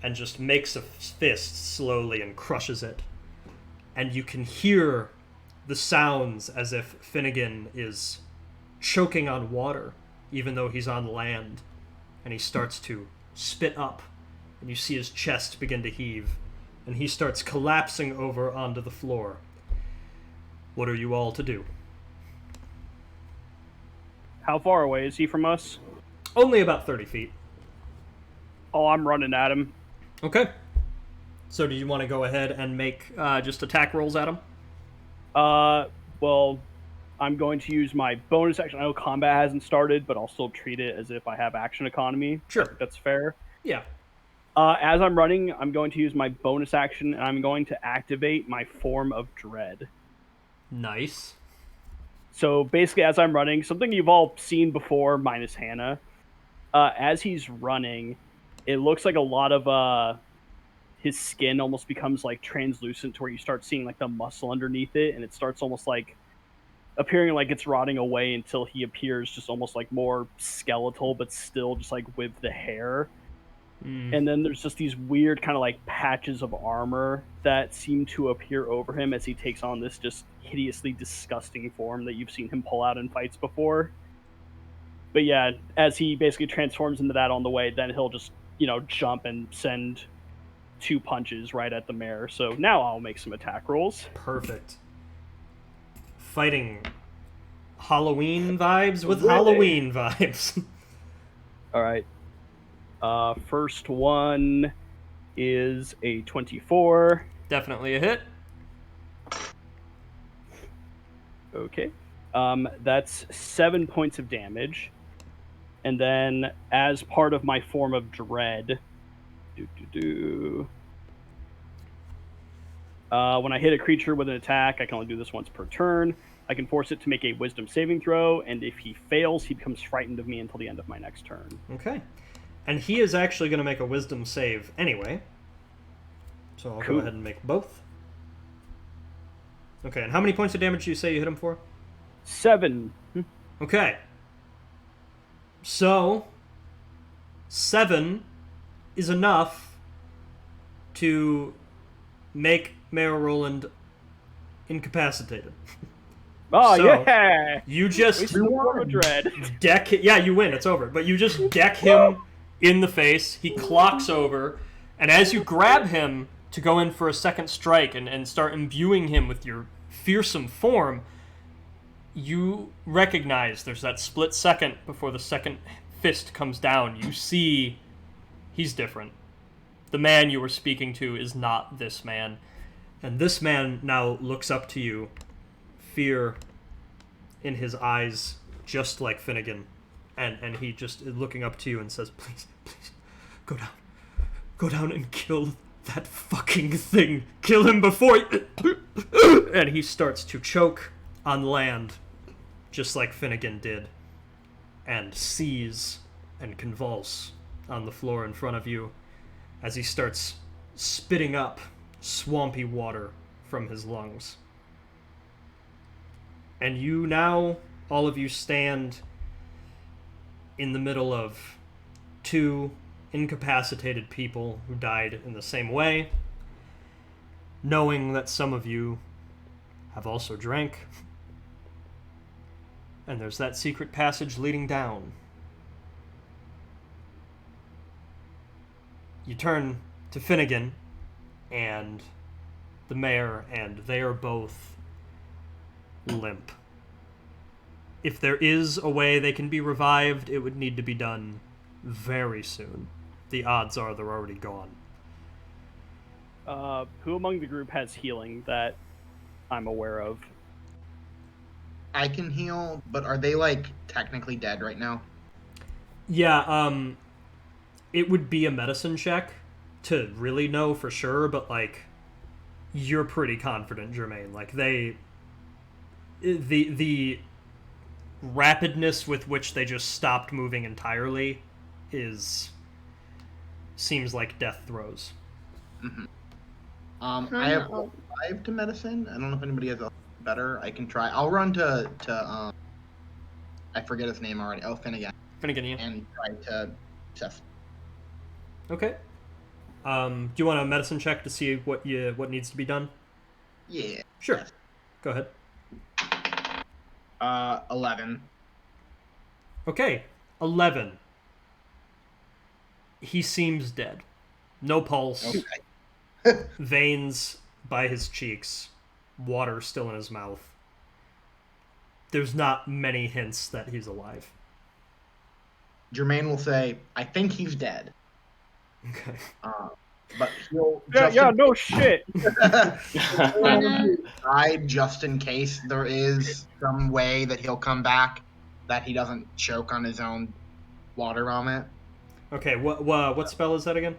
and just makes a fist slowly and crushes it. And you can hear the sounds as if Finnegan is choking on water, even though he's on land. And he starts to spit up, and you see his chest begin to heave, and he starts collapsing over onto the floor. What are you all to do? How far away is he from us? Only about 30 feet. Oh, I'm running at him. Okay. So do you want to go ahead and make just attack rolls at him? Well, I'm going to use my bonus action. I know combat hasn't started, but I'll still treat it as if I have action economy. Sure. I think that's fair. Yeah. As I'm running, I'm going to use my bonus action, and I'm going to activate my Form of Dread. Nice. So basically, as I'm running, something you've all seen before, minus Hannah, as he's running, it looks like a lot of his skin almost becomes like translucent to where you start seeing like the muscle underneath it, and it starts almost like appearing like it's rotting away until he appears just almost like more skeletal, but still just like with the hair. And then there's just these weird kind of like patches of armor that seem to appear over him as he takes on this just hideously disgusting form that you've seen him pull out in fights before. But yeah, as he basically transforms into that on the way, then he'll just, jump and send 2 punches right at the mayor. So now I'll make some attack rolls. Perfect. Fighting Halloween vibes with Halloween vibes. All right. First one is a 24. Definitely a hit. Okay. That's 7 points of damage. And then, as part of my Form of Dread, when I hit a creature with an attack, I can only do this once per turn. I can force it to make a Wisdom saving throw, and if he fails, he becomes frightened of me until the end of my next turn. Okay. And he is actually going to make a Wisdom save anyway. So I'll go ahead and make both. Okay, and how many points of damage do you say you hit him for? 7. Okay. So, 7 is enough to make Mayor Roland incapacitated. Oh, So, yeah! You just Form of Dread. deck... Yeah, you win. It's over. But you just deck him in the face. He clocks over. And as you grab him to go in for a second strike and start imbuing him with your fearsome form, you recognize there's that split second before the second fist comes down. You see he's different. The man you were speaking to is not this man. And this man now looks up to you, fear in his eyes, just like Finnegan. And he just is looking up to you and says, please, go down. Go down and kill that fucking thing. Kill him before and he starts to choke on land, just like Finnegan did, and seize and convulse on the floor in front of you as he starts spitting up swampy water from his lungs. And you now, all of you, stand in the middle of two incapacitated people who died in the same way, knowing that some of you have also drank. And there's that secret passage leading down. You turn to Finnegan and the mayor, and they are both limp. If there is a way they can be revived, it would need to be done very soon. The odds are they're already gone. Who among the group has healing that I'm aware of? I can heal, but are they, like, technically dead right now? Yeah, it would be a medicine check to really know for sure, but, like, you're pretty confident, Jermaine. Like, the rapidness with which they just stopped moving entirely seems like death throes. Mm-hmm. I have 5 to medicine. I don't know if anybody has a better. I can try. I'll run to I forget his name already. Oh, Finnegan. Finnegan, yeah. And try to test. Okay. Do you want a medicine check to see what needs to be done? Yeah. Sure. Yes. Go ahead. 11. Okay. 11. He seems dead. No pulse. Okay. Veins by his cheeks. Water still in his mouth. There's not many hints that he's alive. Jermaine will say, "I think he's dead." Okay. But he'll No shit. died just in case there is some way that he'll come back, that he doesn't choke on his own water vomit. Okay, what spell is that again?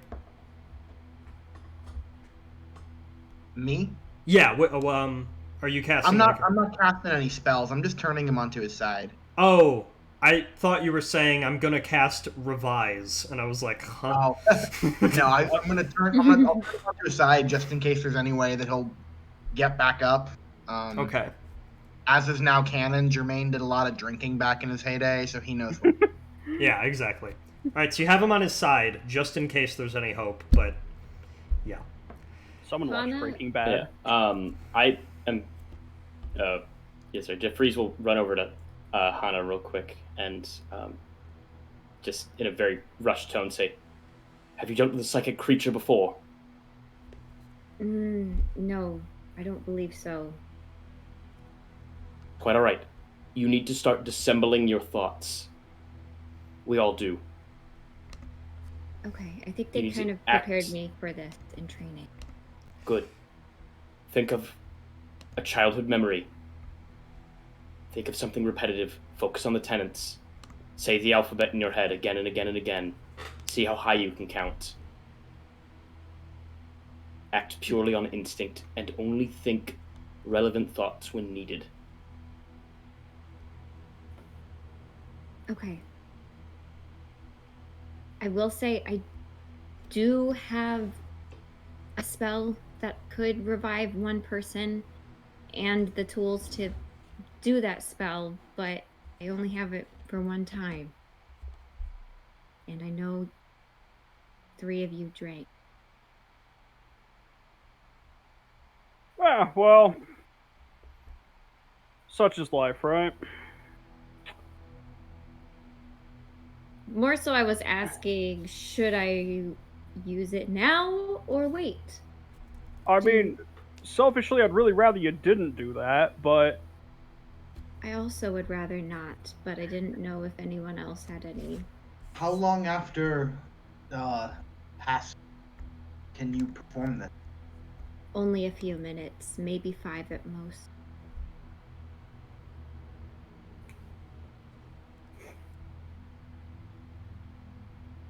Me? Yeah, are you casting? I'm not casting any spells. I'm just turning him onto his side. Oh, I thought you were saying I'm gonna cast Revise, and I was like, huh? Oh. No, I'll turn him onto his side just in case there's any way that he'll get back up. Okay. As is now canon, Jermaine did a lot of drinking back in his heyday, so he knows what. Yeah, exactly. Alright, so you have him on his side, just in case there's any hope, but yeah. Someone watch Hana? Breaking Bad. Yeah. I am. Yes, sir. Jeffries will run over to Hana real quick and just in a very rushed tone say, "Have you dealt with a psychic creature before?" No, I don't believe so. Quite all right. You need to start dissembling your thoughts. We all do. Okay, I think You they need to kind of act. prepared me for this in training. Good. Think of a childhood memory. Think of something repetitive. Focus on the tenets. Say the alphabet in your head again and again and again. See how high you can count. Act purely on instinct and only think relevant thoughts when needed. Okay. I will say I do have a spell that could revive one person and the tools to do that spell, but I only have it for one time. And I know 3 of you drank. Ah, well, such is life, right? More so I was asking, should I use it now or wait? I mean, selfishly, I'd really rather you didn't do that, but I also would rather not, but I didn't know if anyone else had any. How long after pass can you perform this? Only a few minutes, maybe 5 at most.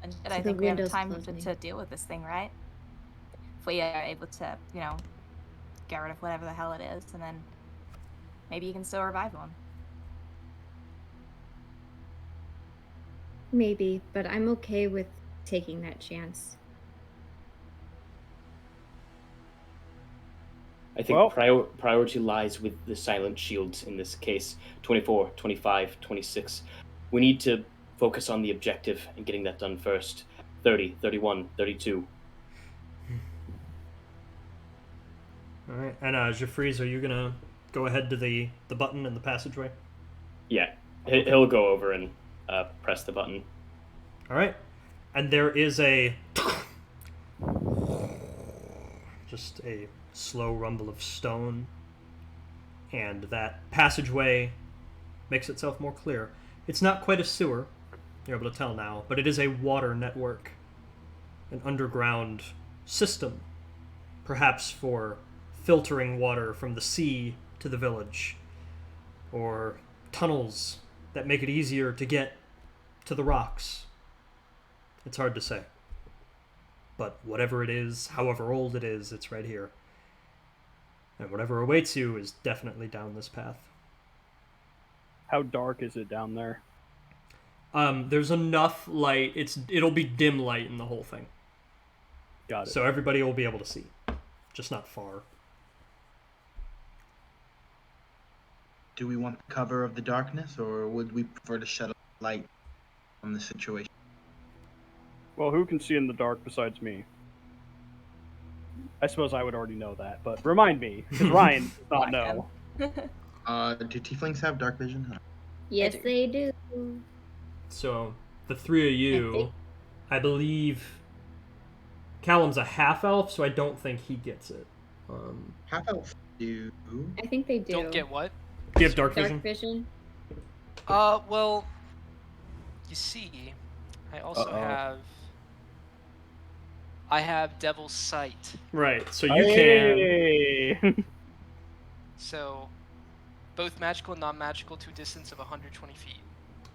And So I the think we have window's time closing. to deal with this thing, right? If we are able to, get rid of whatever the hell it is, and then maybe you can still revive one. Maybe, but I'm okay with taking that chance. I think Well- priority lies with the silent shields in this case. 24, 25, 26. We need to focus on the objective and getting that done first. 30, 31, 32. All right. And Jeffries, are you gonna go ahead to the button in the passageway? Yeah, he'll go over and press the button. All right. And there is just a slow rumble of stone, and that passageway makes itself more clear. It's not quite a sewer, you're able to tell now, but it is a water network, an underground system, perhaps for filtering water from the sea to the village, or tunnels that make it easier to get to the rocks. It's hard to say. But whatever it is, however old it is, it's right here. And whatever awaits you is definitely down this path. How dark is it down there? There's enough light. It'll be dim light in the whole thing. Got it. So everybody will be able to see. Just not far. Do we want the cover of the darkness, or would we prefer to shed a light on the situation? Well, who can see in the dark besides me? I suppose I would already know that, but remind me, because Ryan does not know. Do tieflings have dark vision? Yes, they do. So the three of you, I believe Callum's a half elf, so I don't think he gets it. Half elves do. I think they do. Don't get what? Do you have dark dark vision? vision. Well, you see, I also Uh-oh. have Devil's Sight. Right, so you can... Hey! So, both magical and non-magical to a distance of 120 feet.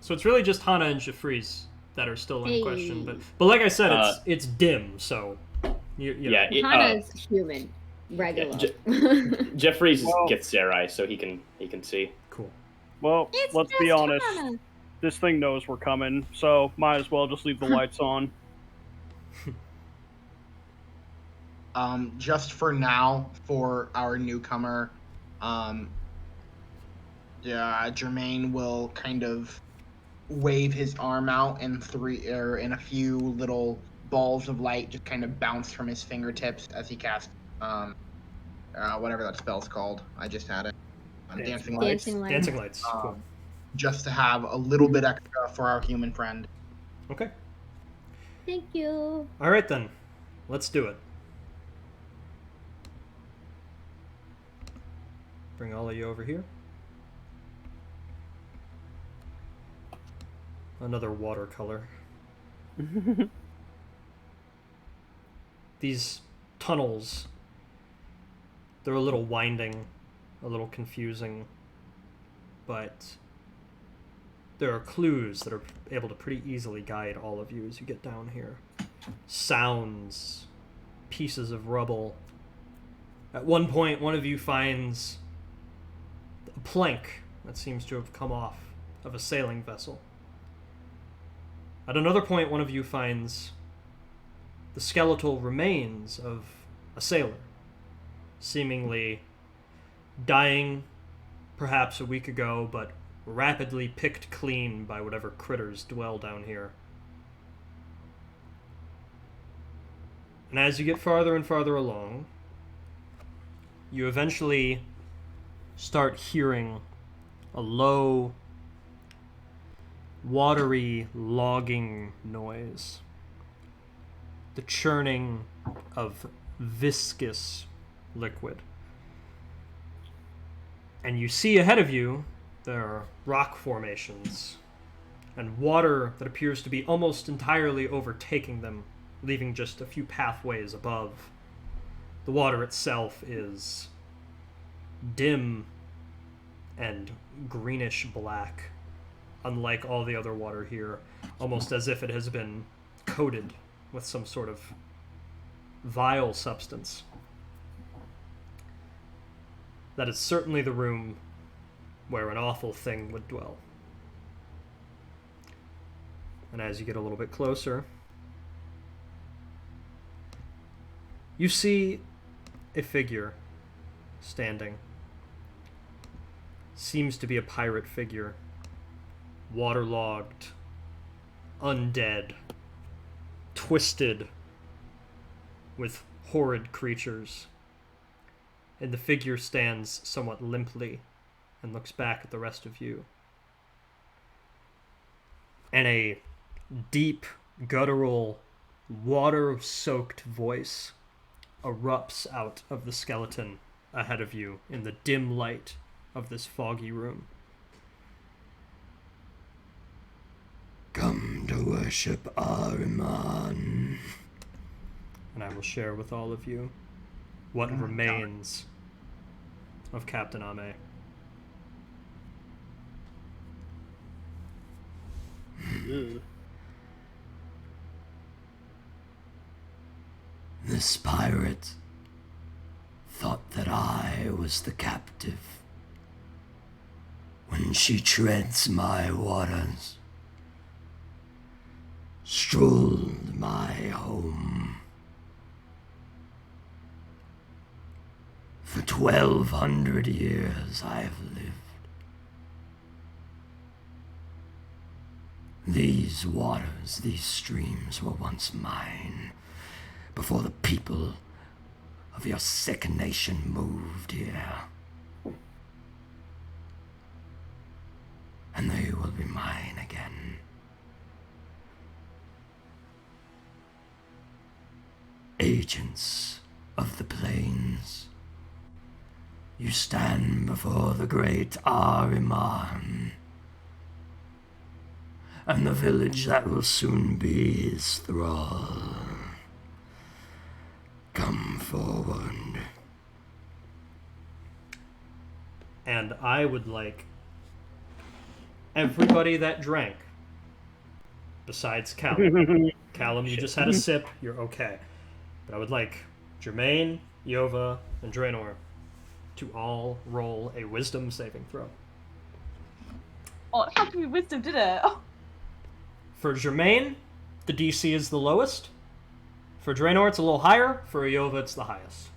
So it's really just Hana and Jeffries that are still in Hey. question. But like I said, it's dim, so... You know. Yeah, Hana's human. Regular. Jeffries Well- gets Zerai, so he can see. Cool. Well, It's let's be just honest. Hana. This thing knows we're coming, so might as well just leave the lights on. Just for now, for our newcomer, Jermaine will kind of wave his arm out, and a few little balls of light just kind of bounce from his fingertips as he casts whatever that spell's called. I just had it. Dancing lights. Dancing lights. Dancing lights. Cool. Just to have a little bit extra for our human friend. Okay. Thank you. All right, then. Let's do it. Bring all of you over here. Another watercolor. These tunnels, they're a little winding, a little confusing, but there are clues that are able to pretty easily guide all of you as you get down here. Sounds, pieces of rubble. At one point, one of you finds a plank that seems to have come off of a sailing vessel. At another point, one of you finds the skeletal remains of a sailor, seemingly dying perhaps a week ago, but rapidly picked clean by whatever critters dwell down here. And as you get farther and farther along, you eventually start hearing a low, watery logging noise. The churning of viscous liquid. And you see ahead of you, there are rock formations and water that appears to be almost entirely overtaking them, leaving just a few pathways above. The water itself is dim and greenish black, unlike all the other water here, almost as if it has been coated with some sort of vile substance. That is certainly the room where an awful thing would dwell. And as you get a little bit closer, you see a figure standing. Seems to be a pirate figure. Waterlogged, undead, twisted with horrid creatures. And the figure stands somewhat limply and looks back at the rest of you. And a deep, guttural, water-soaked voice erupts out of the skeleton ahead of you in the dim light of this foggy room. Come to worship Ahriman. And I will share with all of you what remains of Captain Ame. This pirate thought that I was the captive. When she treads my waters, strolled my home. For 1,200 years I have lived. These waters, these streams were once mine, before the people of your sick nation moved here. And they will be mine again. Agents of the plains, you stand before the great Ahriman, and the village that will soon be his thrall. Come forward. And I would like everybody that drank, besides Callum. Callum, you just had a sip, you're okay. But I would like Jermaine, Yova, and Draenor to all roll a wisdom saving throw. Oh, it had to be wisdom, did it? Oh. For Jermaine, the DC is the lowest. For Draenor, it's a little higher. For Yova, it's the highest.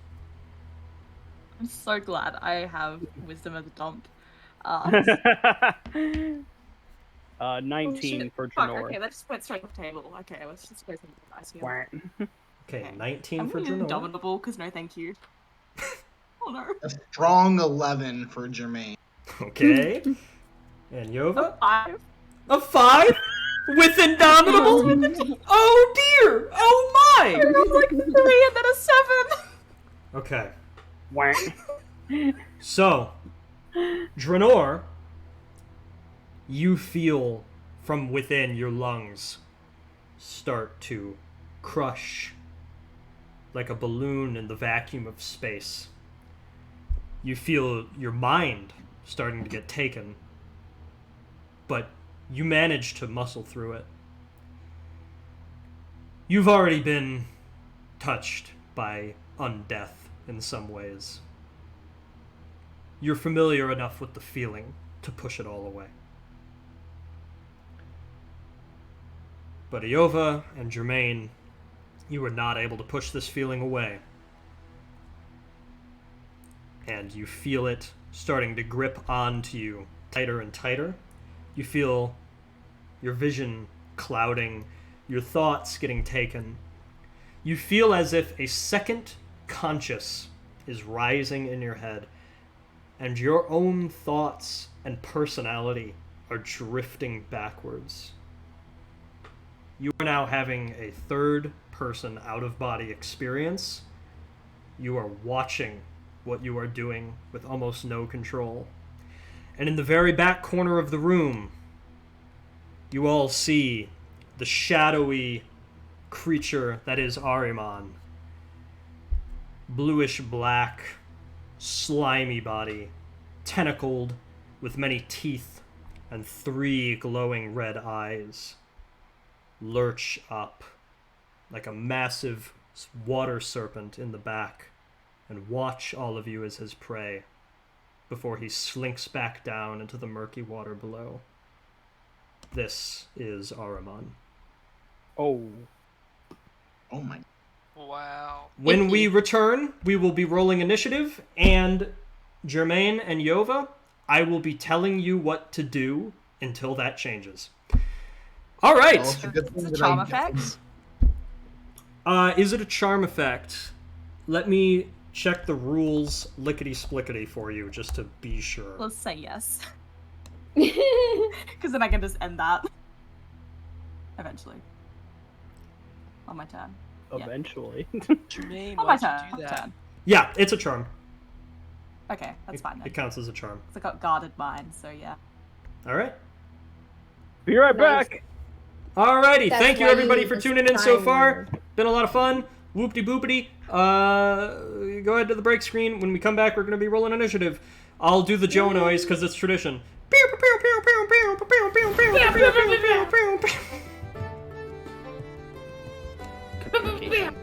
I'm so glad I have wisdom as a dump. 19 for Fuck, Janor. okay, that just went straight off the table. Okay, let's just go through the dice here. Okay, 19 I'm for really Draenor. indomitable, because no thank you. Oh no. A strong 11 for Jermaine. Okay. And Yova? 5. A 5? With Indomitable? Oh dear! Oh my! It was like 3 and then a 7. Okay. So, Draenor, you feel from within your lungs start to crush like a balloon in the vacuum of space. You feel your mind starting to get taken, but you manage to muscle through it. You've already been touched by undeath in some ways. You're familiar enough with the feeling to push it all away. But Iova and Jermaine, you were not able to push this feeling away. And you feel it starting to grip onto you tighter and tighter. You feel your vision clouding, your thoughts getting taken. You feel as if a second conscious is rising in your head, and your own thoughts and personality are drifting backwards. You are now having a third-person out-of-body experience. You are watching what you are doing with almost no control. And in the very back corner of the room, you all see the shadowy creature that is Ahriman. Bluish-black, slimy body, tentacled with many teeth and 3 glowing red eyes. Lurch up like a massive water serpent in the back and watch all of you as his prey before he slinks back down into the murky water below. This is Ahriman. Oh. Oh my. Wow. When we return, we will be rolling initiative, and Jermaine and Yova, I will be telling you what to do until that changes. All right. Well, it's a good thing It's a that charm I- effect. Is it a charm effect? Let me check the rules lickety-splickety for you, just to be sure. Let's say yes. Because then I can just end that. Eventually. On my turn. Yeah. Eventually. Jermaine, On my why'd turn. you do On my that? turn. Yeah, it's a charm. Okay, that's fine then. It counts as a charm. 'Cause I got guarded mine, so yeah. All right. Be right Nice. back. Alrighty, That's thank you why everybody you for use tuning in so time far. word. Been a lot of fun. Whoopty boopity. Go ahead to the break screen. When we come back, we're going to be rolling initiative. I'll do the Joe noise because it's tradition. Communication.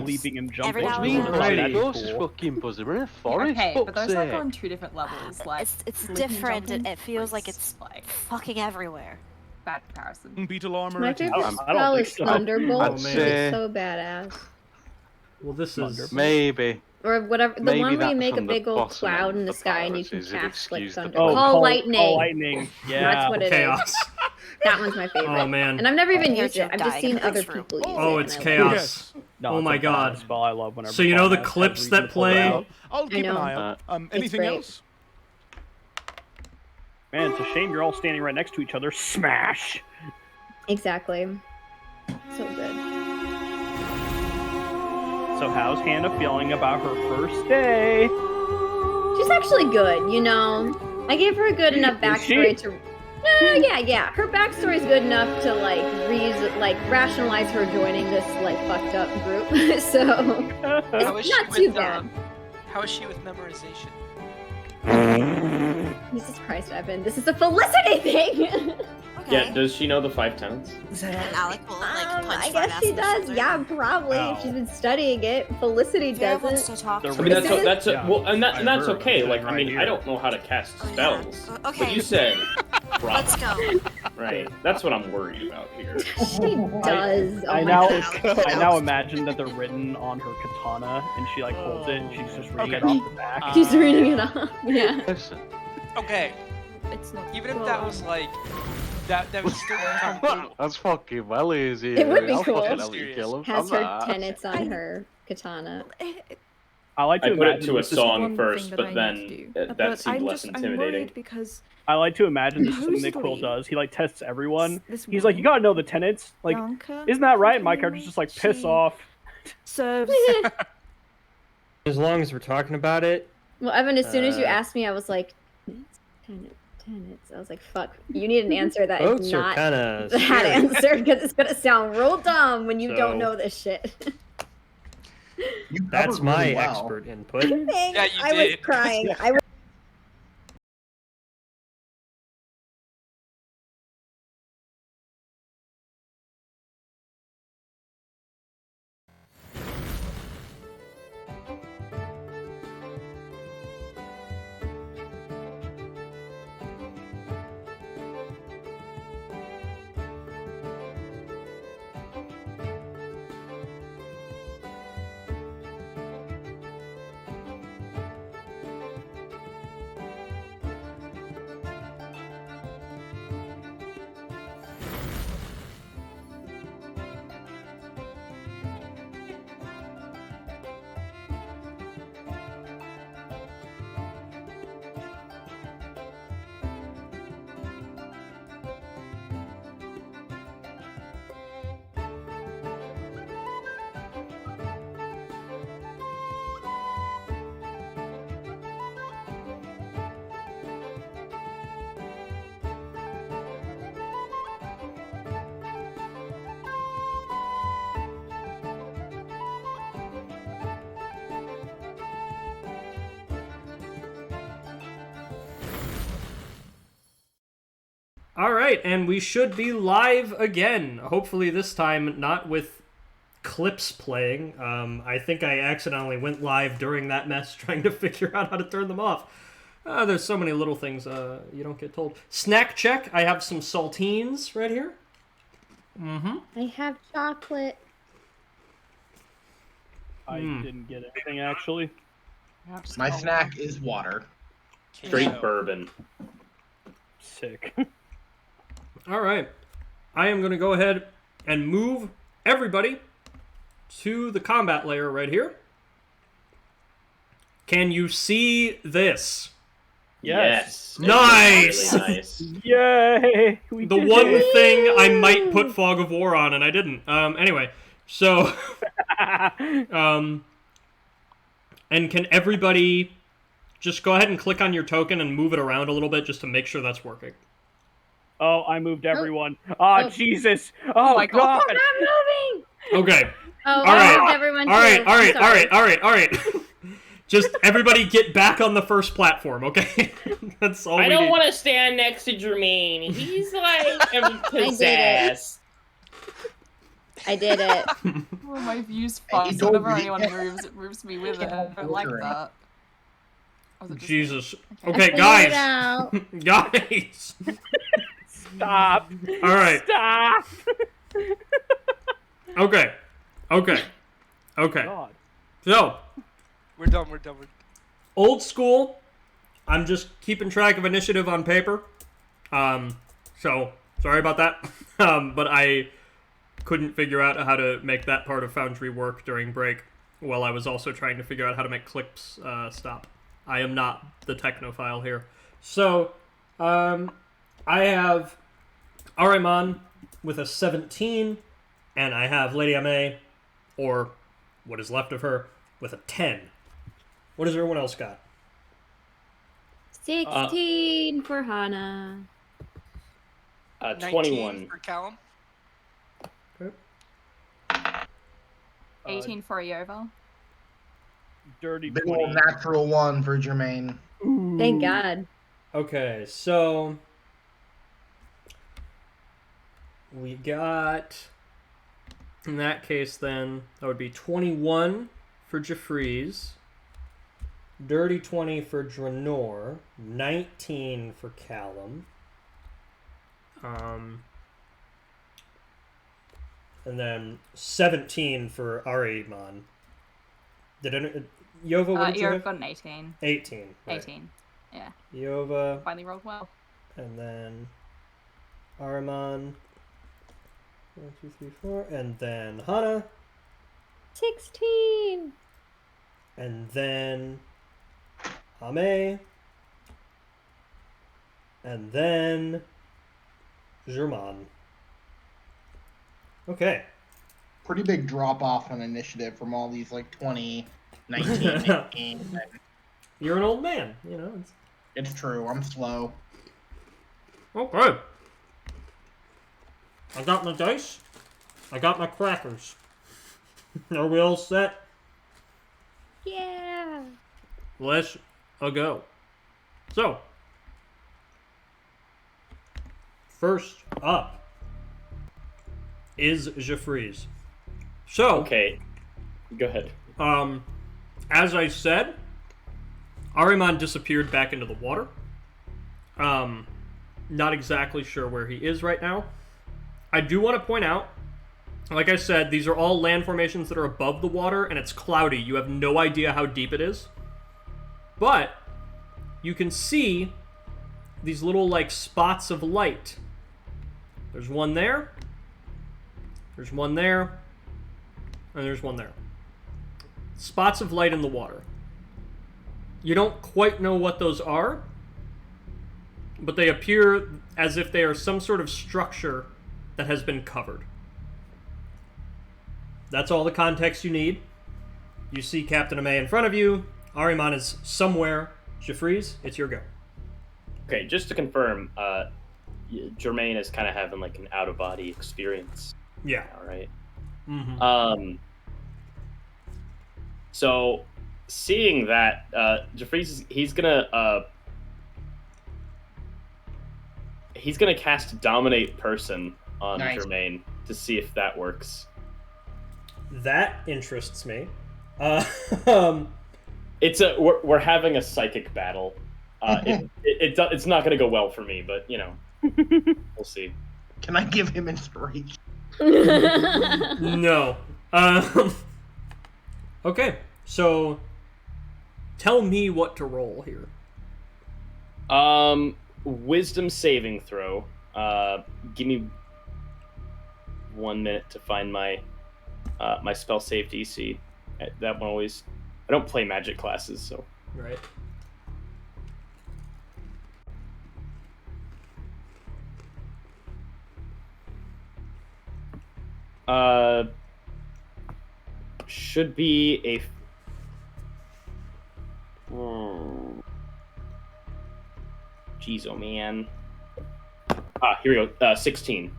leaping and jumping. Every now What do you and mean? then. Alrighty. Ghost is fucking buzzing. We're in a forest. Okay, but fuck's those like sake. on two different levels. Like It's leaping and different. jumping, It feels like freaks, it's like fucking everywhere. bad comparison. Beetle armor. My at you. favorite I don't spell think is so. Thunderbolt. I'd It's say- so badass. Well, this is... Maybe. Or whatever. The Maybe one where you that's make a on the big old bottom cloud of in the the sky and you pirates, can is it cast like excuse the thunder. pun. Call lightning. Call lightning. Yeah. That's what it is. chaos. That one's my favorite. Oh, man. And I've never even Hear used it. Joe I've just dying seen in the other next room. people use it. Oh, and it's I love chaos. it. Yes. No, Oh it's my a badass God. spell I love whenever So you know the Fallout has clips reason that to pull it play- out. I'll keep an know. eye out. Anything great. else? Man, it's a shame you're all standing right next to each other. Smash! Exactly. So good. So how's Hannah feeling about her first day? She's actually good, you know. I gave her a good enough Is she? backstory to. No, yeah. Her backstory is good enough to rationalize her joining this fucked up group. So How is it's not she too with, bad. How is she with memorization? Jesus Christ, Evan, this is a Felicity thing. Yeah, Okay. does she know the 5 tenets? And Alec will punch I Fred guess ass she in the does. shoulder. Yeah, probably. Wow. If she's been studying it. Felicity Jared wants doesn't. to talk The to I mean, me. that's Yeah. well, and I that's heard. okay. I'm Like, sitting I mean, right I here. don't know how to cast Oh, yeah. spells. Okay. But you said Let's proper, go. right? That's what I'm worried about here. She does. Oh I my now God. I now imagine that they're written on her katana and she holds it and she's just reading it Okay. off the back. She's reading it off. Yeah. Listen. Okay, It's not. even if that was that was still kind of cool. That's fucking well easy. It would be I'll cool. fucking let you kill him. Has I'm her not. tenets on her katana. I like I to put it imagine to a this is- song first, but then that seemed less intimidating. Because I like to imagine this is something that Quill does. He tests everyone. He's like, you gotta know the tenets. Isn't that right? And my character's just like, piss off. serves As long as we're talking about it. Well, Evan, as soon as you asked me, I was like, tenets. I was like, fuck, you need an answer that Boats is are not kind of that answer because it's gonna sound real dumb when you So- don't know this shit. You That's covered my really well. expert input. Thanks. Yeah, you I was did. crying. All right, and we should be live again. Hopefully this time not with clips playing. I think I accidentally went live during that mess trying to figure out how to turn them off. There's so many little things you don't get told. Snack check. I have some saltines right here. Mm-hmm. I have chocolate. I didn't get anything actually. My snack is water. Straight bourbon. Sick. All right. I am going to go ahead and move everybody to the combat layer right here. Can you see this? Yes. Nice! Really nice. Yay! We The did one it. thing I might put Fog of War on, and I didn't. Anyway, so... and can everybody just go ahead and click on your token and move it around a little bit just to make sure that's working? Oh, I moved everyone. Oh, Jesus! Oh my God! I'm not moving. Okay. Oh, All I right. moved everyone All right, too. all right, I'm all sorry. right, all right. Just everybody get back on the first platform, okay? That's all I we don't need. want to stand next to Jermaine. He's like it. possessed. I did it. Oh, my view's Hey, fast. don't Whenever be- anyone moves me with it. I don't like that. Was it just me? Jesus. I Okay, figured guys. it out. Guys. Stop. All right. Stop. Okay. Okay. God. So, We're done. old school. I'm just keeping track of initiative on paper. So sorry about that. But I couldn't figure out how to make that part of Foundry work during break, while I was also trying to figure out how to make clips stop. I am not the technophile here. So, I have Ahriman with a 17, and I have Lady Ame, or what is left of her, with a 10. What has everyone else got? 16 for Hana. 21. for Callum. 18 for Iova. Dirty Big 20. old natural 1 for Jermaine. Thank God. Okay, so we got, in that case then, that would be 21 for Jeffries, dirty 20 for Dranor, 19 for Callum, and then 17 for Ahriman. Did any, Yova, what did you Iova have? got an 18. 18. Right. 18. Yeah. Yova, Finally rolled well. and then Ahriman, 1, 2, 3, 4, and then Hana, 16. and then Ame, and then German. Okay. Pretty big drop off on initiative from all these like 20, 19, 18. You're an old man, you know. It's true. I'm slow. Okay. I got my dice. I got my crackers. Are we all set? Yeah. Let's go. So, first up is Jeffries. So, Okay, go ahead. as I said, Ahriman disappeared back into the water. Not exactly sure where he is right now. I do want to point out, like I said, these are all land formations that are above the water, and it's cloudy. You have no idea how deep it is. But you can see these little, like, spots of light. There's one there. There's one there. And there's one there. Spots of light in the water. You don't quite know what those are, but they appear as if they are some sort of structure that has been covered. That's all the context you need. You see Captain Ame in front of you. Ahriman is somewhere. Jeffries, it's your go. Okay, just to confirm, Jermaine is kind of having like an out-of-body experience. Yeah. All right. Mm-hmm. So, seeing that, Jeffries, he's gonna cast Dominate Person on Nice. Jermaine to see if that works. That interests me. We're having a psychic battle. It's not gonna go well for me, but you know, we'll see. Can I give him inspiration? No. Okay, so tell me what to roll here. Wisdom saving throw. Give me 1 minute to find my my spell save DC. That one always. I don't play magic classes, so. Right. Should be a. Jeez, oh man. Here we go. 16.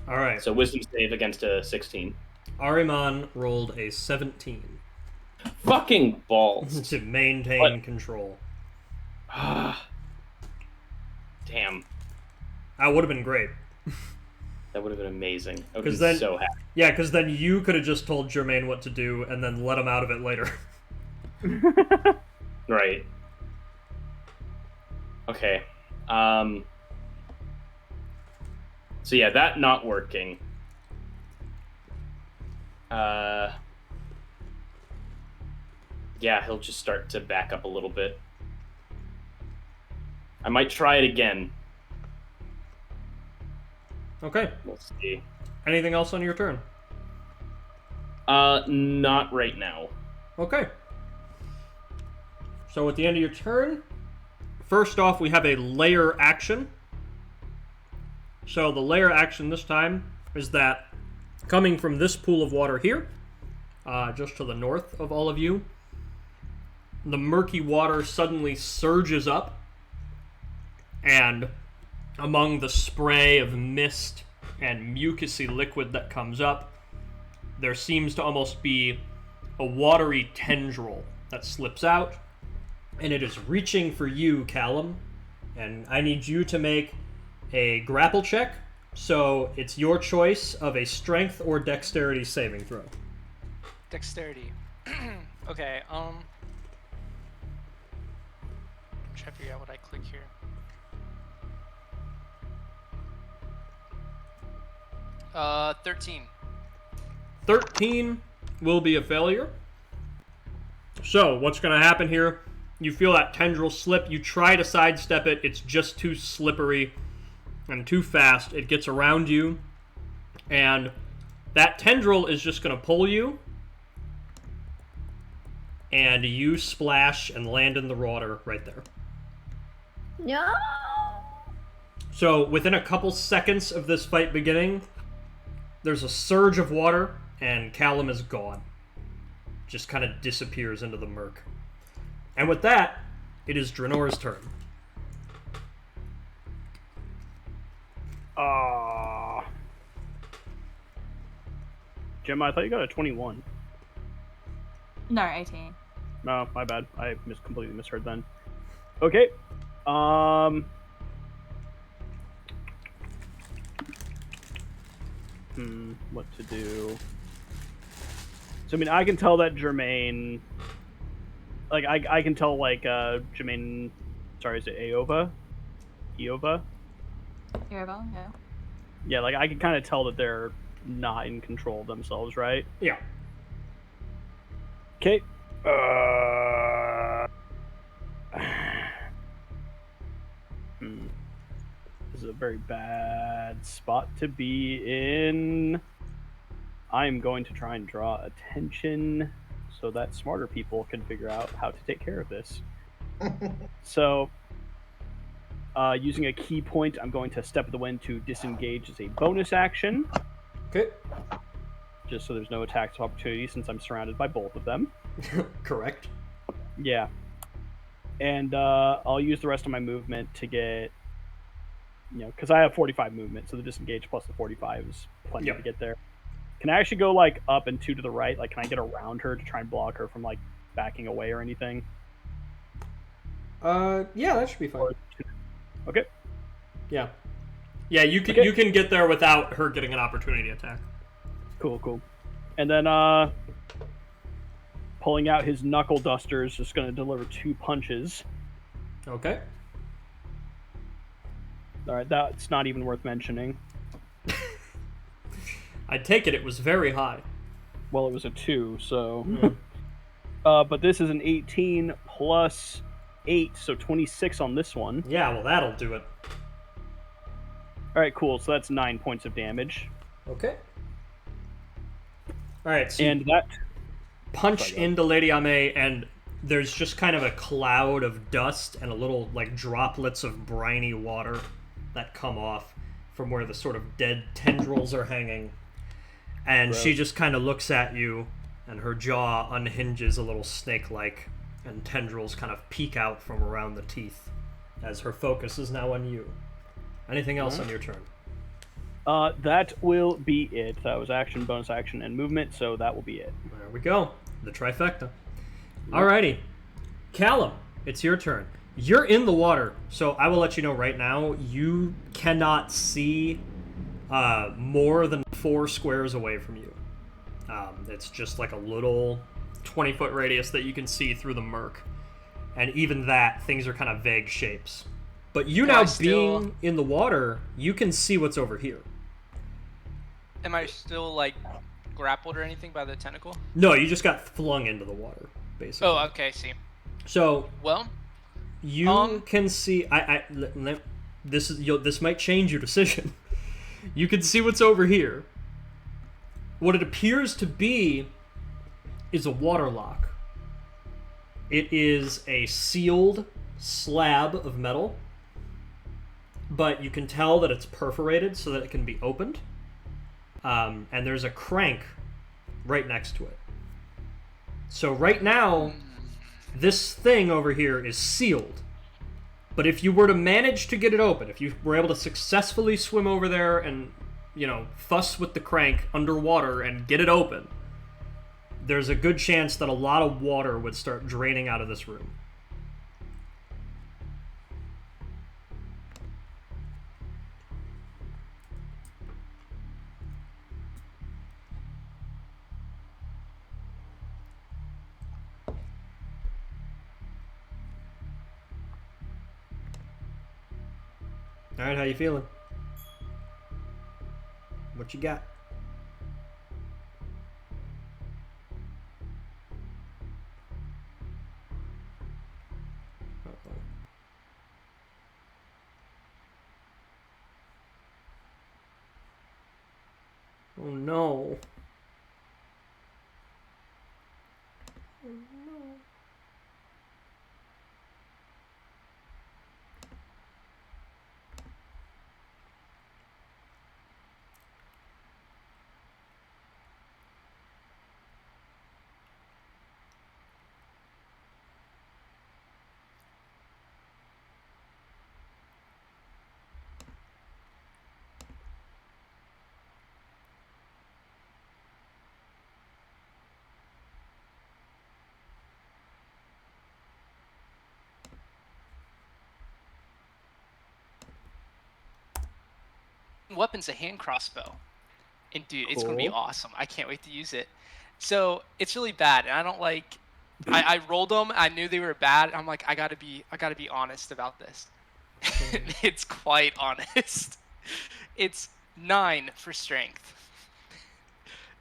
All right. So wisdom save against a 16. Ahriman rolled a 17 Fucking balls. to maintain What? control. Damn. That would have been great. That would have been amazing. I would 'Cause be then- so happy. Yeah, because then you could have just told Jermaine what to do and then let him out of it later. Right. Okay. So yeah, that not working. Yeah, he'll just start to back up a little bit. I might try it again. Okay. We'll see. Anything else on your turn? Not right now. Okay. So at the end of your turn, first off, we have a layer action. So the layer action this time is that coming from this pool of water here, just to the north of all of you, the murky water suddenly surges up, and among the spray of mist and mucousy liquid that comes up, there seems to almost be a watery tendril that slips out, and it is reaching for you, Callum. And I need you to make a grapple check. So it's your choice of a strength or dexterity saving throw. Dexterity. Okay, trying to figure out what I click here. Uh, 13. 13 will be a failure. So what's going to happen here? You feel that tendril slip. You try to sidestep it. It's just too slippery and too fast. It gets around you, and that tendril is just going to pull you, and you splash and land in the water right there. No. So within a couple seconds of this fight beginning, there's a surge of water, and Callum is gone. Just kind of disappears into the murk. And with that, it is Draenor's turn. Gemma, I thought you got a 21. No, 18. No, my bad. I completely misheard then. Okay. What to do? So, I mean, I can tell that Jermaine... Like, I can tell, like, Jermaine... Sorry, is it Eova? Yeah. Yeah, like, I can kind of tell that they're not in control of themselves, right? Yeah. Okay. This is a very bad spot to be in. I'm going to try and draw attention so that smarter people can figure out how to take care of this. So, using a key point, I'm going to Step of the Wind to disengage as a bonus action. Okay. Just so there's no attacks of opportunity since I'm surrounded by both of them. Correct. Yeah. And I'll use the rest of my movement to get, because I have 45 movement, so the disengage plus the 45 is plenty to get there. Can I actually go, like, up and 2 to the right? Like, can I get around her to try and block her from, like, backing away or anything? Yeah, that should be fine. Okay. Yeah. Yeah, you can get there without her getting an opportunity attack. Cool. And then, pulling out his knuckle duster is just going to deliver 2 punches. Okay. Alright, that's not even worth mentioning. I take it was very high. Well, it was a 2, so... but this is an 18 plus 8, so 26 on this one. Yeah, well, that'll do it. Alright, cool, so that's 9 points of damage. Okay. Alright, so and that... punch into Lady Ame, and there's just kind of a cloud of dust and a little, like, droplets of briny water that come off from where the sort of dead tendrils are hanging. And she just kind of looks at you, and her jaw unhinges a little snake-like, and tendrils kind of peek out from around the teeth, as her focus is now on you. Anything else on your turn? That will be it. That was action, bonus action, and movement, so that will be it. There we go. The trifecta. Alrighty. Callum, it's your turn. You're in the water, so I will let you know right now, you cannot see more than 4 squares away from you. It's just like a little 20-foot radius that you can see through the murk. And even that, things are kind of vague shapes. But you now being in the water, you can see what's over here. Am I still, like, grappled or anything by the tentacle? No, you just got flung into the water, basically. Oh, okay, see. So, well, you can see... This might change your decision. You can see what's over here. What it appears to be is a water lock. It is a sealed slab of metal, but you can tell that it's perforated so that it can be opened. And there's a crank right next to it. So right now, this thing over here is sealed. But if you were to manage to get it open, if you were able to successfully swim over there and, fuss with the crank underwater and get it open, there's a good chance that a lot of water would start draining out of this room. All right, how you feeling? What you got? Oh no. Oh no. Weapon's a hand crossbow. And dude, it's gonna be awesome. I can't wait to use it. So it's really bad, and I don't like. I rolled them. I knew they were bad. I'm like, I gotta be honest about this. It's quite honest. It's 9 for strength,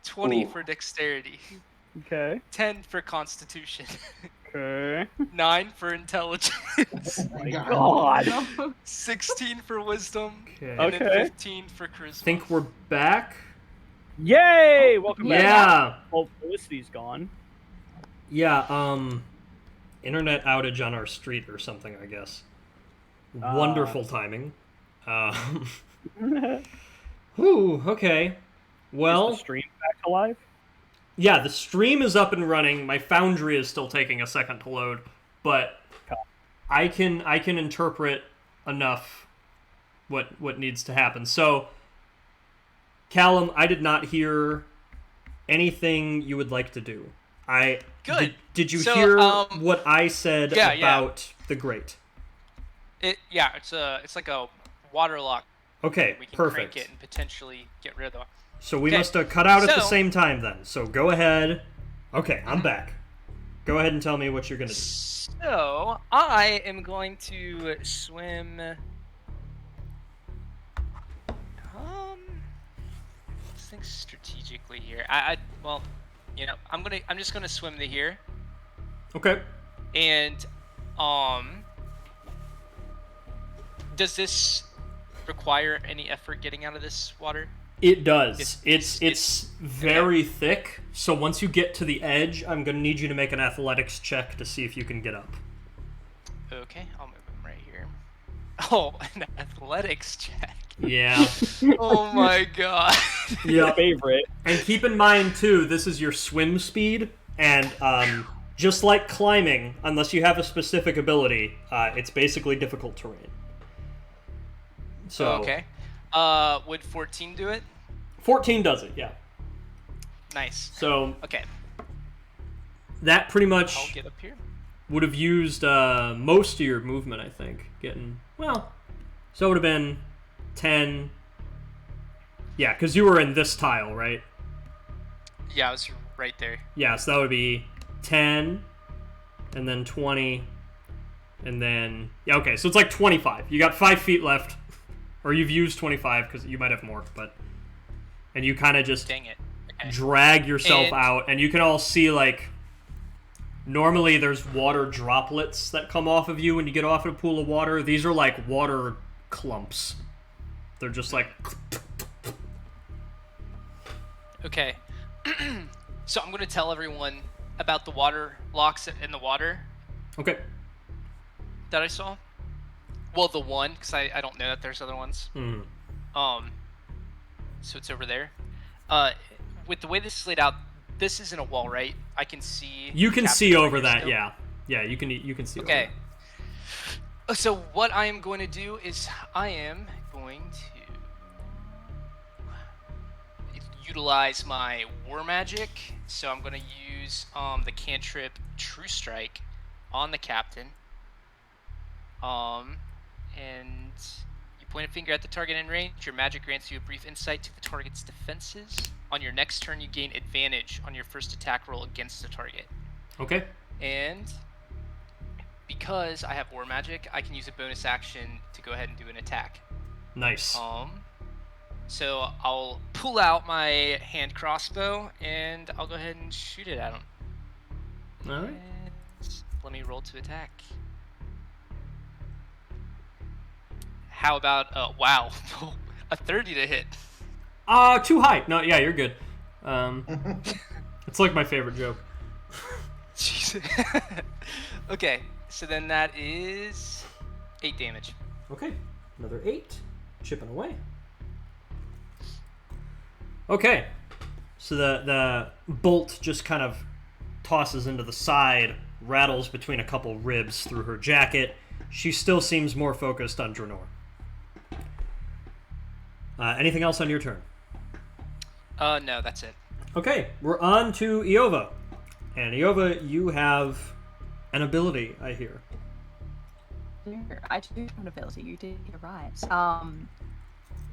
20 for dexterity, Okay. 10 for constitution, Okay. 9 for intelligence, Oh my god. 16 for wisdom, Okay. and then Okay. 15 for charisma. Think we're back? Yay! Welcome back. Yeah. Oh, Felicity's gone. Yeah, internet outage on our street or something, I guess. Wonderful timing. Whew, okay. Well, Is the stream back to live? yeah, the stream is up and running. My Foundry is still taking a second to load, but I can interpret enough what needs to happen. So, Callum, I did not hear anything you would like to do. Good. Did you So, hear what I said about the grate? It's like a water lock. Okay, We can perfect. crank it and potentially get rid of it. So we Okay, must have cut out at the so- same time then. So go ahead. Okay, I'm back. Go ahead and tell me what you're gonna do. So I am going to swim. Let's think strategically here. I'm just gonna swim to here, Okay. and does this require any effort getting out of this water? It does. It's- It's very thick. So once you get to the edge, I'm gonna need you to make an athletics check to see if you can get up. Okay, I'll move him right here. Oh, an athletics check. Yeah. Oh my god. Yeah. Favorite. And keep in mind too, this is your swim speed, and just like climbing, unless you have a specific ability, it's basically difficult terrain. So Okay. Would 14 do it? 14 does it, yeah. Nice. So Okay, that pretty I'll much get up here. would have used most of your movement, I think. So it would have been 10, Yeah, because you were in this tile, right? Yeah, I was right there. Yeah, so that would be 10, and then 20, and then... Yeah, okay, so it's like 25. You got 5 feet left, or you've used 25, because you might have more, but... And you kind of just Dang it. Okay. drag yourself out, and you can all see, like... Normally, there's water droplets that come off of you when you get off in a pool of water. These are like water clumps. They're just like... Okay. So I'm going to tell everyone about the water locks in the water Okay. that I saw. Well, the one, because I don't know that there's other ones. Hmm. So it's over there. With the way this is laid out, this isn't a wall, right? I can see... You can Captain see over America that, still. yeah. Yeah, you can see over Okay. that. So what I am going to do is I am going to utilize my war magic. So I'm going to use the cantrip True Strike on the captain. And you point a finger at the target in range. Your magic grants you a brief insight to the target's defenses. On your next turn, you gain advantage on your first attack roll against the target. Okay. And because I have war magic, I can use a bonus action to go ahead and do an attack. Nice. So I'll pull out my hand crossbow and I'll go ahead and shoot it at him. All right. And let me roll to attack. How about wow, a 30 to hit? Too high. No, yeah, you're good. It's like my favorite joke. Jeez. Okay, so then that is 8 damage. Okay, another 8. Chipping away. Okay, so the bolt just kind of tosses into the side, rattles between a couple ribs through her jacket. She still seems more focused on Draenor. Anything else on your turn? No, that's it. Okay, we're on to Iova. And Iova, you have an ability, I hear. I do have an ability. You did hear right.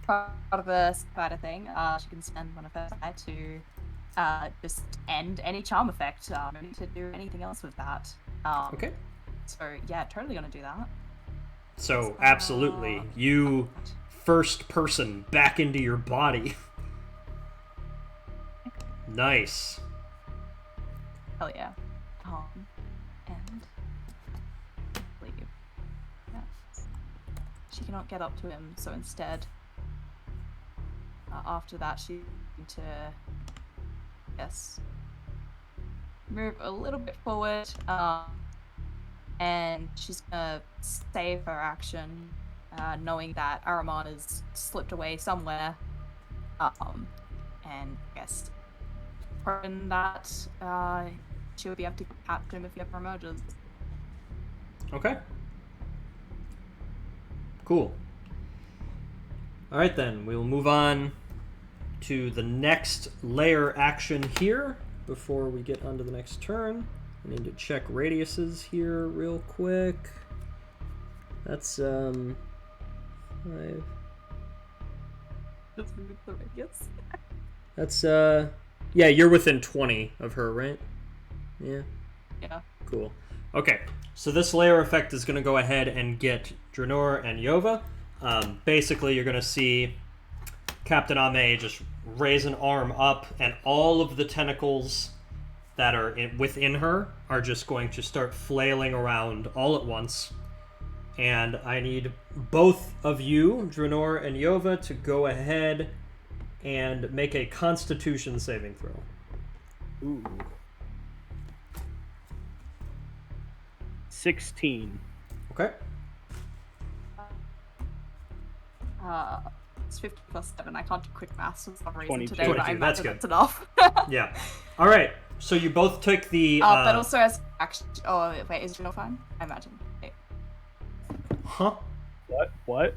Part of the spider thing, she can spend one of her side to just end any charm effect. No need to do anything else with that. Okay. So yeah, totally gonna do that. So absolutely, you first person back into your body. Nice. Hell yeah. And leave. Yeah. She cannot get up to him, so instead, after that, she need to, yes, move a little bit forward, and she's gonna save her action, knowing that Ahriman has slipped away somewhere, and I guess in that she would be able to capture him if he ever emerges. Okay. Cool. Alright then, we'll move on to the next layer action here before we get onto the next turn. I need to check radiuses here real quick. That's 5. Let's move the radius. That's yeah, you're within 20 of her, right? Yeah. Yeah. Cool. Okay, so this layer effect is going to go ahead and get Draenor and Iova. Basically, you're going to see Captain Ame just raise an arm up, and all of the tentacles that are within her are just going to start flailing around all at once. And I need both of you, Draenor and Iova, to go ahead and make a Constitution saving throw. Ooh. 16. Okay. It's 50 plus 7. I can't do quick maths for some reason 22. today, but I 22, that's imagine good. that's enough. Yeah. All right. So you both took the. But also as action. Oh wait, is Juno fine? I imagine. Wait. Huh? What? Well,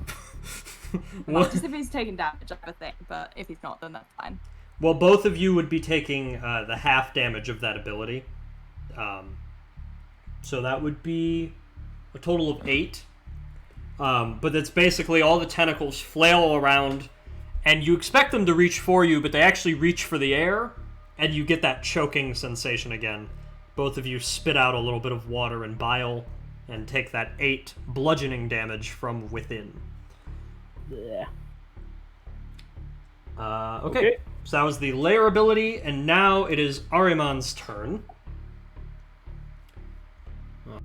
What? just if he's taking damage, I have a thing. But if he's not, then that's fine. Well, both of you would be taking the half damage of that ability. So that would be a total of 8. But it's basically all the tentacles flail around, and you expect them to reach for you, but they actually reach for the air, and you get that choking sensation again. Both of you spit out a little bit of water and bile, and take that 8 bludgeoning damage from within. Yeah. Okay. So that was the lair ability, and now it is Ahriman's turn.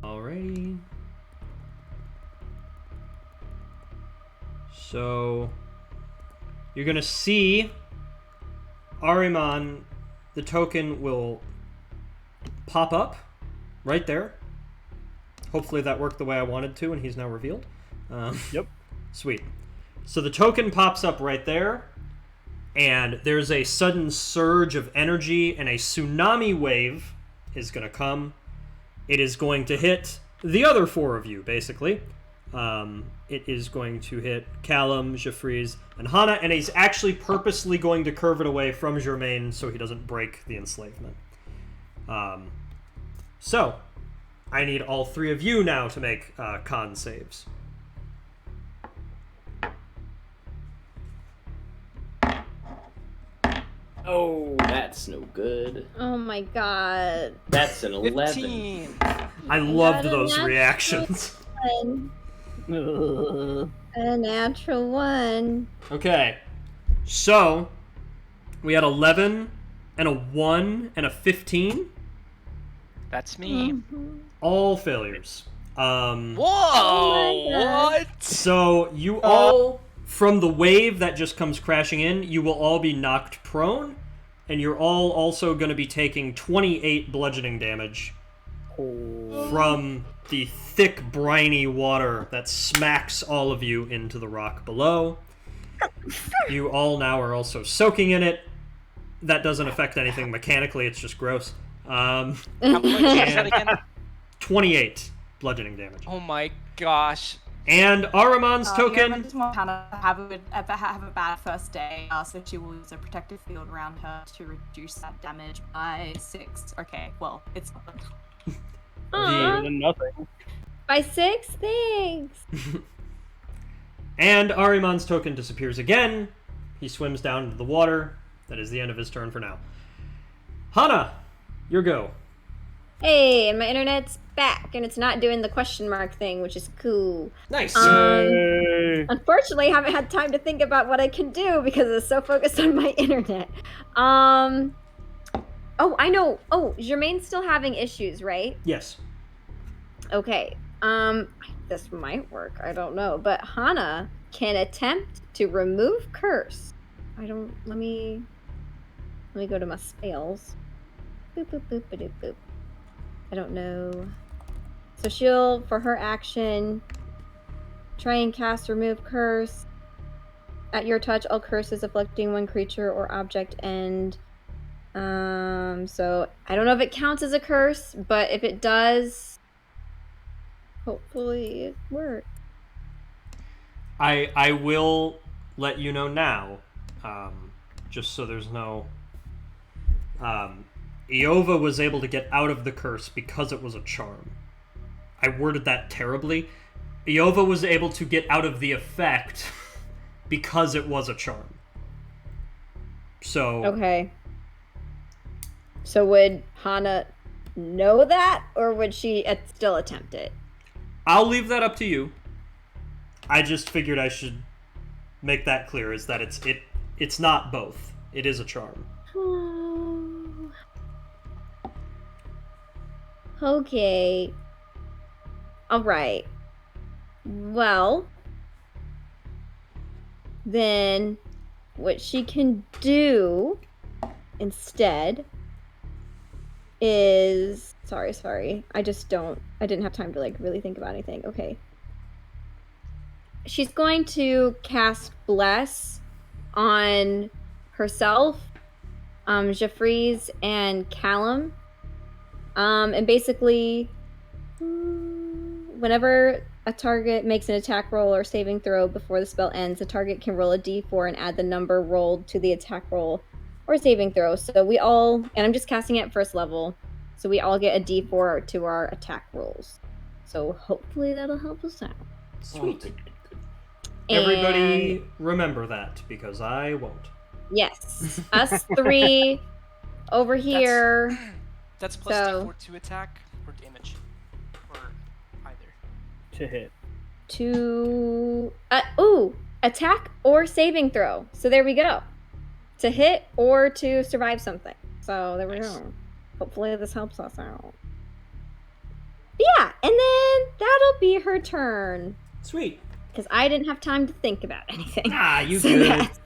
Alrighty. So you're gonna see Ahriman, the token will pop up right there. Hopefully that worked the way I wanted to, and he's now revealed. Yep. Sweet. So the token pops up right there, and there's a sudden surge of energy, and a tsunami wave is going to come. It is going to hit the other 4 of you, basically. It is going to hit Callum, Jeffries, and Hana, and he's actually purposely going to curve it away from Germain so he doesn't break the enslavement. So, I need all 3 of you now to make con saves. Oh, that's no good. Oh my god. That's an 11. 15. I loved got a those natural reactions. A natural 1. Okay, so we had 11 and a 1 and a 15. That's me. Mhm. All failures. Whoa! Oh my God. What? So you all, from the wave that just comes crashing in, you will all be knocked prone, and you're all also going to be taking 28 bludgeoning damage from the thick, briny water that smacks all of you into the rock below. You all now are also soaking in it. That doesn't affect anything mechanically, it's just gross. How much is that again? 28 bludgeoning damage. Oh my gosh. And Ahriman's I token... just want Hannah to have a bad first day, so she will use a protective field around her to reduce that damage by 6. Okay, well, it's Better than nothing. By 6 things. And Ahriman's token disappears again. He swims down into the water. That is the end of his turn for now. Hana, your go. Hey, and my internet's back, and it's not doing the question mark thing, which is cool. Nice. Yay. Unfortunately, I haven't had time to think about what I can do because I was so focused on my internet. Oh, I know. Oh, Germain's still having issues, right? Yes. Okay. This might work. I don't know. But Hana can attempt to remove curse. Let me go to my spells. Boop, boop, boop, boop, boop. I don't know. So she'll, for her action, try and cast remove curse. At your touch, all curses afflicting one creature or object end. So I don't know if it counts as a curse, but if it does, hopefully it works. I will let you know now, just so there's no... Iova was able to get out of the curse because it was a charm. I worded that terribly. Iova was able to get out of the effect because it was a charm. So... Okay. So would Hana know that, or would she still attempt it? I'll leave that up to you. I just figured I should make that clear, is that it's not both. It is a charm. Okay. Alright. Well, then what she can do instead is... Sorry. I didn't have time to, really think about anything. Okay. She's going to cast Bless on herself, Jeffries, and Callum. And basically, whenever a target makes an attack roll or saving throw before the spell ends, the target can roll a d4 and add the number rolled to the attack roll or saving throw. So we all, and I'm just casting it at first level, so we all get a d4 to our attack rolls. So hopefully that'll help us out. Sweet. Everybody remember that, because I won't. Yes, us three over here. That's plus So- D4 to attack or damage, or either. To hit. Attack or saving throw. So there we go. To hit or to survive something. So there we Nice. go. Hopefully this helps us out. But yeah, and then that'll be her turn. Sweet. Because I didn't have time to think about anything. Ah, you So good. that's-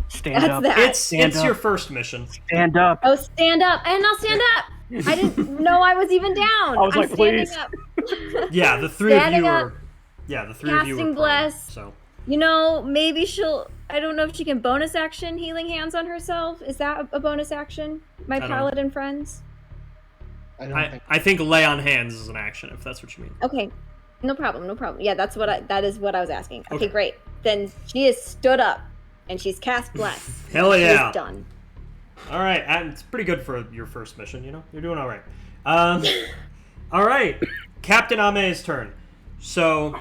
Stand That's up. that. It's your first mission. Stand up. Oh, stand up. And I'll stand up. I didn't know I was even down. I was I'm like, standing please. up. Yeah, the three of Standing you up, are. Yeah, the three of you are. casting prone, bless. So You know, maybe she'll. I don't know if she can bonus action healing hands on herself. Is that a bonus action? My don't- paladin friends. I don't think. I think lay on hands is an action, if that's what you mean. Okay, no problem, no problem. Yeah, that is what I was asking. Okay, Okay. great. Then she is stood up, and she's cast bless. Hell She yeah. is done. All right, and it's pretty good for your first mission. You know, you're doing all right. All right, Captain Ame's turn. So,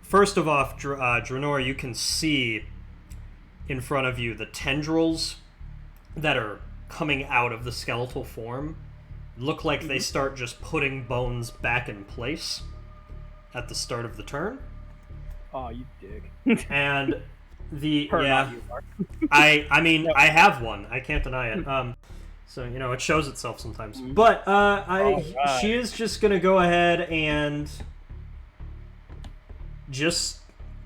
first of all, Dranor, you can see in front of you the tendrils that are coming out of the skeletal form. Look like they start just putting bones back in place at the start of the turn. Oh, you dig. And the Her, yeah, not you, Mark. I mean, I have one. I can't deny it. So you know, it shows itself sometimes. But Alright. she is just gonna go ahead and just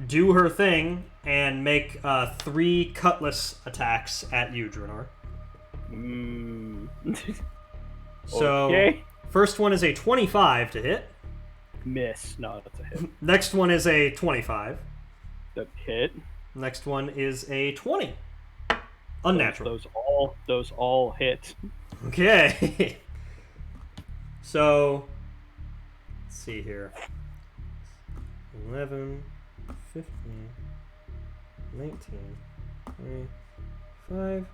do her thing and make 3 cutlass attacks at you, Dranor. So Okay. first one is a 25 to hit. Miss. No, that's a hit. Next one is a 25. That hit. Next one is a 20. Unnatural. Those all hit. Okay. So, let's see here. 11, 15, 19, 25,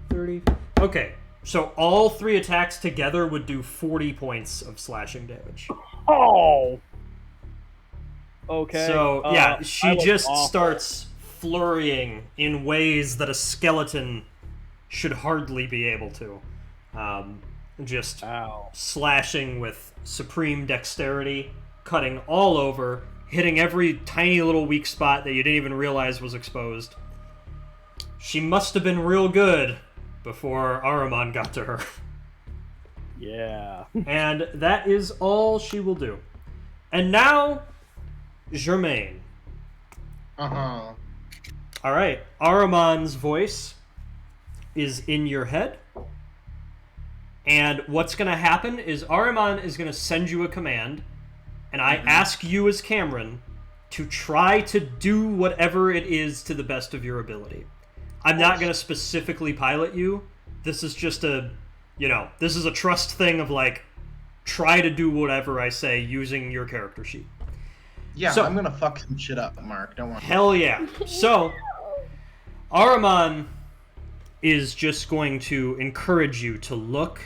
30. Okay, so all 3 attacks together would do 40 points of slashing damage. Oh. Okay. So, yeah, she I was just awful. starts flurrying in ways that a skeleton should hardly be able to. Just Ow. slashing with supreme dexterity, cutting all over, hitting every tiny little weak spot that you didn't even realize was exposed. She must have been real good before Ahriman got to her. Yeah. And that is all she will do. And now, Germaine. Uh-huh. Alright, Ahriman's voice is in your head. And what's going to happen is Ahriman is going to send you a command, and I ask you as Cameron to try to do whatever it is to the best of your ability. I'm not going to specifically pilot you. This is just this is a trust thing of like, try to do whatever I say using your character sheet. Yeah, So- I'm gonna fuck some shit up, Mark. Don't worry. Hell yeah. So, Ahriman is just going to encourage you to look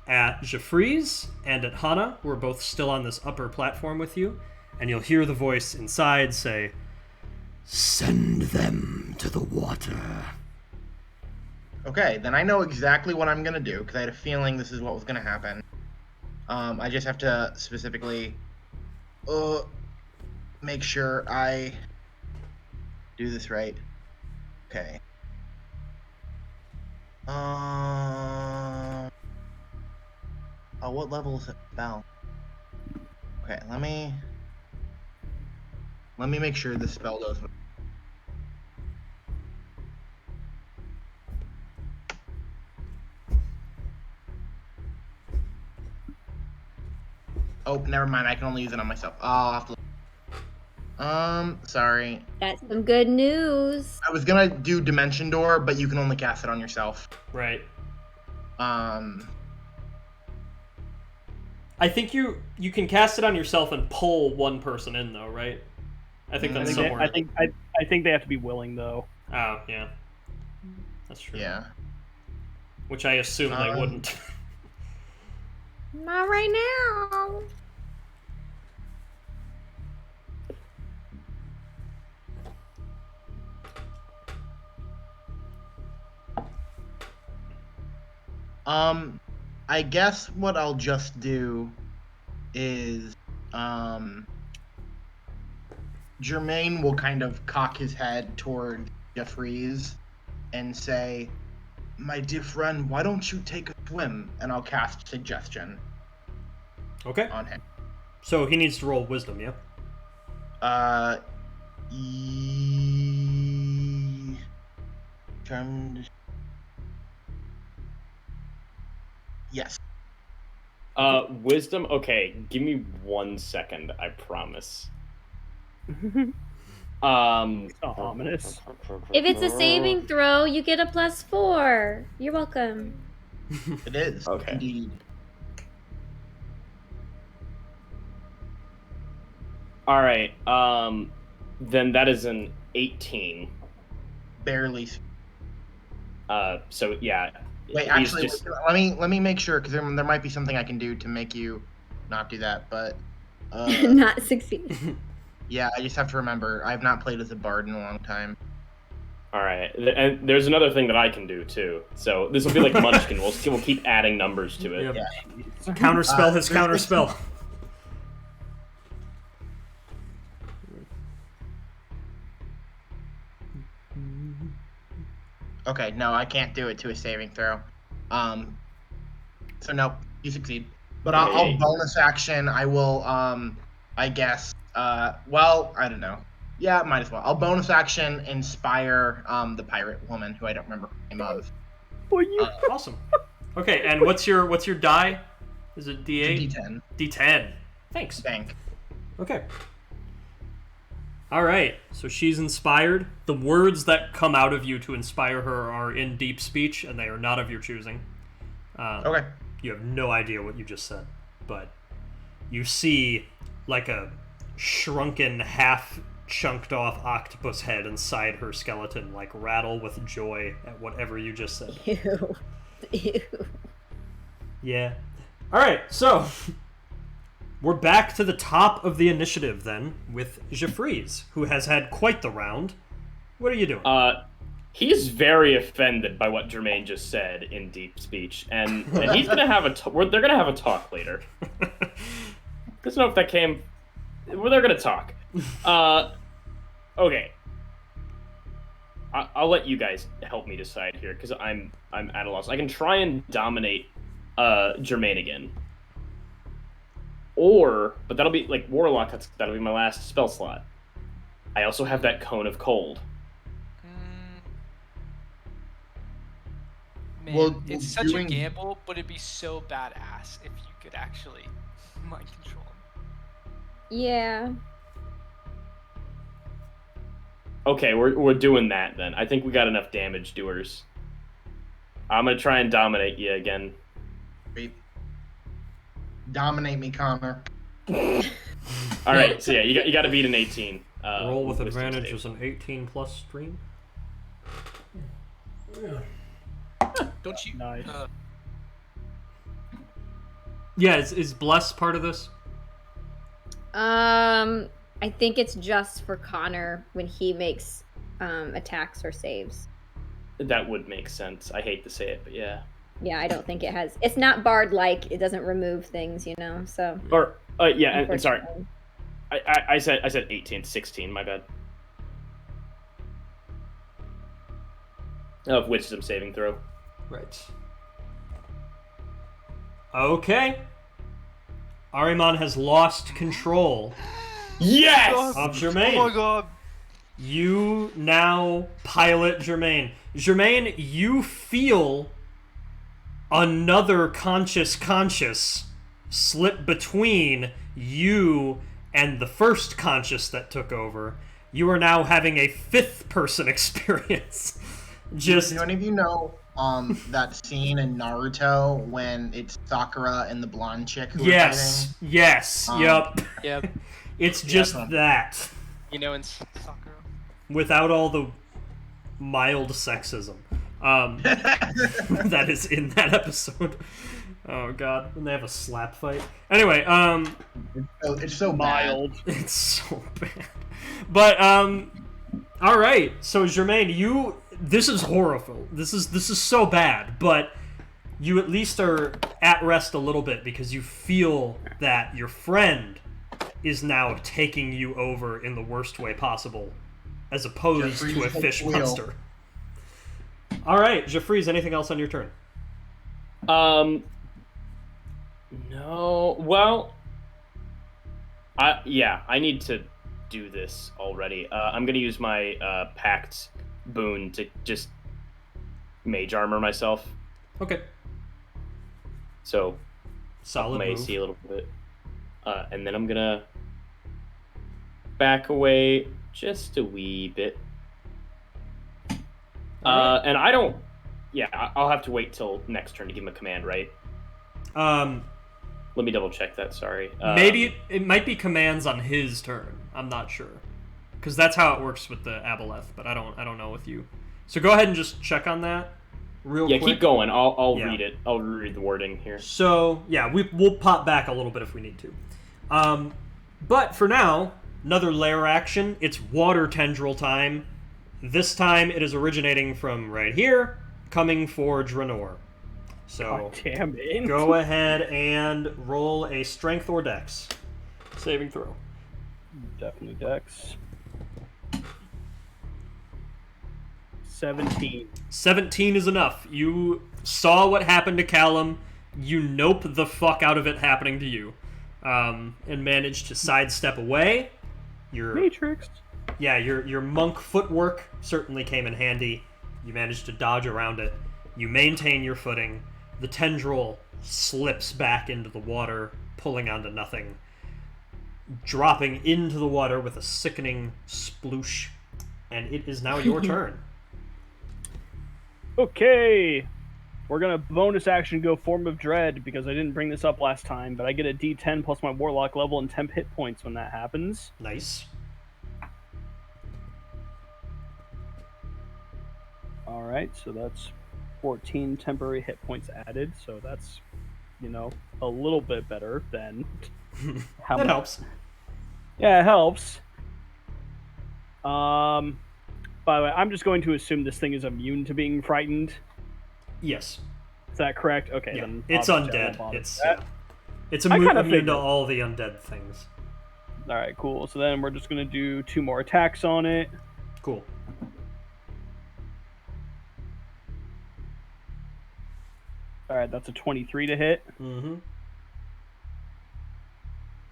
at Jeffries and at Hana, who are both still on this upper platform with you, and you'll hear the voice inside say, "Send them to the water." Okay, then I know exactly what I'm gonna do because I had a feeling this is what was gonna happen. I just have to specifically make sure I do this right. Okay. Oh, what level is it? Spell. Okay, let me make sure this spell does what. Oh, never mind. I can only use it on myself. I'll have to. Sorry. That's some good news. I was gonna do Dimension Door, but you can only cast it on yourself. Right. Um. I think you can cast it on yourself and pull one person in, though, right? I think that's somewhere. I think they have to be willing though. Oh, yeah. That's true. Yeah. Which I assume they wouldn't. Not right now. I guess what I'll just do is, Jermaine will kind of cock his head toward Jeffries and say, "My dear friend, why don't you take a swim?" And I'll cast Suggestion Okay. on him. So he needs to roll wisdom, yeah? Yes. Wisdom? Okay, give me 1 second, I promise. Ominous. If it's a saving throw, you get a +4. You're welcome. It is. Okay. Indeed. Alright, then that is an 18. Barely. So yeah. Wait, he's actually, just- let me make sure, because there might be something I can do to make you not do that, but Not succeed. yeah, I just have to remember, I have not played as a bard in a long time. Alright, and there's another thing that I can do too. So this will be like Munchkin. We'll keep adding numbers to it. Yep. Yeah. Counterspell his there's- counterspell. Okay, no, I can't do it to a saving throw. So no, you succeed. But I'll Yay. bonus action. I will, I guess, well, I don't know. Yeah, might as well. I'll bonus action inspire the pirate woman, who I don't remember the name of. Awesome. Okay, and what's your die? Is it D8? D10. D10. Thanks. Bank. Okay. All right. So she's inspired. The words that come out of you to inspire her are in deep speech, and they are not of your choosing. Okay. You have no idea what you just said, but you see like a shrunken, half chunked off octopus head inside her skeleton, like rattle with joy at whatever you just said. Ew. Ew. Yeah. All right. So we're back to the top of the initiative then with Jeffries, who has had quite the round. What are you doing? He's very offended by what Jermaine just said in deep speech, and he's gonna have they're gonna have a talk later. Doesn't know if that came. Well, they're gonna talk. Okay. I'll let you guys help me decide here, because I'm at a loss. I can try and dominate Jermaine again, but that'll be like Warlock. That'll be my last spell slot. I also have that Cone of Cold. Man, Well, it's such doing- a gamble, but it'd be so badass if you could actually mind control him. Yeah. Okay, we're doing that then. I think we got enough damage doers. I'm gonna try and dominate you again. Great. Dominate me, Connor. All right, so yeah, you got to beat an 18. Roll with wisdom advantage save. is an 18 plus stream. Don't you? Nice. Yeah, is bless part of this? I think it's just for Connor when he makes attacks or saves. That would make sense. I hate to say it, but yeah. Yeah, I don't think it has. It's not bard-like. It doesn't remove things, you know. So. Or yeah, and sorry, unfortunately. I said 18, 16. My bad. Of wisdom saving throw. Right. Okay. Ahriman has lost control Yes. of Jermaine. Oh my god. You now pilot Jermaine. Jermaine, you feel another conscious slip between you and the first conscious that took over. You are now having a fifth person experience. Just Do any of you know that scene in Naruto when it's Sakura and the blonde chick who are yes, yep. Yep. It's just awesome. that You know, in soccer. without all the mild sexism that is in that episode. Oh god, when they have a slap fight. Anyway, It's so mild. Mild. it's so bad. But all right. So Jermaine, this is horrible. This is so bad. But you at least are at rest a little bit because you feel that your friend is now taking you over in the worst way possible, as opposed to a fish monster. All right, Jeffries, anything else on your turn? No. Well, I need to do this already. I'm gonna use my pact boon to just mage armor myself. Okay. So solid may move. see a little bit, and then I'm gonna back away just a wee bit. Right. And I don't. Yeah, I'll have to wait till next turn to give him a command, right? Let me double check that. Sorry. Maybe it might be commands on his turn. I'm not sure, because that's how it works with the Aboleth. But I don't know with you. So go ahead and just check on that real quick. Yeah, keep going. I'll read it. I'll read the wording here. So yeah, we'll pop back a little bit if we need to. But for now, another lair action. It's water tendril time. This time it is originating from right here, coming for Draenor. So damn it. Go ahead and roll a strength or dex saving throw. Definitely dex. 17. 17 is enough. You saw what happened to Callum. You nope the fuck out of it happening to you. And managed to sidestep away. Your Matrix. Yeah, your monk footwork certainly came in handy. You managed to dodge around it. You maintain your footing. The tendril slips back into the water, pulling onto nothing, dropping into the water with a sickening sploosh. And it is now your turn. Okay. We're going to bonus action go Form of Dread, because I didn't bring this up last time, but I get a d10 plus my Warlock level and 10 hit points when that happens. Nice. Alright, so that's 14 temporary hit points added, so that's, a little bit better than how That much. helps. Yeah, it helps. By the way, I'm just going to assume this thing is immune to being frightened. Yes. Is that correct? Okay, Yeah. then It's obviously I won't undead. bother It's with that. it's I kinda immune to figured. all the undead things. Alright, cool. So then we're just going to do 2 more attacks on it. Cool. Alright, that's a 23 to hit. Mm-hmm.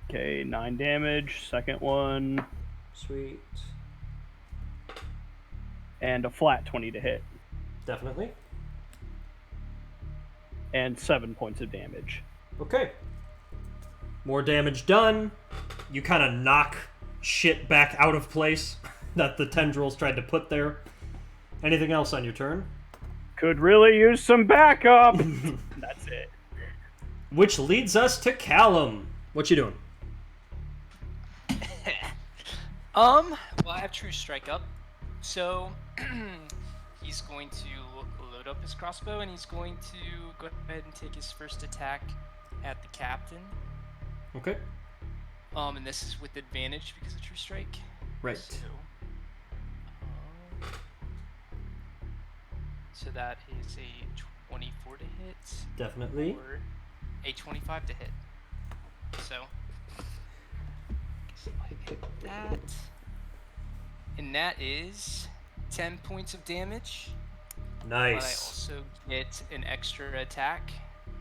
Okay, 9 damage. Second one. Sweet. And a flat 20 to hit. Definitely. And 7 points of damage. Okay. More damage done. You kind of knock shit back out of place that the tendrils tried to put there. Anything else on your turn? Could really use some backup! That's it. Which leads us to Callum. What you doing? Well, I have True Strike up, so he's going to load up his crossbow and he's going to go ahead and take his first attack at the captain. Okay. And this is with advantage because of True Strike. Right. So that is a 24 to hit. Definitely. Or a 25 to hit. So I hit that. And that is 10 points of damage. Nice. But I also get an extra attack.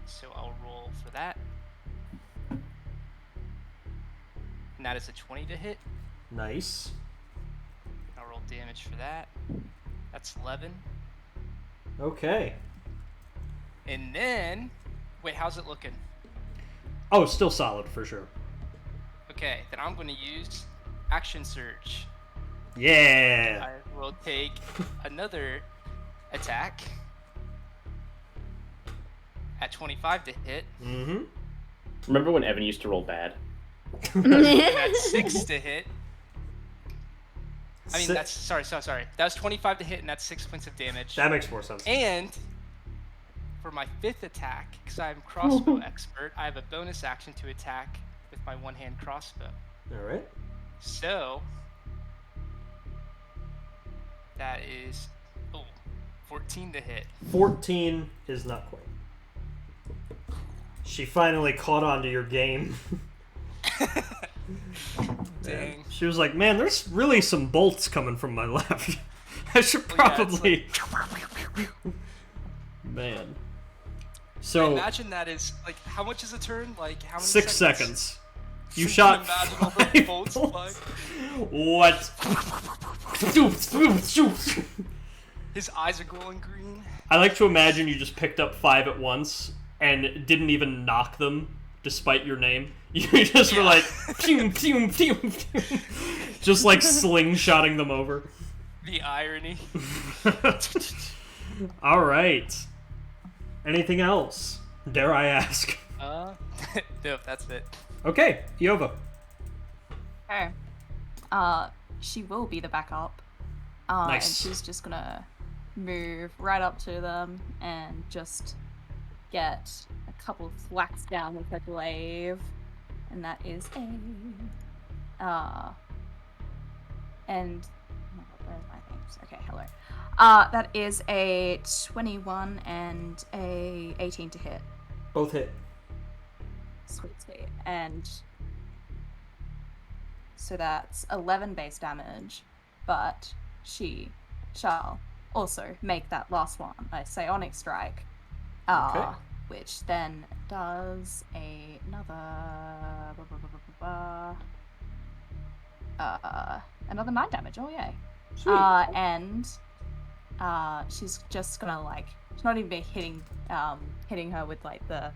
So I'll roll for that. And that is a 20 to hit. Nice. I'll roll damage for that. That's 11. Okay. And then, wait, how's it looking? Oh, still solid for sure. Okay, then I'm going to use Action Surge. Yeah. I will take another attack at 25 to hit. Mm-hmm. Remember when Evan used to roll bad? That's 6 to hit. I mean, that's sorry. That was 25 to hit, and that's 6 points of damage. That makes more sense. And for my 5th attack, because I'm crossbow expert, I have a bonus action to attack with my one-hand crossbow. All right. So that is 14 to hit. 14 is not quite. She finally caught on to your game. Dang. She was like, man, there's really some bolts coming from my left. I should Well, yeah, probably... Man. So, imagine that is, like, how much is a turn? Like, how many 6 seconds? seconds. You Can shot imagine all the 5 bolts bolts. flying? What? His eyes are glowing green. I like to imagine you just picked up 5 at once and didn't even knock them, despite your name. You just were like, pew, pew, pew, pew. Just like slingshotting them over. The irony. All right. Anything else? Dare I ask? Nope, that's it. Okay, Iova. Okay. She will be the backup. Nice. And she's just gonna move right up to them and just get a couple of thwacks down with her glaive. And that is a... and... where's my things? Okay, hello. That is a 21 and a 18 to hit. Both hit. Sweet. And so that's 11 base damage, but she shall also make that last one a psionic strike, Okay. which then does another 9 damage. Oh yay! Sweet. And she's just gonna like, she's not even hitting her with like the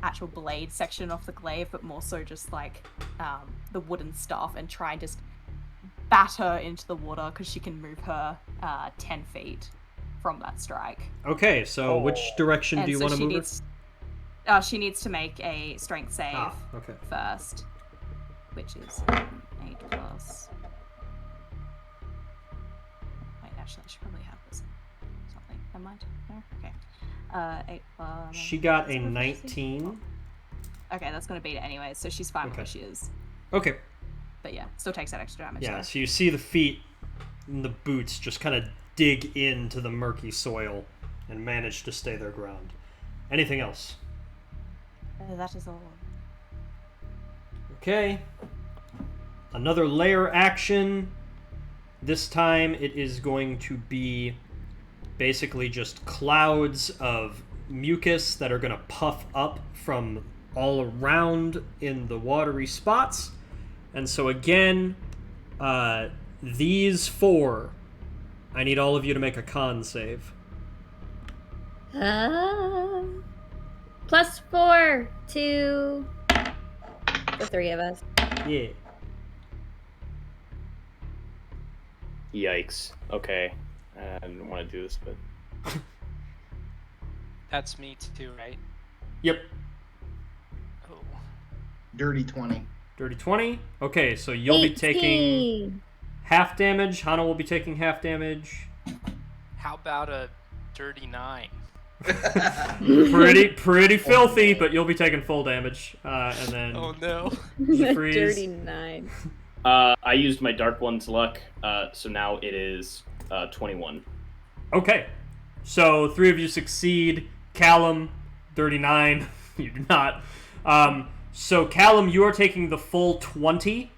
actual blade section of the glaive, but more so just like the wooden staff, and try and just bat her into the water because she can move her 10 feet from that strike. Okay, so which direction And do you so want to she move needs, she needs to make a strength save okay. first, which is 8 plus. Wait, actually, I should probably have this. Something. Never mind. No? Okay. 8 plus. She got a What's her 19. Okay, that's gonna beat it anyway, so she's fine with Okay. where she is. Okay. But yeah, still takes that extra damage. Yeah, though. so you see the feet and the boots just kind of dig into the murky soil and manage to stay their ground. Anything else? That is all. Okay. Another layer action. This time it is going to be basically just clouds of mucus that are going to puff up from all around in the watery spots. And so again, these 4, I need all of you to make a con save. +4 to the 3 of us. Yeah. Yikes. Okay. I didn't want to do this, but That's me too, right? Yep. Oh. Dirty 20. Dirty 20. Okay, so you'll be taking 18. half damage. Hana will be taking half damage. How about a dirty 9? Pretty filthy, but you'll be taking full damage. And then Oh no. Freeze. Dirty 9. I used my Dark One's luck, so now it is 21. Okay. So 3 of you succeed. Callum, 39. You do not. So Callum, you are taking the full 20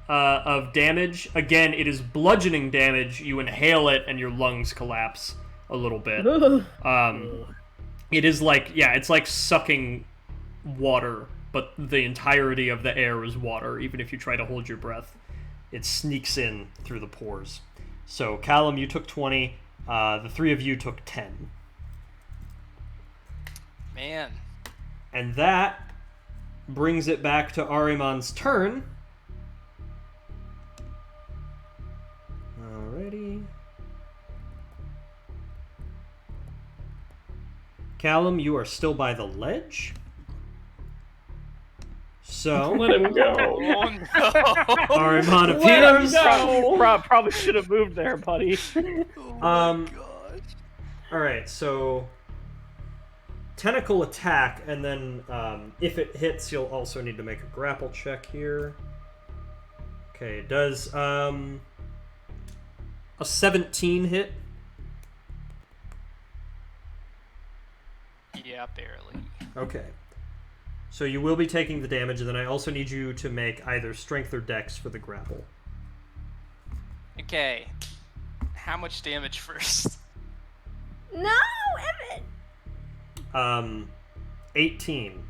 of damage. Again, it is bludgeoning damage. You inhale it and your lungs collapse a little bit. It is like, yeah, it's like sucking water, but the entirety of the air is water. Even if you try to hold your breath, it sneaks in through the pores. So Callum, you took 20. The 3 of you took 10. Man. And that brings it back to Ahriman's turn. Alrighty. Callum, you are still by the ledge. So, Let him go. Oh no. Ahriman appears. Probably should have moved there, buddy. Oh my god. Alright, so Tentacle Attack, and then if it hits, you'll also need to make a grapple check here. Okay, it does a 17 hit. Yeah, barely. Okay. So you will be taking the damage, and then I also need you to make either strength or dex for the grapple. Okay. How much damage first? No, Evan. 18.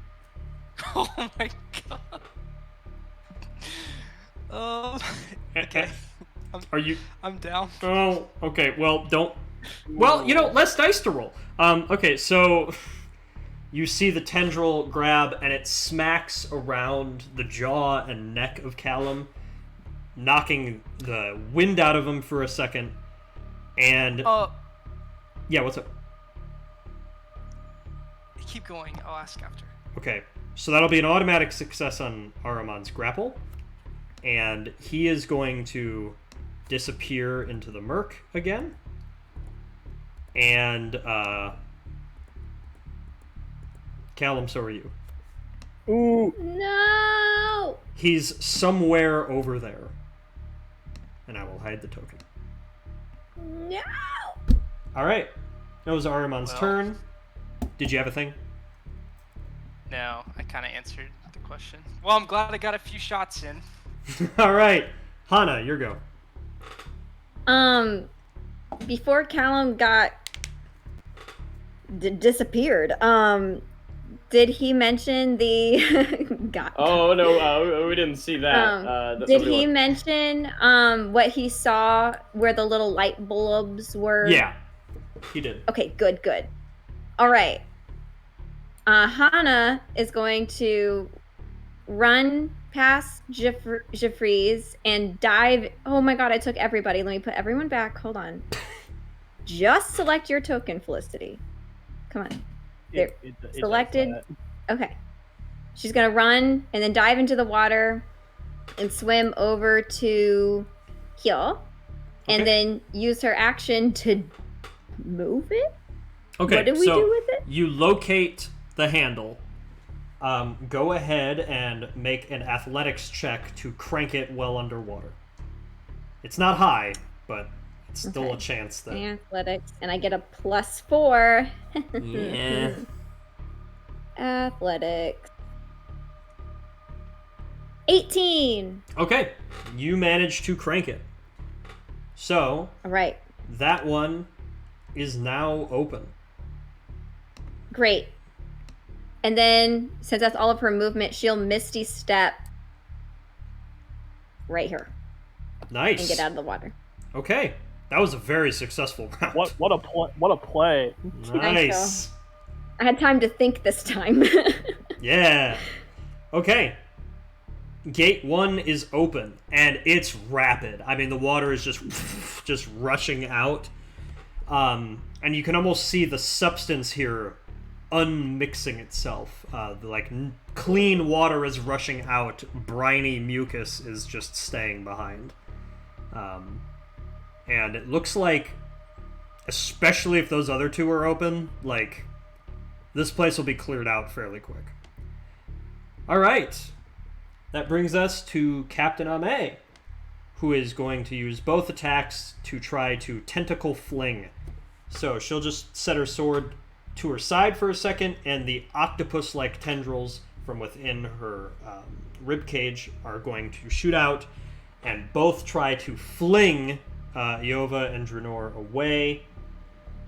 Oh my god. Okay. Are you? I'm down. Oh, okay. Well, don't. Well, less dice to roll. Okay, so you see the tendril grab, and it smacks around the jaw and neck of Callum, knocking the wind out of him for a second. And yeah, what's up? Keep going. I'll ask after. Okay, so that'll be an automatic success on Ahriman's grapple, and he is going to disappear into the murk again. And Callum, so are you. Ooh. No. He's somewhere over there, and I will hide the token. No. All right, that was Ahriman's turn. Did you have a thing? No, I kind of answered the question. Well, I'm glad I got a few shots in. All right, Hana, your go. Before Callum got disappeared, did he mention the Oh no, we didn't see that. did he mention what he saw where the little light bulbs were? Yeah, he did. Okay, good. All right. Hana is going to run past Jeffries and dive. Oh my god, I took everybody. Let me put everyone back. Hold on. Just select your token, Felicity. Come on. There. Selected. Okay. She's going to run and then dive into the water and swim over to Kiel. Okay. And then use her action to move it? Okay, what do we do with it? You locate the handle. Go ahead and make an athletics check to crank it well underwater. It's not high, but it's still a chance that... Athletics, and I get a +4. Yeah. Athletics. 18. Okay, you managed to crank it. So, All right. that one is now open. Great. And then, since that's all of her movement, she'll Misty Step right here. Nice. And get out of the water. Okay, that was a very successful round. What a play. Nice. I had time to think this time. Yeah. Okay. Gate 1 is open, and it's rapid. I mean, the water is just rushing out. And you can almost see the substance here unmixing itself. Clean water is rushing out. Briny mucus is just staying behind. And it looks like, especially if those other two are open, this place will be cleared out fairly quick. All right. That brings us to Captain Ame, who is going to use both attacks to try to tentacle fling. So she'll just set her sword to her side for a second, and the octopus-like tendrils from within her ribcage are going to shoot out, and both try to fling Iova and Dranor away.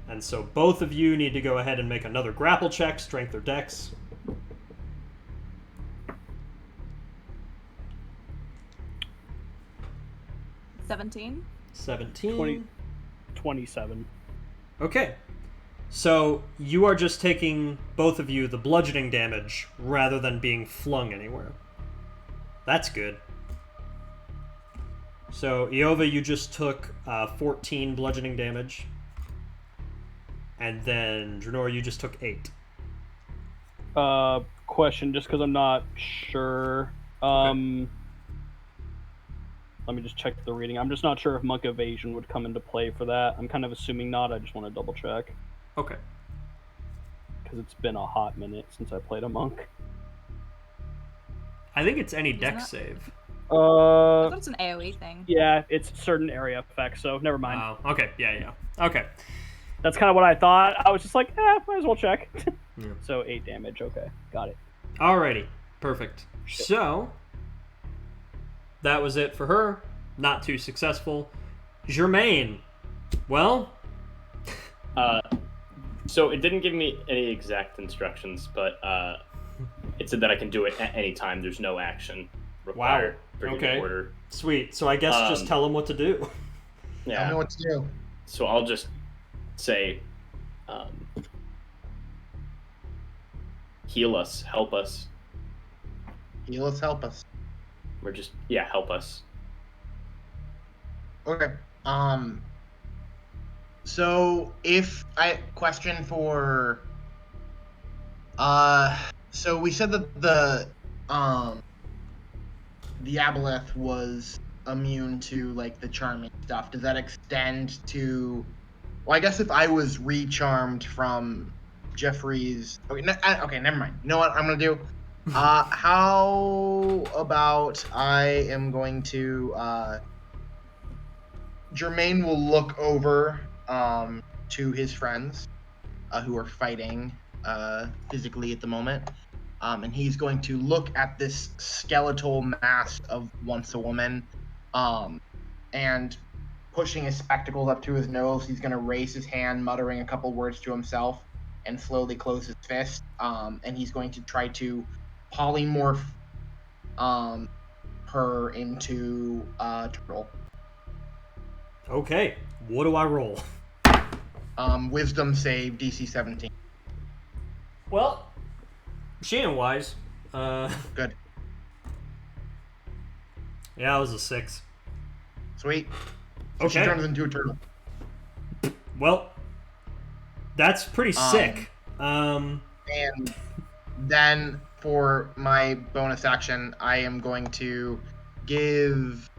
And so both of you need to go ahead and make another grapple check, strength or dex. $17. 27. Okay. So you are just taking, both of you, the bludgeoning damage rather than being flung anywhere. That's good. So, Iova, you just took 14 bludgeoning damage. And then, Dranor, you just took 8. Question, just because I'm not sure. Okay. Let me just check the reading. I'm just not sure if Monk Evasion would come into play for that. I'm kind of assuming not. I just want to double check. Okay. Because it's been a hot minute since I played a monk. I think it's any dex save. I thought it's an AoE thing. Yeah, it's certain area effects, so never mind. Oh, okay. Yeah. Okay. That's kind of what I thought. I was just like, might as well check. Yeah. So 8 damage. Okay, got it. Alrighty, perfect. So, that was it for her. Not too successful. Germaine, well... So it didn't give me any exact instructions, but it said that I can do it at any time. There's no action required for any Okay. order. Sweet. So I guess just tell him what to do. Yeah. Tell me what to do. So I'll just say, heal us, help us. Heal us, help us. We're just, help us. Okay. So if I question for, so we said that the aboleth was immune to like the charming stuff. Does that extend to? Well, I guess if I was recharmed from Jeffrey's. Okay, okay, never mind. You know what I'm gonna do? How about I am going to Germaine will look over to his friends who are fighting physically at the moment, and he's going to look at this skeletal mass of once a woman, and pushing his spectacles up to his nose, he's going to raise his hand, muttering a couple words to himself, and slowly close his fist, and he's going to try to polymorph her into a turtle. Okay. What do I roll? Wisdom save DC 17. Well, she ain't wise. Good. Yeah, it was a 6. Sweet. So she Okay. turns into a turtle. Well, that's pretty sick. And then for my bonus action, I am going to give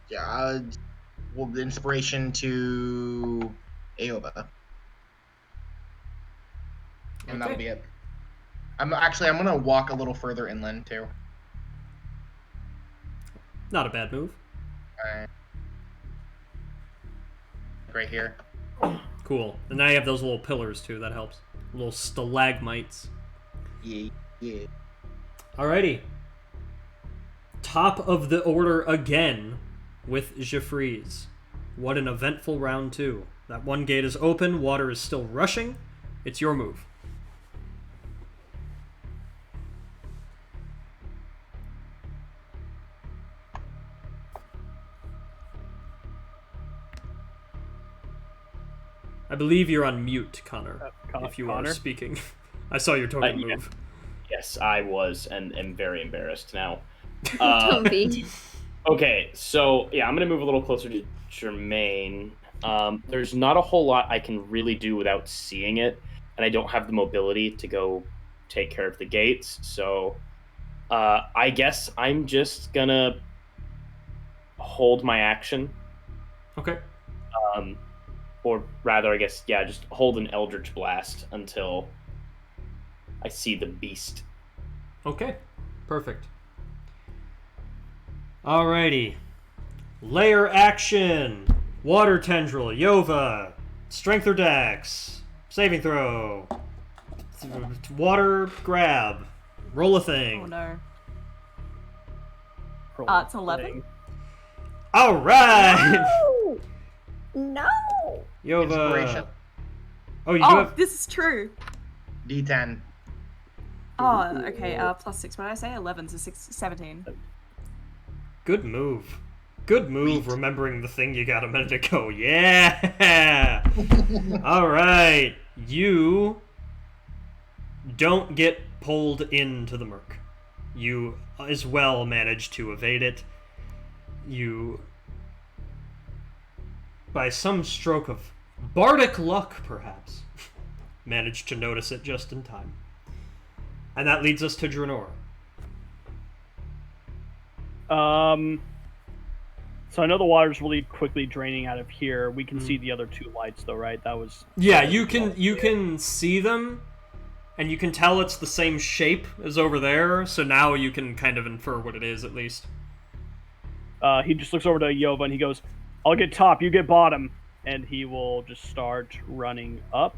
the inspiration to Aoba. And that'll be it. I'm gonna walk a little further inland too. Not a bad move. Alright. Right here. Cool. And now you have those little pillars too, that helps. Little stalagmites. Yeah. Alrighty. Top of the order again with Jeffries. What an eventful round 2. That one gate is open, water is still rushing. It's your move. I believe you're on mute, Connor, if you are speaking. I saw your token move. Yes, I was, and am very embarrassed now. Don't be. Okay, so I'm gonna move a little closer to Germaine. There's not a whole lot I can really do without seeing it, and I don't have the mobility to go take care of the gates. So, I guess I'm just gonna hold my action. Okay. Or rather, I guess, just hold an Eldritch Blast until I see the beast. Okay, perfect. Alrighty. Layer action. Water Tendril, Yova. Strength or Dex. Saving throw. Water grab. Roll a thing. Oh no. It's 11. Alright! No! Yova. Inspiration. Oh, you do Oh, have... this is true. D10. Oh, okay. Plus 6. What did I say? 11, so 17. Good move. Good move, remembering the thing you got a minute ago. Yeah! Alright. You don't get pulled into the murk. You as well manage to evade it. You, by some stroke of bardic luck, perhaps, managed to notice it just in time. And that leads us to Draenor. So I know the water's really quickly draining out of here. We can see the other two lights, though, right? That was... Yeah, you can see them, and you can tell it's the same shape as over there, so now you can kind of infer what it is, at least. He just looks over to Yova and he goes, I'll get top, you get bottom. And he will just start running up.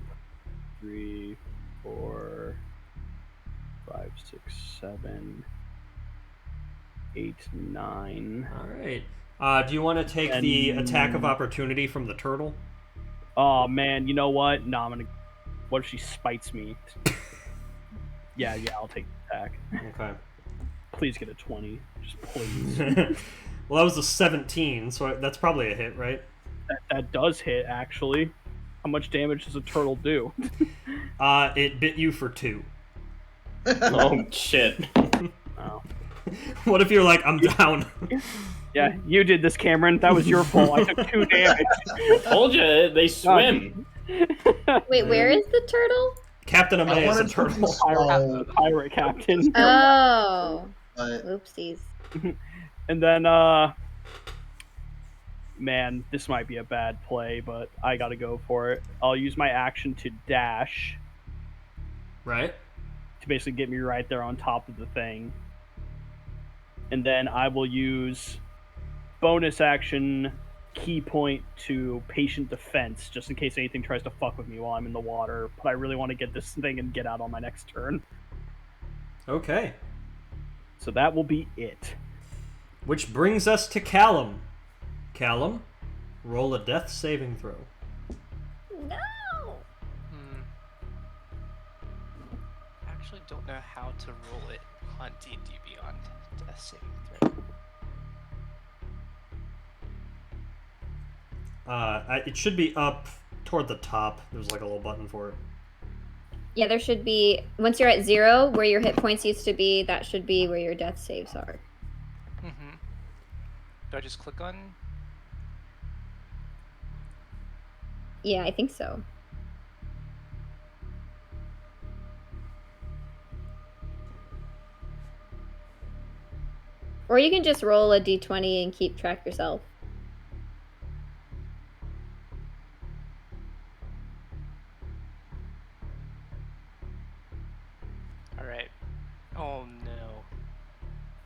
3, 4, 5, 6, 7, 8, 9. All right. Do you want to take the attack of opportunity from the turtle? Oh man, you know what? No, I'm gonna. What if she spites me? Yeah, I'll take the attack. Okay. Please get a 20, just please. Well, that was a 17, so that's probably a hit, right? That does hit actually. How much damage does a turtle do? It bit you for 2. Oh shit. Oh. What if you're like, I'm down? Yeah, you did this, Cameron. That was your fault. I took 2 damage. Told you they swim. Wait, where is the turtle? Captain Amay is a wanted to be turtle. slow, Pirate captain. Oh, but oopsies. And then, man, this might be a bad play, but I gotta go for it. I'll use my action to dash Right? to basically get me right there on top of the thing. And then I will use bonus action key point to patient defense, just in case anything tries to fuck with me while I'm in the water. But I really want to get this thing and get out on my next turn. Okay. So that will be it. Which brings us to Callum. Callum, roll a death saving throw. No. I actually don't know how to roll it on D&D Beyond Death Saving Throw. It should be up toward the top. There's like a little button for it. Yeah, there should be, once you're at 0, where your hit points used to be, that should be where your death saves are. Mm-hmm. Do I just click on? Yeah, I think so. Or you can just roll a d20 and keep track yourself. Alright. Oh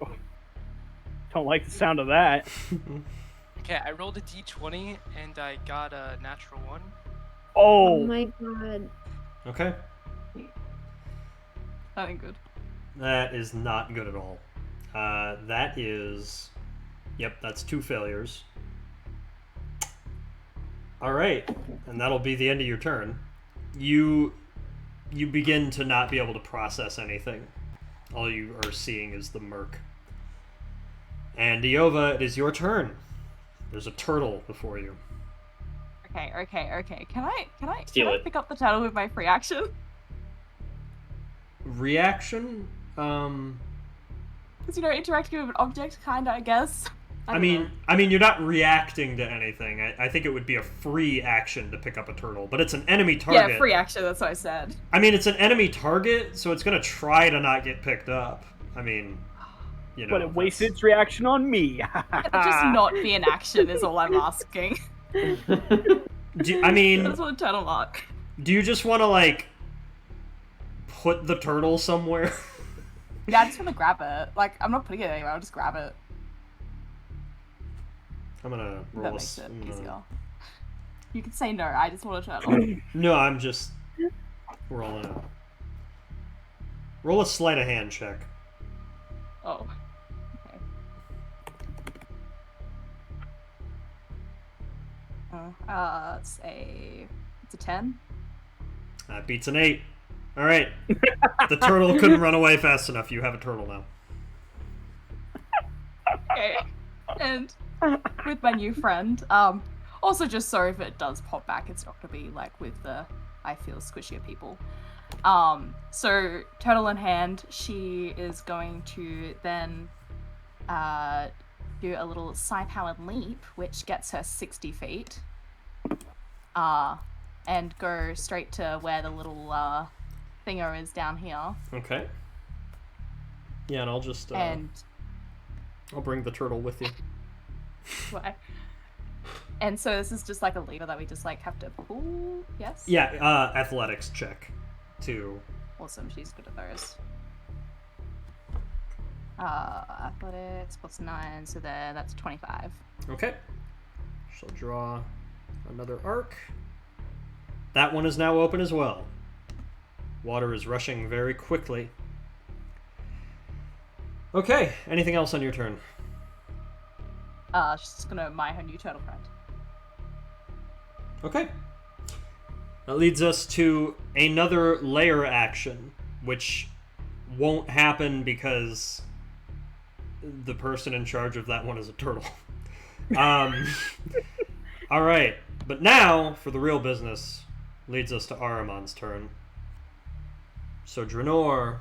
no. Don't like the sound of that. Okay, I rolled a d20 and I got a natural 1. Oh Oh, my god. Okay. That ain't good. That is not good at all. That is... Yep, that's 2 failures. Alright, and that'll be the end of your turn. You begin to not be able to process anything. All you are seeing is the murk. And Iova, it is your turn. There's a turtle before you. Okay. Can I Steal it. pick up the turtle with my free action? Reaction? Because interacting with an object, kinda, I guess. I mean, you're not reacting to anything. I think it would be a free action to pick up a turtle, but it's an enemy target. Yeah, free action. That's what I said. I mean, it's an enemy target, so it's gonna try to not get picked up. I mean, you know. but it wasted its reaction on me. It'll just not be an action is all I'm asking. I mean, That's what a turtle mark. do you just want to like put the turtle somewhere? Yeah, I just want to grab it. Like, I'm not putting it anywhere. I'll just grab it. I'm gonna roll That a makes it I'm gonna- easier. You can say no. I just want a turtle. No, I'm just rolling it. Roll a sleight of hand check. Oh. Okay. It's a 10. That beats an 8. All right. The turtle couldn't run away fast enough. You have a turtle now. Okay. And with my new friend, also just sorry if it does pop back, it's not gonna be like with the I feel squishier people. So turtle in hand, she is going to then do a little psi-powered leap, which gets her 60 feet. And go straight to where the little thinger is down here. Okay. Yeah, and I'll just And I'll bring the turtle with you. why? And so this is just like a lever that we just like have to pull. Yes. Yeah, athletics check. To Awesome. She's good at those. Athletics plus 9, so then that's 25. okay. She'll draw another arc. That one is now open as well. Water is rushing very quickly Okay, anything else on your turn? She's gonna admire her new turtle friend. Okay. That leads us to another layer action, which won't happen because the person in charge of that one is a turtle. All right, but now for the real business, leads us to Ahriman's turn. So Draenor,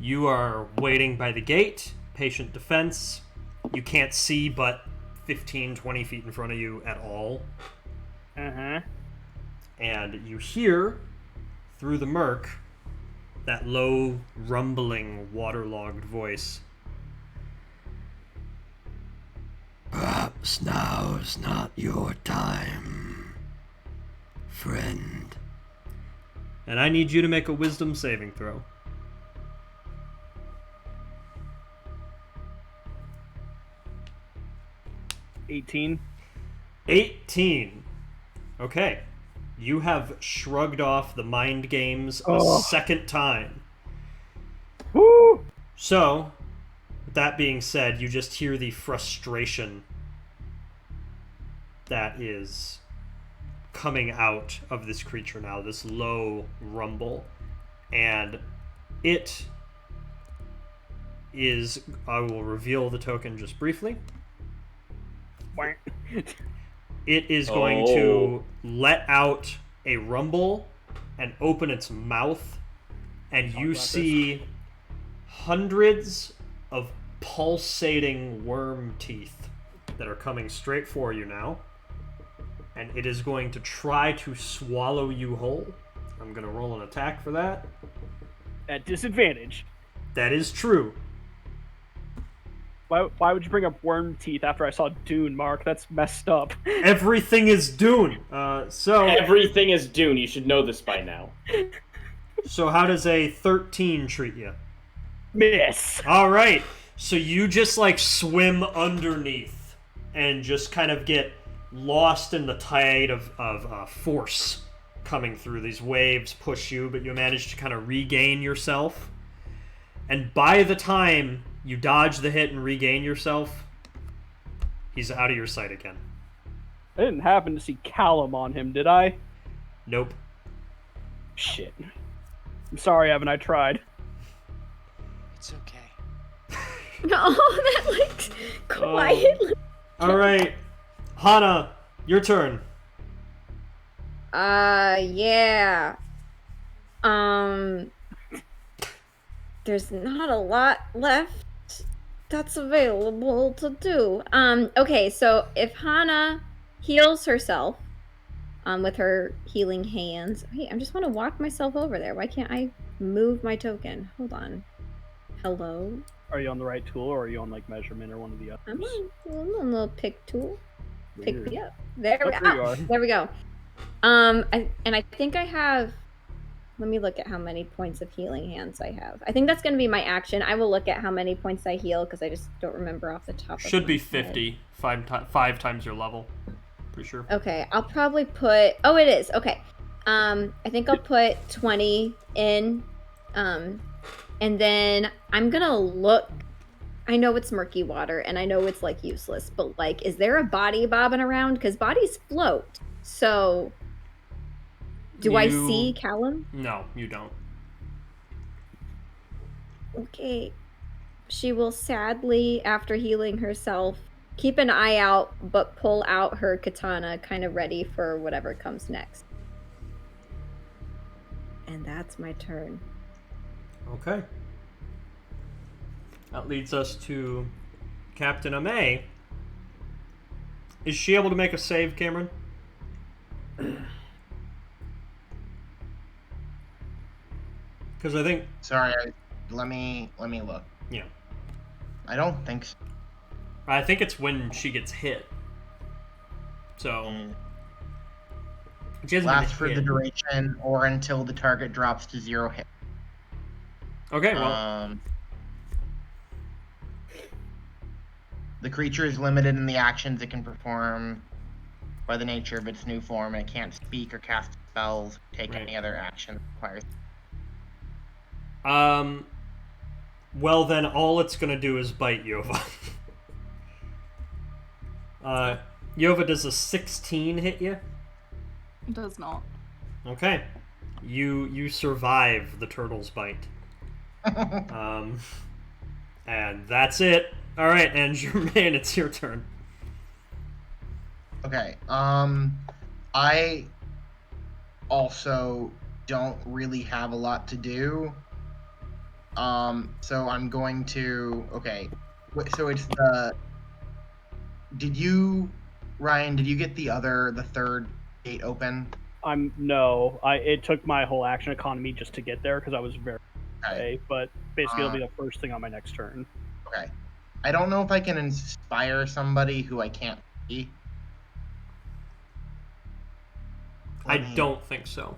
you are waiting by the gate, patient defense. You can't see but 15, 20 feet in front of you at all. Uh-huh. And you hear, through the murk, that low, rumbling, waterlogged voice. Perhaps now's not your time, friend. And I need you to make a wisdom saving throw. 18. 18. Okay. You have shrugged off the mind games a second time. Woo! So, with that being said, you just hear the frustration that is coming out of this creature now, this low rumble. And it is... I will reveal the token just briefly. It is going to let out a rumble and open its mouth, and you see hundreds of pulsating worm teeth that are coming straight for you now, and it is going to try to swallow you whole. I'm going to roll an attack for that. At disadvantage. That is true. Why would you bring up worm teeth after I saw Dune, Mark? That's messed up. Everything is Dune. Everything is Dune. You should know this by now. So how does a 13 treat you? Miss. All right. So you just like swim underneath and just kind of get lost in the tide of force coming through. These waves push you, but you manage to kind of regain yourself. And by the time you dodge the hit and regain yourself, he's out of your sight again. I didn't happen to see Callum on him, did I? Nope. Shit. I'm sorry, Evan, I tried. It's okay. No, that like quietly. All right, Hana, your turn. Yeah. There's not a lot left that's available to do. Okay, so if Hana heals herself, with her healing hands. Hey, I just want to walk myself over there. Why can't I move my token? Hold on. Hello? Are you on the right tool, or are you on like measurement or one of the others? I'm on the pick tool. Pick Weird. me up. There we Oh, go. there you are. There we go. I think I have. Let me look at how many points of healing hands I have. I think that's going to be my action. I will look at how many points I heal because I just don't remember off the top of my head. Should be 50. Five times your level. Pretty sure. Okay, I'll probably put. Oh, it is. Okay. I think I'll put 20 in. And then I'm gonna look. I know it's murky water, and I know it's like useless, but like, is there a body bobbing around? Because bodies float. So, do I see Callum? No, you don't. Okay. She will sadly, after healing herself, keep an eye out, but pull out her katana, kind of ready for whatever comes next. And that's my turn. Okay. That leads us to Captain Ame. Is she able to make a save, Cameron? Because I think... Sorry, let me look. Yeah. I don't think so. I think it's when she gets hit. So... She hasn't been Lasts for hit. the duration or until the target drops to 0 hit. Okay, well... The creature is limited in the actions it can perform by the nature of its new form, and it can't speak or cast spells, take any other action that requires. Well, then all it's gonna do is bite Yova. Yova, does a 16 hit you? It does not. Okay. You survive the turtle's bite. And that's it. Alright, and Jermaine, it's your turn. Okay. I also don't really have a lot to do. So I'm going to. Okay. So it's the. Ryan? Did you get the third gate open? No. It took my whole action economy just to get there because I was very away. But basically, it'll be the first thing on my next turn. Okay. I don't know if I can inspire somebody who I can't see. I don't think so.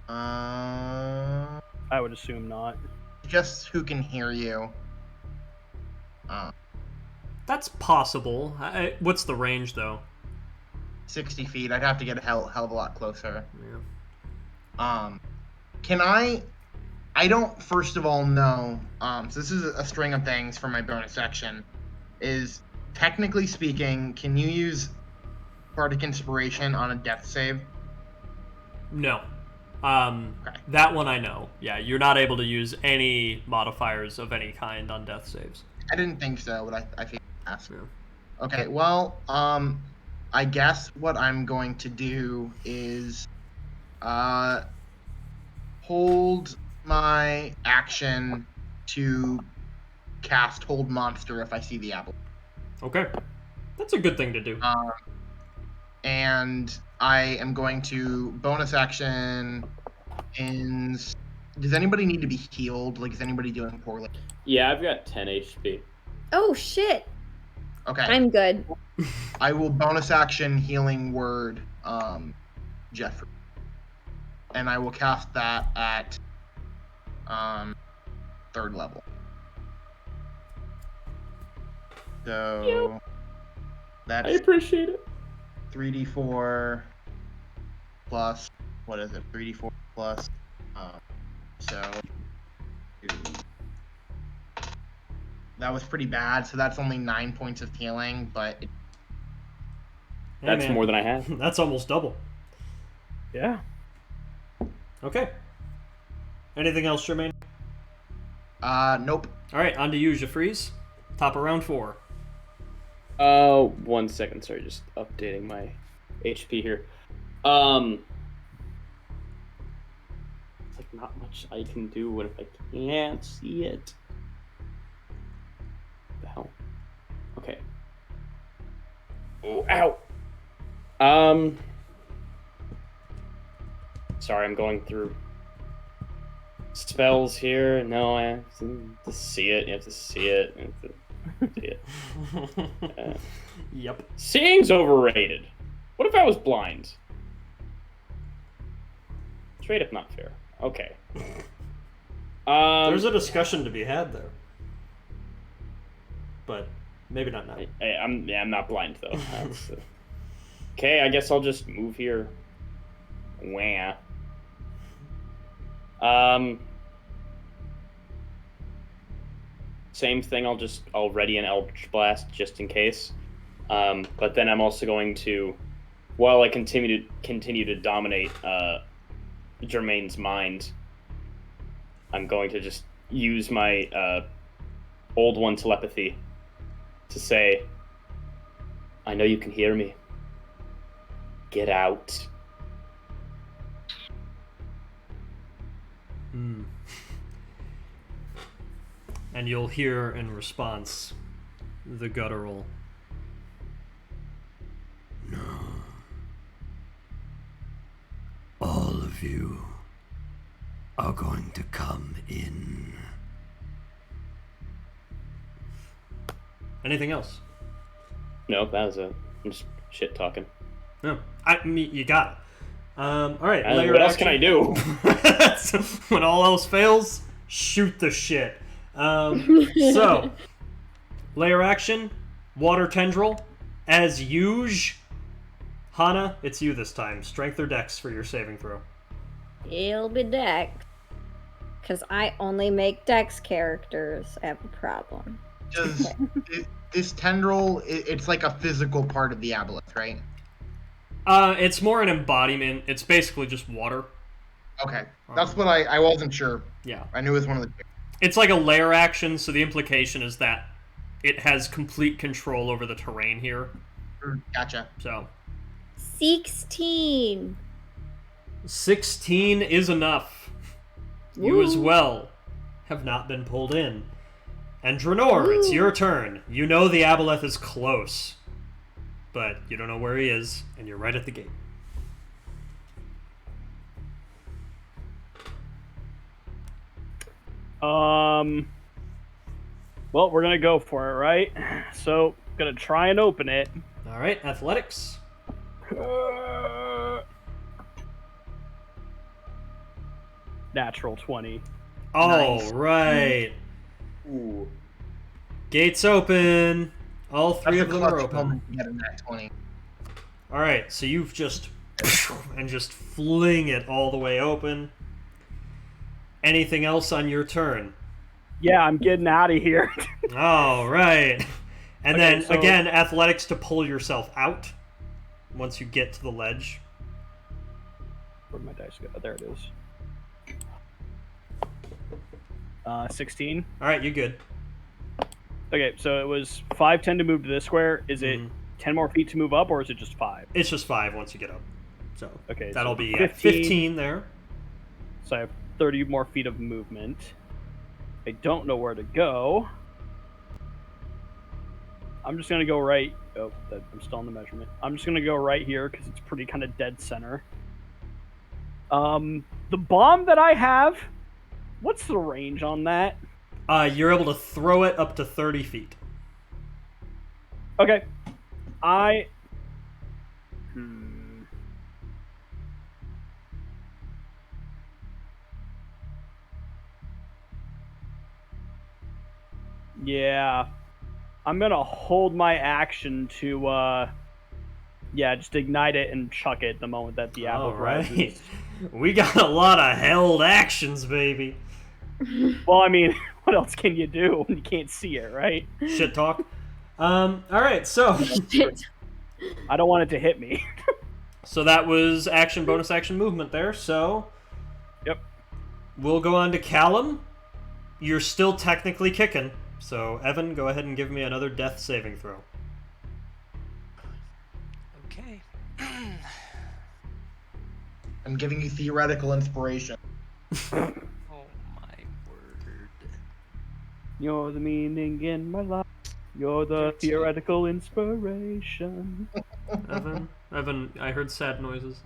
I would assume not. Just who can hear you. That's possible. What's the range, though? 60 feet. I'd have to get a hell of a lot closer. Yeah. Can I don't, first of all, know. So this is a string of things for my bonus action. Is, technically speaking, can you use Bardic Inspiration on a death save? No. Okay. That one I know. Yeah, you're not able to use any modifiers of any kind on death saves. I didn't think so, but I think I asked. Yeah. Okay, well, I guess what I'm going to do is hold my action to cast Hold Monster if I see the apple. Okay. That's a good thing to do. And I am going to bonus action in... Does anybody need to be healed? Like, is anybody doing poorly? Yeah, I've got 10 HP. Oh shit! Okay. I'm good. I will bonus action Healing Word, Jeffrey. And I will cast that at 3rd level. So that's I appreciate it. 3d4 plus, what is it? 3d4 plus, so 2. That was pretty bad, so that's only 9 points of healing, but That's more than I had. That's almost double. Yeah. Okay. Anything else, Jermaine? Nope. Alright, on to you, Jeffries. Top of round 4. 1 second, sorry, just updating my HP here. It's like not much I can do if I can't see it. What the hell? Okay. Oh, ow! Sorry, I'm going through spells here. No, I have to see it. You have to see it. You have to see it. Yep. Seeing's overrated. What if I was blind? Straight up not fair. Okay. There's a discussion to be had there. But maybe not now. I'm not blind though. Okay, I guess I'll just move here. Wah. Same thing. I'll ready an Eldritch Blast just in case. But then I'm also going to, while I continue to dominate Jermaine's mind, I'm going to just use my old one telepathy to say, I know you can hear me. Get out. And you'll hear in response the guttural, No. All of you are going to come in. Anything else? No, that was I'm just shit talking. No. I mean, you got it. Alright, what else can I do? When all else fails, shoot the shit. So, layer action, water tendril, as usual. Hana, it's you this time. Strength or dex for your saving throw. It'll be deck. Because I only make Dex characters. I have a problem. Does this tendril? It's like a physical part of the aboleth, right? It's more an embodiment. It's basically just water. Okay, that's what I wasn't sure. Yeah. I knew it was one of the. It's like a lair action, so the implication is that it has complete control over the terrain here. Gotcha. So 16. 16 is enough. You as well have not been pulled in. And Draenor, it's your turn. You know the aboleth is close, but you don't know where he is, and you're right at the gate. Well, we're gonna go for it, right? So, gonna try and open it. All right, athletics. Natural 20. All Nice. right. Ooh. Gates open. All three That's of a them are clutch open. moment to get in that 20. All right, so you've just fling it all the way open. Anything else on your turn? Yeah, I'm getting out of here. All right. And Okay, then, so- again, athletics to pull yourself out once you get to the ledge. Where'd my dice go? Oh, there it is. 16. All right, you're good. Okay, so it was 5, 10 to move to this square. Is it Mhm. 10 more feet to move up, or is it just 5? It's just 5 once you get up. So Okay, that'll so be 15. 15 there. So I have 30 more feet of movement. I don't know where to go. I'm just gonna go right. Oh, I'm still on the measurement. I'm just gonna go right here because it's pretty kind of dead center. The bomb that I have. What's the range on that? You're able to throw it up to 30 feet. Okay. Yeah. I'm gonna hold my action to just ignite it and chuck it the moment that the apple All right. rises. We got a lot of held actions, baby. Well, I mean, what else can you do when you can't see it, right? Shit talk. All right, so I don't want it to hit me. so that was action, bonus action, movement there. So Yep. we'll go on to Callum. You're still technically kicking. So Evan, go ahead and give me another death saving throw. Okay. I'm giving you theoretical inspiration. Oh my word. You're the meaning in my life. You're the theoretical inspiration. Evan, I heard sad noises.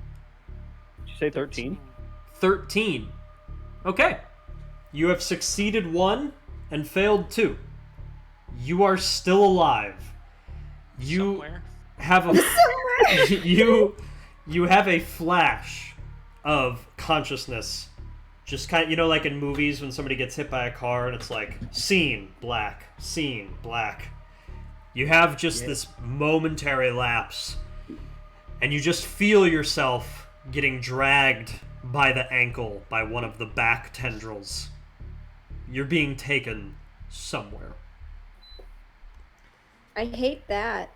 Did you say 13? 13. Okay. You have succeeded 1 and failed 2. You are still alive. You Somewhere. have a you have a flash of consciousness. Just kind of, you know, like in movies when somebody gets hit by a car and it's like scene black, scene black. You have just this momentary lapse, and you just feel yourself getting dragged by the ankle by one of the back tendrils. You're being taken somewhere. I hate that.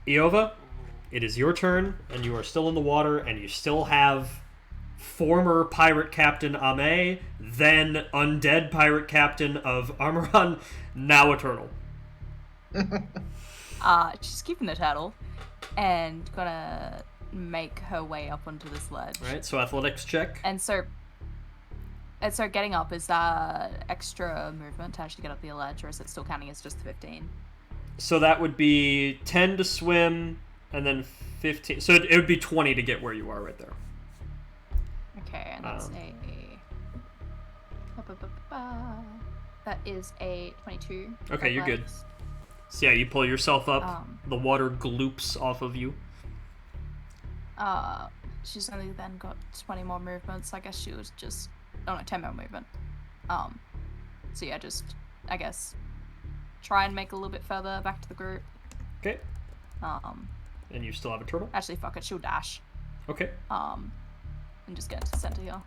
Iova, it is your turn, and you are still in the water, and you still have former pirate captain Ame, then undead pirate captain of Ahriman, now Eternal. She's keeping the turtle and gonna make her way up onto this ledge. Right, so athletics check. And so getting up, is that extra movement to actually get up the ledge, or is it still counting as just 15? So that would be 10 to swim, and then 15. So it would be 20 to get where you are right there. Okay, and that's that is a 22. Okay, you're good. athletics. So yeah, you pull yourself up. Um, The water gloops off of you. She's only then got 20 more movements. I guess she was just 10 more movement. So yeah, just I guess try and make a little bit further back to the group. Okay. And you still have a turtle? Actually, fuck it, she'll dash. Okay. And just get into the center here.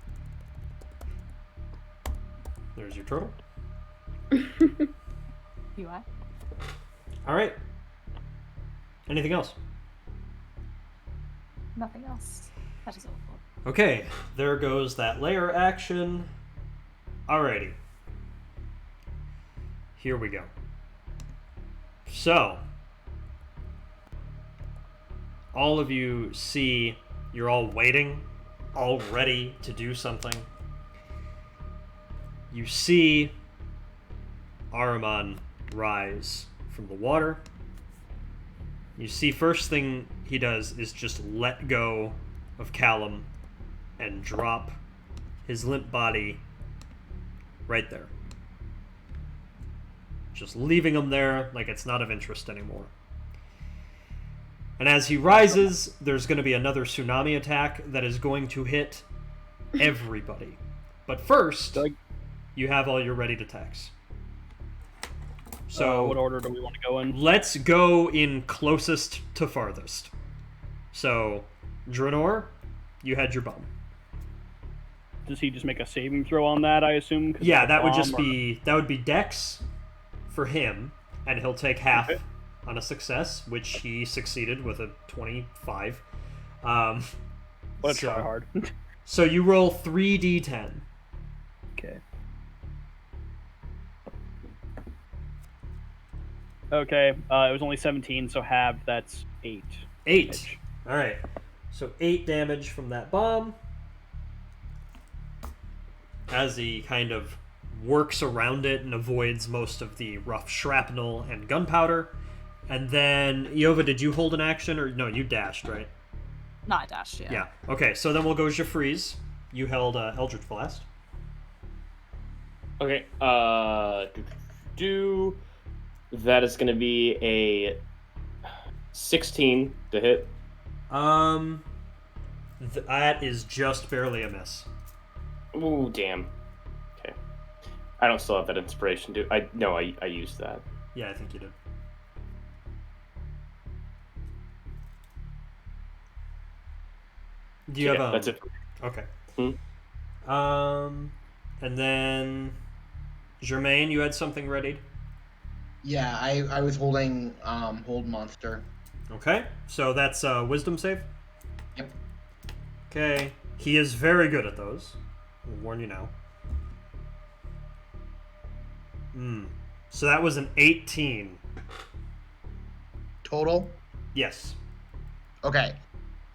There's your turtle. UI. All right. Anything else? Nothing else. That is all. Okay, there goes that layer action. Alrighty. Here we go. So, all of you see you're all waiting, all ready to do something. You see Ahriman rise from the water. You see first thing he does is just let go of Callum and drop his limp body right there. Just leaving him there like it's not of interest anymore. And as he rises, there's going to be another tsunami attack that is going to hit everybody. But first, you have all your readied attacks. So, what order do we want to go in? Let's go in closest to farthest. So, Draenor, you had your bomb. Does he just make a saving throw on that, I assume? Yeah, that would just be Dex for him, and he'll take half on a success, which he succeeded with a 25. Let's try hard. So you roll 3d10. Okay. Okay, it was only 17, so half, that's 8. 8. Alright. So 8 damage from that bomb. As he kind of works around it and avoids most of the rough shrapnel and gunpowder. And then, Iova, did you hold an action? Or no, you dashed, right? Not dashed, yeah. Yeah. Okay, so then we'll go Jeffries. You held Eldritch Blast. Okay, that is going to be a 16 to hit. That is just barely a miss. Ooh, damn. Okay. I don't still have that inspiration, do I? No, I used that. Yeah, I think you did. Do you have that's it. Okay. Hmm? And then Germaine, you had something readied? Yeah, I was holding hold monster. Okay. So that's wisdom save? Yep. Okay. He is very good at those. I'll warn you now. So that was an 18. Total? Yes. Okay.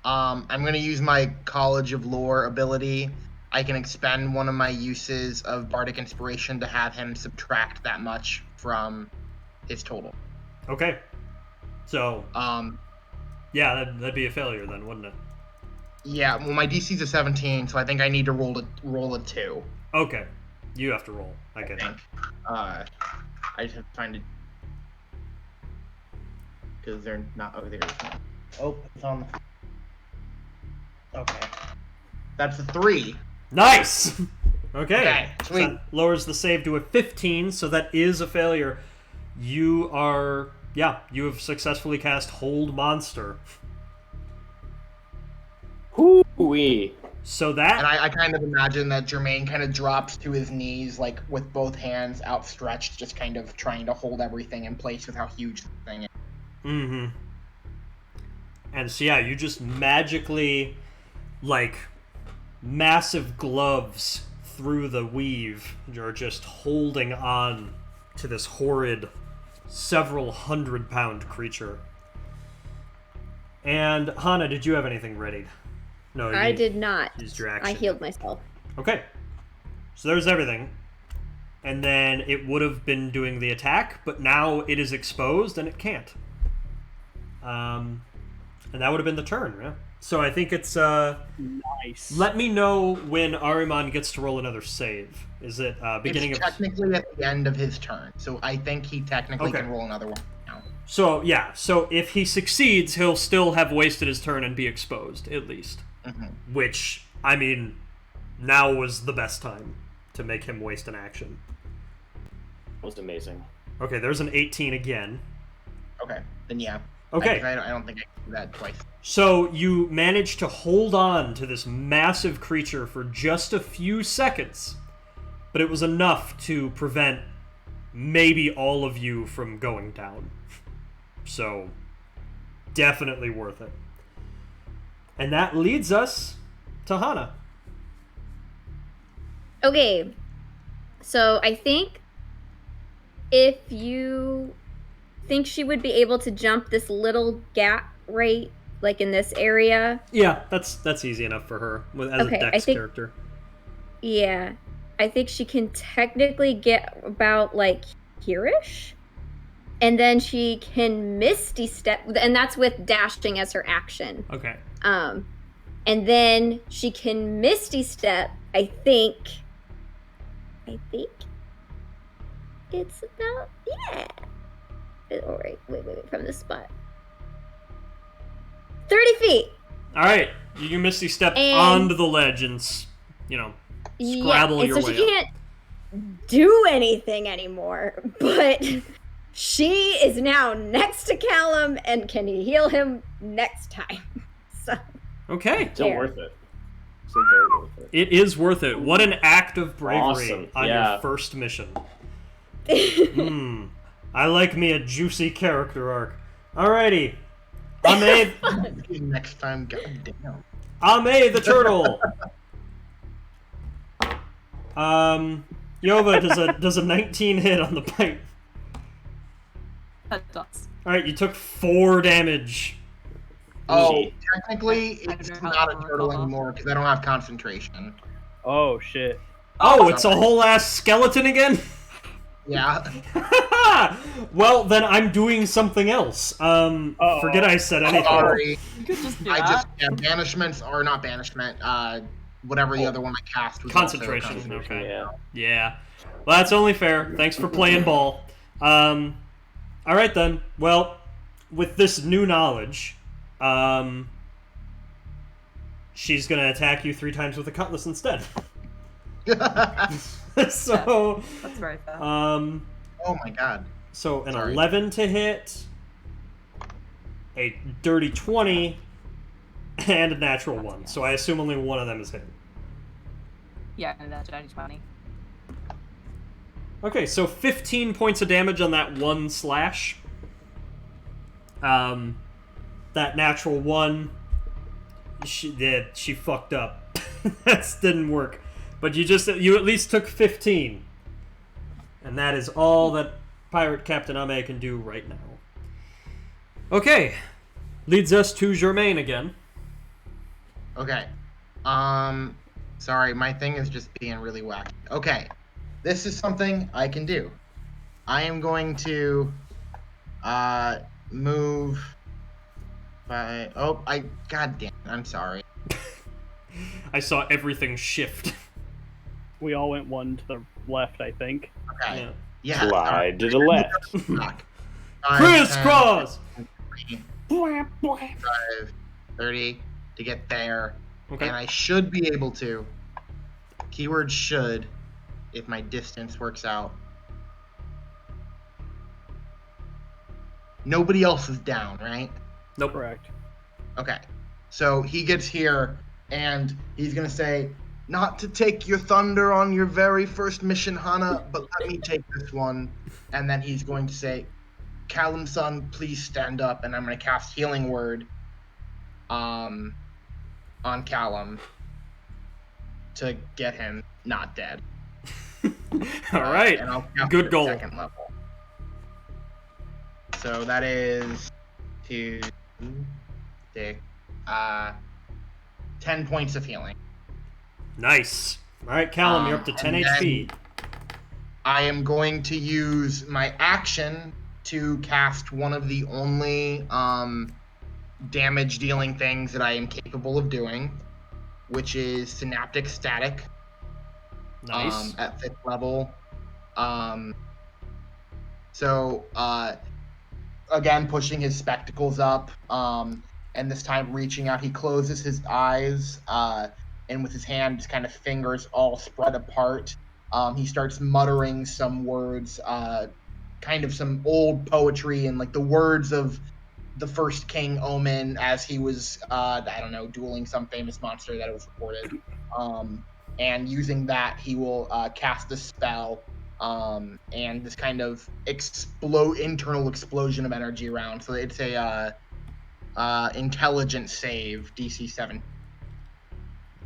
I'm gonna use my College of Lore ability. I can expend one of my uses of Bardic Inspiration to have him subtract that much from his total. Okay. So, yeah, that'd be a failure then, wouldn't it? Yeah, well, my DC's a 17, so I think I need to roll a 2. Okay. You have to roll. I get it. I just have to find it. Because they're not over there. Oh, it's on the... Okay. That's a 3. Nice! Okay. Sweet. So that lowers the save to a 15, so that is a failure. You have successfully cast Hold Monster. Hoo-wee. So that... And I kind of imagine that Jermaine kind of drops to his knees, like, with both hands outstretched, just kind of trying to hold everything in place with how huge the thing is. Mm-hmm. And so, yeah, you just magically, like, massive gloves through the weave. You're just holding on to this horrid, several 100-pound creature. And, Hana, did you have anything ready? No, I did not. Used your action. I healed myself. Okay. So there's everything. And then it would have been doing the attack, but now it is exposed and it can't. And that would have been the turn, yeah? So I think it's, Nice. Let me know when Ahriman gets to roll another save. Is it, beginning It's of... technically at the end of his turn, so I think he technically Okay. can roll another one now. So, yeah. So if he succeeds, he'll still have wasted his turn and be exposed, at least. Mm-hmm. Which, I mean, now was the best time to make him waste an action. That was amazing. Okay, there's an 18 again. Okay, then yeah. Okay. I don't think I can do that twice. So you manage to hold on to this massive creature for just a few seconds, but it was enough to prevent maybe all of you from going down. So, definitely worth it. And that leads us to Hana. Okay, so I think if you think she would be able to jump this little gap right, like in this area. Yeah, that's easy enough for her as a Dex character. Yeah, I think she can technically get about like here-ish, and then she can Misty Step, and that's with dashing as her action. Okay. And then she can Misty Step. I think it's about All right, wait from this spot. 30 feet. All right, you can Misty Step onto the ledge and scrabble your way so she can't do anything anymore, but she is now next to Callum and can heal him next time. So okay, still worth it. Still very worth it. It is worth it. What an act of bravery on your first mission. I like me a juicy character arc. Alrighty. Ame. Next time, goddamn. Ame the turtle. Yova, does a 19 hit on the bite? That does. Alright, you took 4 damage. Oh, technically, it's not a turtle anymore because I don't have concentration. Oh, shit. Oh, it's a whole ass skeleton again? Yeah. Well, then I'm doing something else. Forget I said anything. Sorry. You could just do that. Banishments are not banishment. Whatever the other one I cast was concentration. Also Okay. Yeah. Well, that's only fair. Thanks for playing ball. All right then. Well, with this new knowledge, she's gonna attack you 3 times with a cutlass instead. So that's very fair. Oh my god. So an 11 to hit, a dirty 20, and a natural 1. So I assume only one of them is hit. Yeah, and that's dirty 20. Okay, so 15 points of damage on that one slash. That natural 1, she fucked up. That didn't work. But you at least took 15. And that is all that Pirate Captain Ame can do right now. Okay. Leads us to Germain again. Okay. Sorry, my thing is just being really wacky. Okay. This is something I can do. I am going to move by god damn it, I'm sorry. I saw everything shift. We all went one to the left, I think. Okay. Yeah. Slide to the left. Crisscross! 30 to get there. Okay. And I should be able to. Keyword should, if my distance works out. Nobody else is down, right? Nope. Correct. Okay. So he gets here, and he's going to say, "Not to take your thunder on your very first mission, Hana, but let me take this one." And then he's going to say, "Callum-san, please stand up." And I'm going to cast Healing Word on Callum to get him not dead. All right. And I'll count Good to goal. Second level. So that is 2, 6, 10 points of healing. Nice. All right, Callum, you're up to 10 HP. I am going to use my action to cast one of the only damage-dealing things that I am capable of doing, which is Synaptic Static. Nice. At 5th level. So, again, pushing his spectacles up, and this time reaching out, he closes his eyes, and with his hand just kind of fingers all spread apart, he starts muttering some words, kind of some old poetry and like the words of the first King Omen as he was, dueling some famous monster that was reported. and using that, he will cast a spell, and this kind of internal explosion of energy around. So it's a intelligence save, DC 7.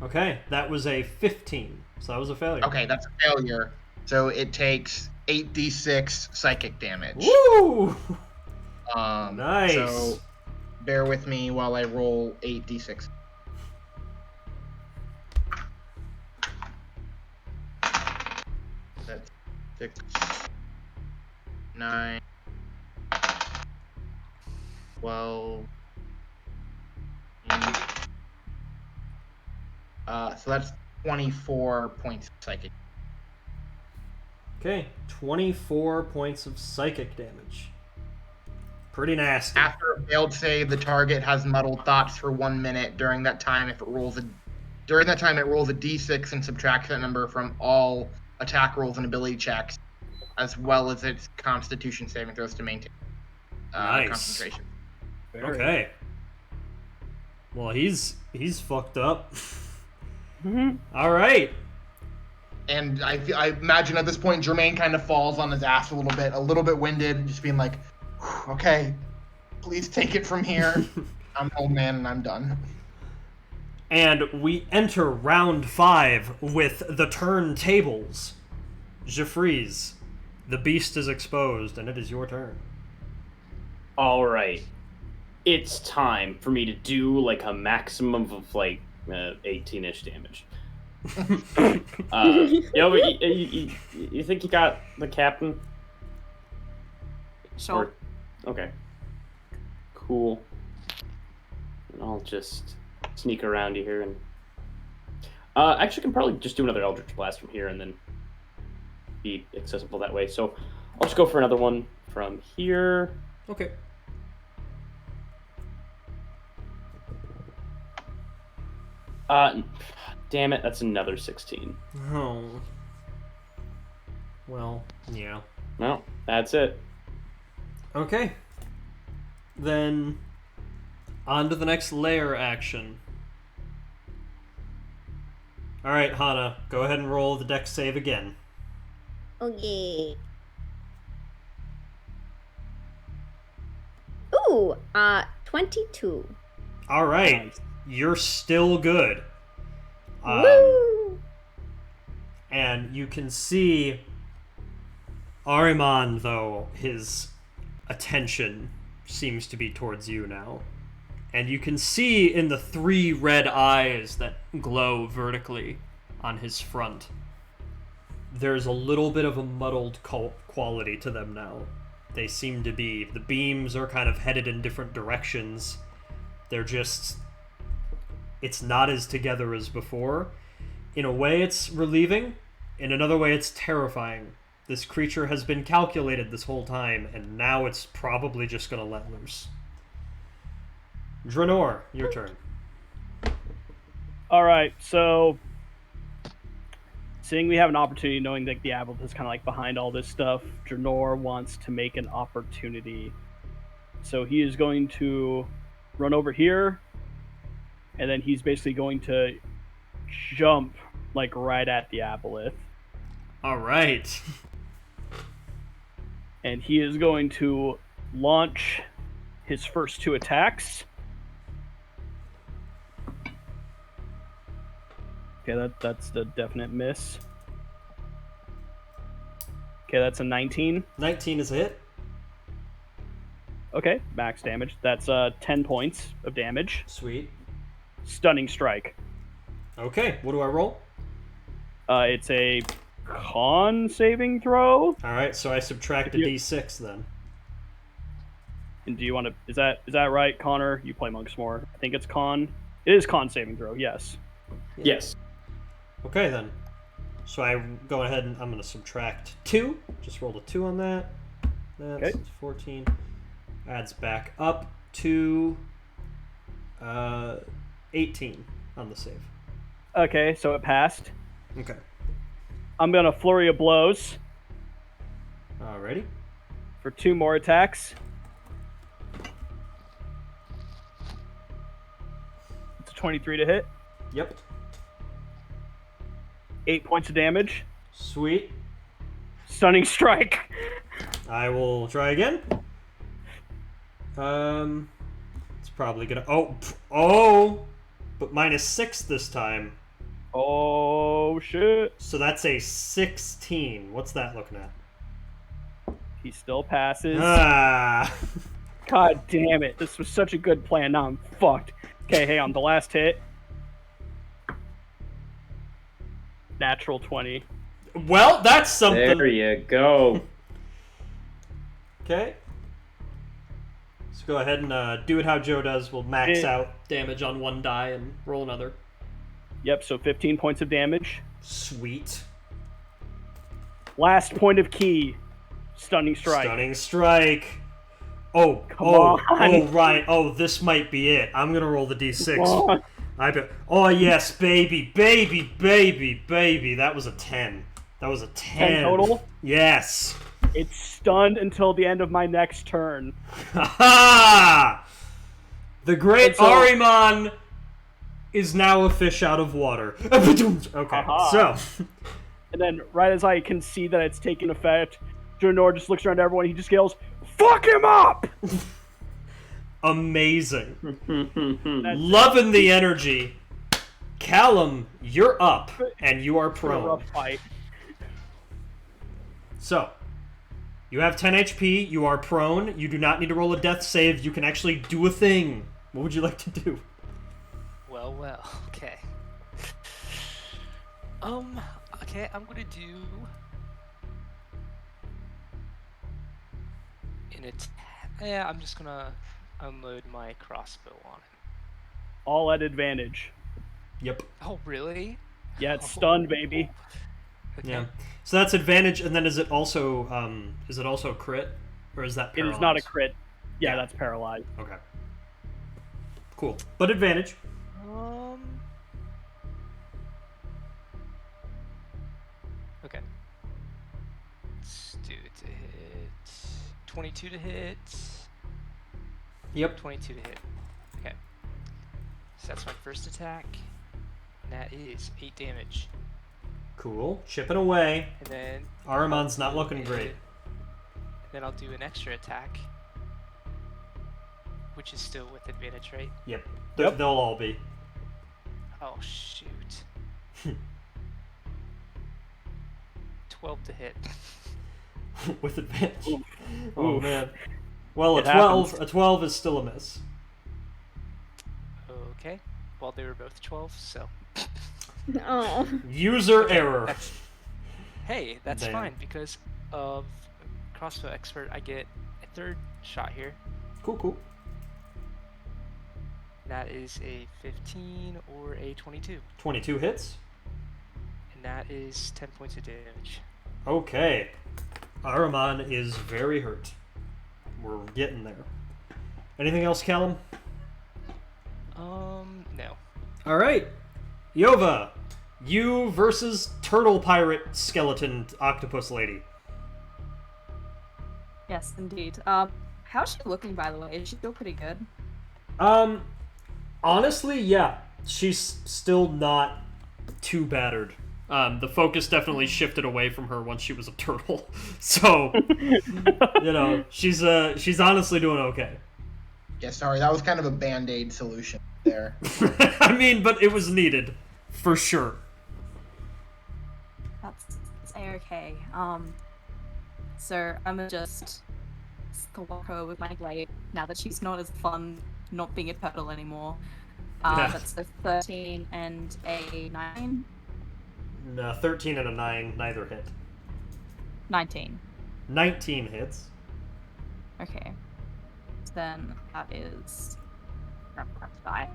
Okay, that was a 15, so that was a failure. Okay, that's a failure. So it takes 8d6 psychic damage. Woo! Nice. So bear with me while I roll 8d6. That's 6, 9, 12. So that's 24 points of psychic. Okay, 24 points of psychic damage. Pretty nasty. After a failed save, the target has muddled thoughts for 1 minute. During that time, it rolls a d6 and subtracts that number from all attack rolls and ability checks, as well as its Constitution saving throws to maintain Nice. concentration. Okay. Well, he's fucked up. All right. And I imagine at this point, Jermaine kind of falls on his ass a little bit winded, just being like, okay, please take it from here. I'm an old man and I'm done. And we enter round 5 with the turntables. Jeffries, the beast is exposed, and it is your turn. All right. It's time for me to do like a maximum of like 18-ish damage. You think you got the captain? Sure. Okay. Cool. And I'll just sneak around you here and actually can probably just do another Eldritch Blast from here and then be accessible that way. So I'll just go for another one from here. Okay. Damn it, that's another 16. Oh. Well, yeah. Well, that's it. Okay. Then, on to the next layer action. Alright, Hana, go ahead and roll the dex save again. Okay. Ooh, 22. Alright, you're still good. Woo! And you can see Ahriman, though, his attention seems to be towards you now. And you can see in the 3 red eyes that glow vertically on his front, there's a little bit of a muddled quality to them now. They seem to be, the beams are kind of headed in different directions. They're just, it's not as together as before. In a way, it's relieving. In another way, it's terrifying. This creature has been calculated this whole time, and now it's probably just going to let loose. Dranor, your turn. All right, so seeing we have an opportunity, knowing that the Aboleth is kind of like behind all this stuff, Dranor wants to make an opportunity. So he is going to run over here, and then he's basically going to jump like right at the Aboleth. All right. And he is going to launch his first 2 attacks. Okay, that's the definite miss. Okay, that's a 19. 19 is a hit. Okay, max damage. That's 10 points of damage. Sweet. Stunning strike. Okay, what do I roll? It's a con saving throw. All right, so I subtract a d6 then. And do you want to? Is that right, Connor? You play Monks more. I think it's con. It is con saving throw. Yes. Yes. Okay then. So I go ahead and I'm going to subtract 2. Just rolled a 2 on that. That's Okay. 14. Adds back up to 18 on the save. Okay, so it passed. Okay. I'm gonna flurry of blows Alrighty. for 2 more attacks. It's a 23 to hit. Yep. 8 points of damage. Sweet. Stunning strike. I will try again. It's probably gonna. Oh, but -6 this time. Oh shit. So that's a 16. What's that looking at? He still passes. Ah. God damn it. This was such a good plan. Now I'm fucked. Okay, hey, on the last hit. Natural 20. Well, that's something. There you go. Okay. Let's go ahead and do it how Joe does. We'll max out damage on one die and roll another. Yep, so 15 points of damage. Sweet. Last point of key. Stunning strike. Stunning strike. Oh, Come on. Oh, right. Oh, this might be it. I'm gonna roll the d6. Oh yes, baby. That was a 10. That was a 10. 10 total? Yes. It's stunned until the end of my next turn. Ha! The great So- Ahriman is now a fish out of water. Okay, so. And then, right as I can see that it's taking effect, Dranor just looks around at everyone. He just yells, "Fuck him up!" Amazing. Loving the energy. Callum, you're up, and you are It's been a prone. rough fight. So, you have 10 HP, you are prone, you do not need to roll a death save, you can actually do a thing. What would you like to do? Well, okay. Okay, I'm gonna do yeah, I'm just gonna unload my crossbow on it. All at advantage. Yep. Oh, really? Yeah, it's stunned, baby. Okay. Yeah. So that's advantage, and then is it also crit? Or is that It paralyzed? is not a crit. Yeah, that's paralyzed. Okay. Cool. But advantage. Okay. Let's do it to hit. 22 to hit. Yep. 22 to hit. Okay. So that's my first attack. And that is 8 damage. Cool. Chipping away. And then Ahriman's not looking great. Then I'll do an extra attack. Which is still with advantage, right? Yep. Yep. They'll all be. Oh shoot. 12 to hit. With advantage. Oof. Oh Oof. man. Well, It a happens. 12 is still a miss. Okay. Well, they were both 12, so. Oh. User error. Hey, that's Damn. fine because of crossbow expert. I get a third shot here. Cool. That is a 15 or a 22, 22 hits. and that is 10 points of damage. Okay. Ahriman is very hurt. We're getting there. Anything else, Callum? No. All right. Yova, you versus turtle pirate skeleton octopus lady. Yes, indeed. How's she looking, by the way? Is she still pretty good? Honestly, yeah. She's still not too battered. The focus definitely shifted away from her once she was a turtle. So, she's honestly doing okay. Yeah, sorry, that was kind of a band-aid solution there. I mean, but it was needed. For sure. That's A-okay. So I'm gonna just stalk her with my blade now that she's not as fun not being a turtle anymore. Yeah. That's a 13 and a 9. 13 and a 9, neither hit. 19 hits. Okay. So then that is die.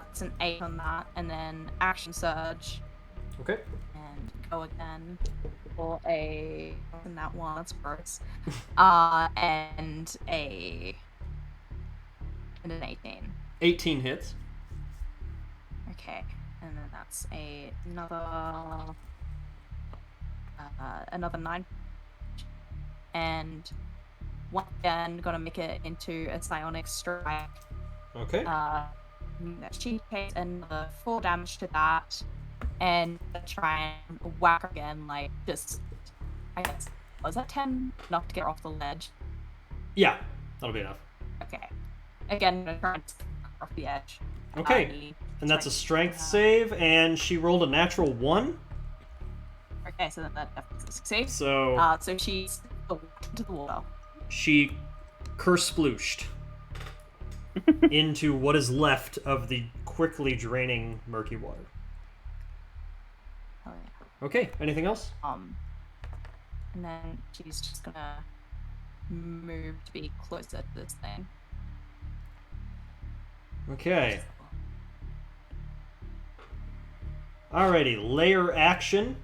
It's an 8 on that, and then action surge. Okay. And go again for a and that one, that's gross. And an 18. 18 hits. Okay, and then that's another 9. And once again, gonna make it into a psionic strike. Okay. She takes another 4 damage to that, and try and whack her again, like, just, I guess, was that 10? Enough to get her off the ledge? Yeah, that'll be enough. Okay. Again, I'm gonna try and get her off the edge. Okay, and that's a strength save, and she rolled a natural 1. Okay, so then that definitely succeeds. So, So she's into the water. she kersplooshed into what is left of the quickly draining murky water. Oh yeah. Okay, anything else? And then she's just gonna move to be closer to this thing. Okay. Alrighty, layer action.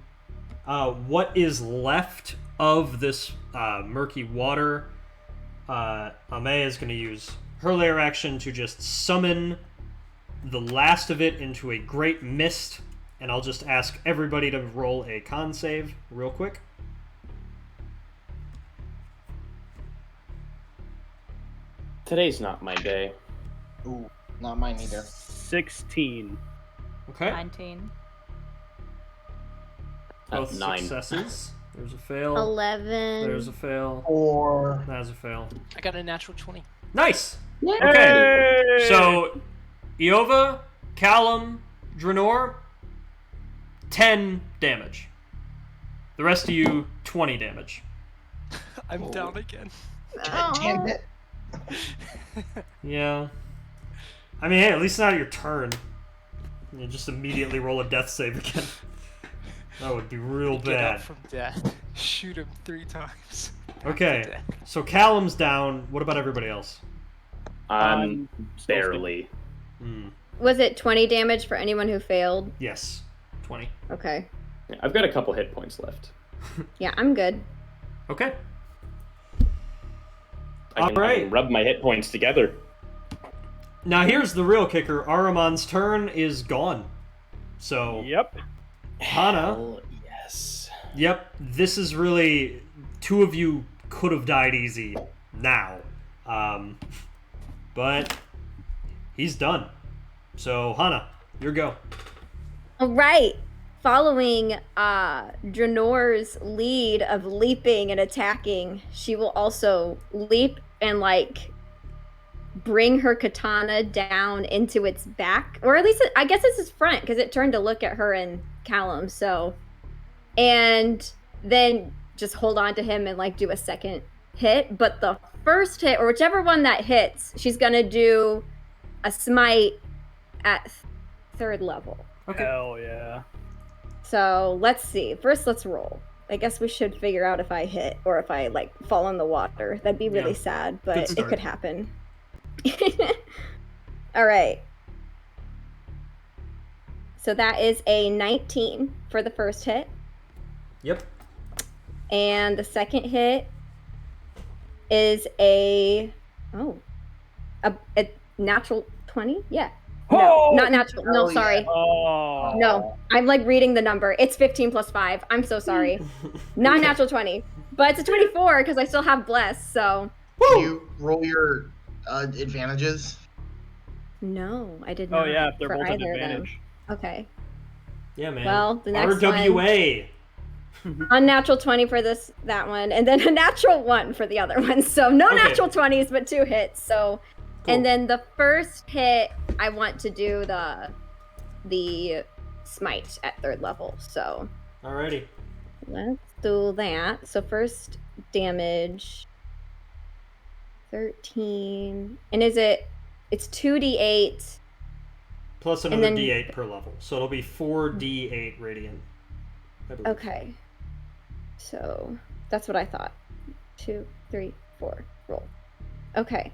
What is left of this murky water? Amaya is going to use her layer action to just summon the last of it into a great mist, and I'll just ask everybody to roll a con save real quick. Today's not my day. Ooh, not mine either. 16. Okay. 19. Both 9. successes. There's a fail. 11. There's a fail. 4. That's a fail. I got a natural 20. Nice! Yay! Okay, so Iova, Callum, Dranor, 10 damage. The rest of you, 20 damage. I'm down again. Damn it. Yeah. I mean, hey, at least it's not your turn. You just immediately roll a death save again. That would be real Get up bad. from death. Shoot him 3 times. Back to Okay, death. so Callum's down. What about everybody else? I'm barely. Was it 20 damage for anyone who failed? Yes, 20. Okay. I've got a couple hit points left. Yeah, I'm good. Okay. I can rub my hit points together. Now here's the real kicker. Ahriman's turn is gone. So, Yep. Hana, Oh, yes. yep, this is really... Two of you could have died easy now. But he's done. So, Hana, your go. All right. Following Dranor's lead of leaping and attacking, she will also leap and bring her katana down into its back, or at least I guess it's its front because it turned to look at her and Callum. So, and then just hold on to him and do a second hit. But the first hit, or whichever one that hits, she's gonna do a smite at 3rd level. Okay. Hell yeah. So let's see. First, let's roll. I guess we should figure out if I hit or if I fall in the water. That'd be really sad, but it could happen. All right. So that is a 19 for the first hit. Yep. And the second hit is a natural 20? Yeah. No, not natural. No, sorry. Oh. No, I'm reading the number. It's 15 plus 5. I'm so sorry. Not natural 20. But it's a 24 because I still have bless, so. Can you roll your advantages? No, I did not. Oh yeah, if they're for both at either of them. advantage. Okay. Yeah, man. Well, the next RWA. Unnatural 20 for that one, and then a natural 1 for the other one. So no Okay. natural 20s, but 2 hits. So, Cool. and then the first hit, I want to do the smite at 3rd level. So Alrighty. let's do that. So first damage, 13, and it's 2d8 Plus another then- D8 per level. So it'll be 4d8 radiant. I believe. Okay. So that's what I thought. 2, 3, 4. Roll. Okay.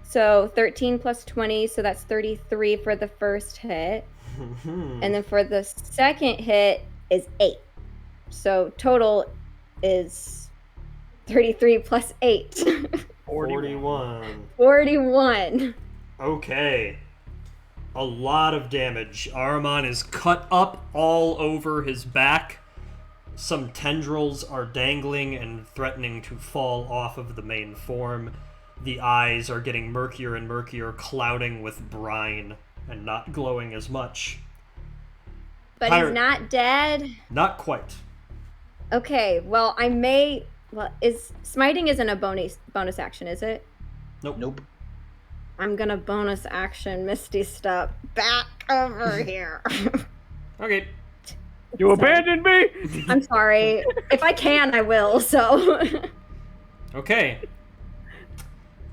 So 13 plus 20, so that's 33 for the first hit. And then for the second hit is 8. So total is 33 plus 8. 41. 41. Okay. A lot of damage. Ahriman is cut up all over his back. Some tendrils are dangling and threatening to fall off of the main form. the eyes are getting murkier and murkier, clouding with brine and not glowing as much. But he's not dead? Not quite. Okay, well, I may... Well, smiting isn't a bonus action, is it? Nope. I'm gonna bonus action Misty Step back over here. Okay. You abandoned me? I'm sorry. If I can, I will, so... Okay.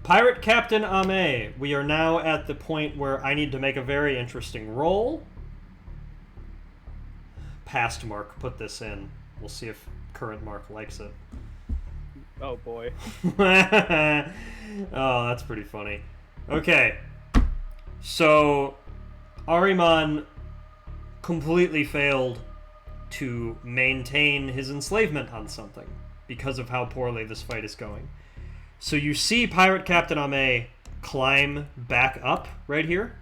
Pirate Captain Ame, we are now at the point where I need to make a very interesting roll. Past Mark put this in. We'll see if current Mark likes it. Oh boy. Oh, that's pretty funny. Okay. So, Ahriman completely failed to maintain his enslavement on something because of how poorly this fight is going. So you see Pirate Captain Ame climb back up right here,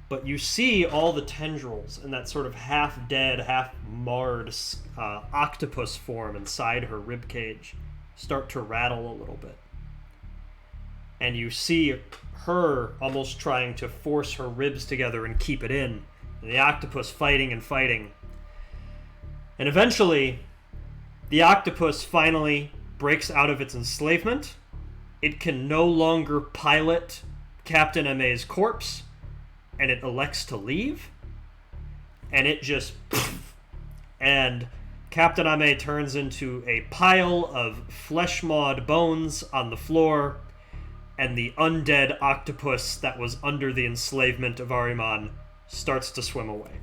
but you see all the tendrils and that sort of half-dead, half-marred octopus form inside her ribcage start to rattle a little bit. And you see her almost trying to force her ribs together and keep it in, and the octopus fighting and fighting. And eventually, the octopus finally breaks out of its enslavement. It can no longer pilot Captain Ame's corpse, and it elects to leave. And it just... and Captain Ame turns into a pile of flesh-mawed bones on the floor, and the undead octopus that was under the enslavement of Ahriman starts to swim away.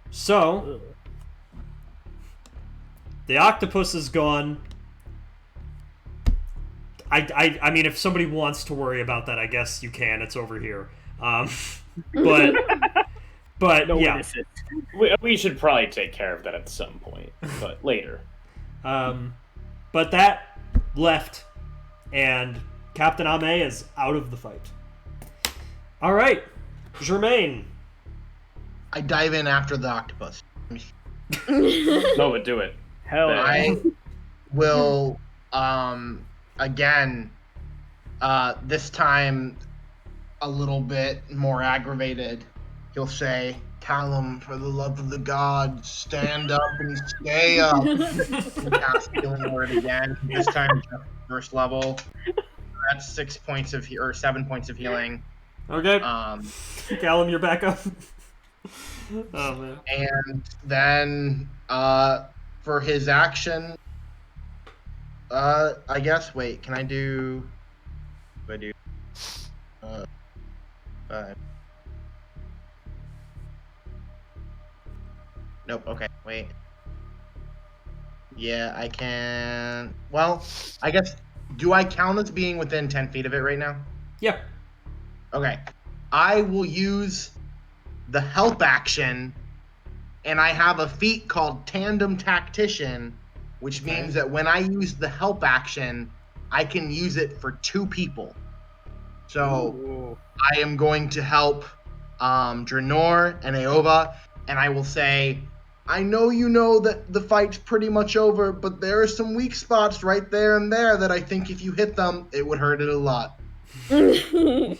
So, the octopus is gone. I mean, if somebody wants to worry about that, I guess you can. It's over here. But No yeah. We should probably take care of that at some point, but later. But that left, and Captain Ame is out of the fight. All right, Germaine. I dive in after the octopus. No, but do it. Hell, I will, again, this time a little bit more aggravated. He'll say, Callum, for the love of the gods, stand up and stay up. And cast Healing Word again. This time, just first level. That's 7 points of healing. Okay. Callum, you're back up. Oh man. And then, for his action, I guess. Wait, can I do? What do I do? 5. Nope. Okay. Wait. Yeah, I can. Well, I guess. Do I count as being within 10 feet of it right now? Yeah. Okay. I will use the help action, and I have a feat called Tandem Tactician, which means that when I use the help action, I can use it for 2 people. So I am going to help Dranor and Aova, and I will say, I know you know that the fight's pretty much over, but there are some weak spots right there and there that I think if you hit them, it would hurt it a lot. The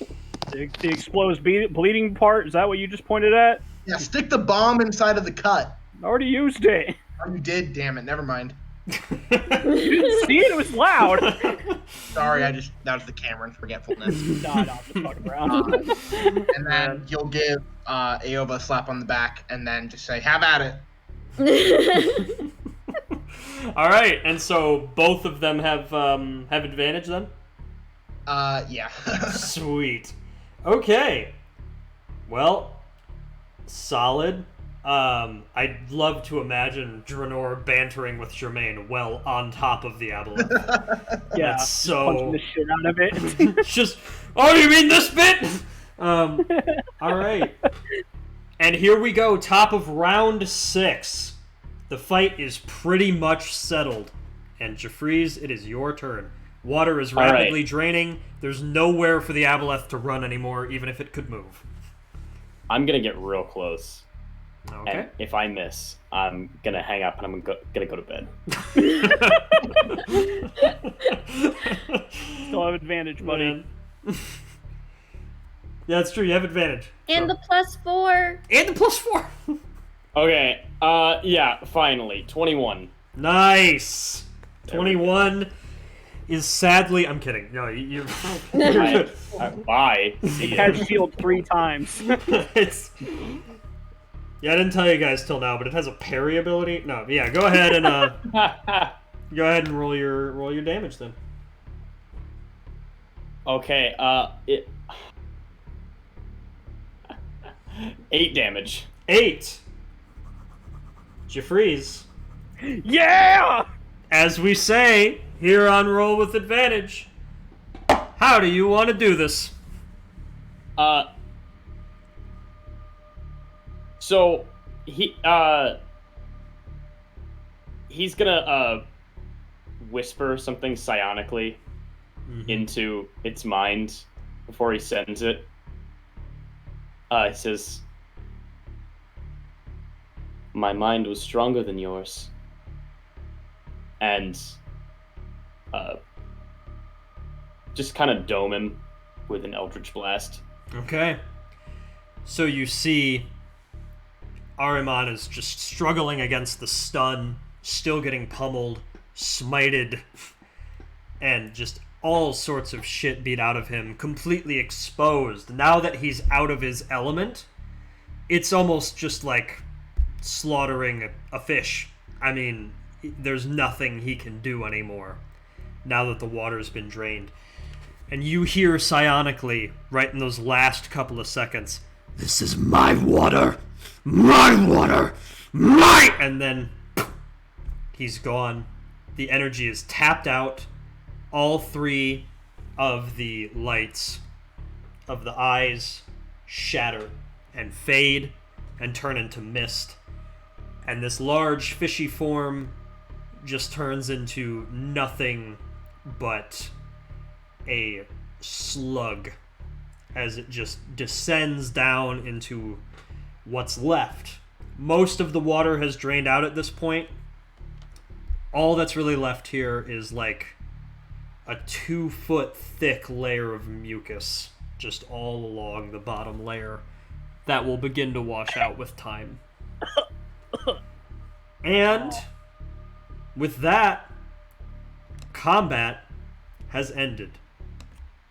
exposed bleeding part, is that what you just pointed at? Yeah, stick the bomb inside of the cut. I already used it. Oh, you did? Damn it, never mind. You didn't see it? It was loud. Sorry, that was the Cameron forgetfulness. No, I'm just fucking around. And then you'll give Aova a slap on the back and then just say, have at it. All right, and so both of them have advantage then? Yeah. Sweet. Okay. Well, solid. I'd love to imagine Dranor bantering with Germaine well on top of the aboleth. Yeah, that's so punching the shit out of it. just, oh, you mean this bit? All right. And here we go, top of round 6. The fight is pretty much settled. And Jeffries, it is your turn. Water is rapidly draining. There's nowhere for the aboleth to run anymore, even if it could move. I'm gonna get real close. Okay. And if I miss, I'm gonna hang up and I'm gonna go to bed. Still have advantage, buddy. Man. Yeah, it's true. You have advantage. And So- the +4. And the +4. Okay. Yeah. Finally, 21. Nice. There we 21 is sadly. I'm kidding. No, you. Bye. See ya. Has shield 3 times. It's. Yeah, I didn't tell you guys till now, but it has a parry ability. No, yeah. Go ahead and go ahead and roll your damage then. Okay. 8 damage. 8. Jeffries. Yeah! As we say here on Roll with Advantage, how do you want to do this? So he's gonna whisper something psionically into its mind before he sends it. He says, "My mind was stronger than yours," and just kind of dome him with an Eldritch Blast. Okay. So you see Ahriman is just struggling against the stun, still getting pummeled, smited, and just all sorts of shit beat out of him, completely exposed. Now that he's out of his element, it's almost just like slaughtering a fish. I mean, there's nothing he can do anymore now that the water's been drained. And you hear psionically, right in those last couple of seconds, This is my water! My water! My... And then he's gone. The energy is tapped out. All 3 of the lights of the eyes shatter and fade and turn into mist. And this large fishy form just turns into nothing but a slug as it just descends down into what's left. Most of the water has drained out at this point. All that's really left here is like a 2-foot thick layer of mucus just all along the bottom layer that will begin to wash out with time. And with that, combat has ended,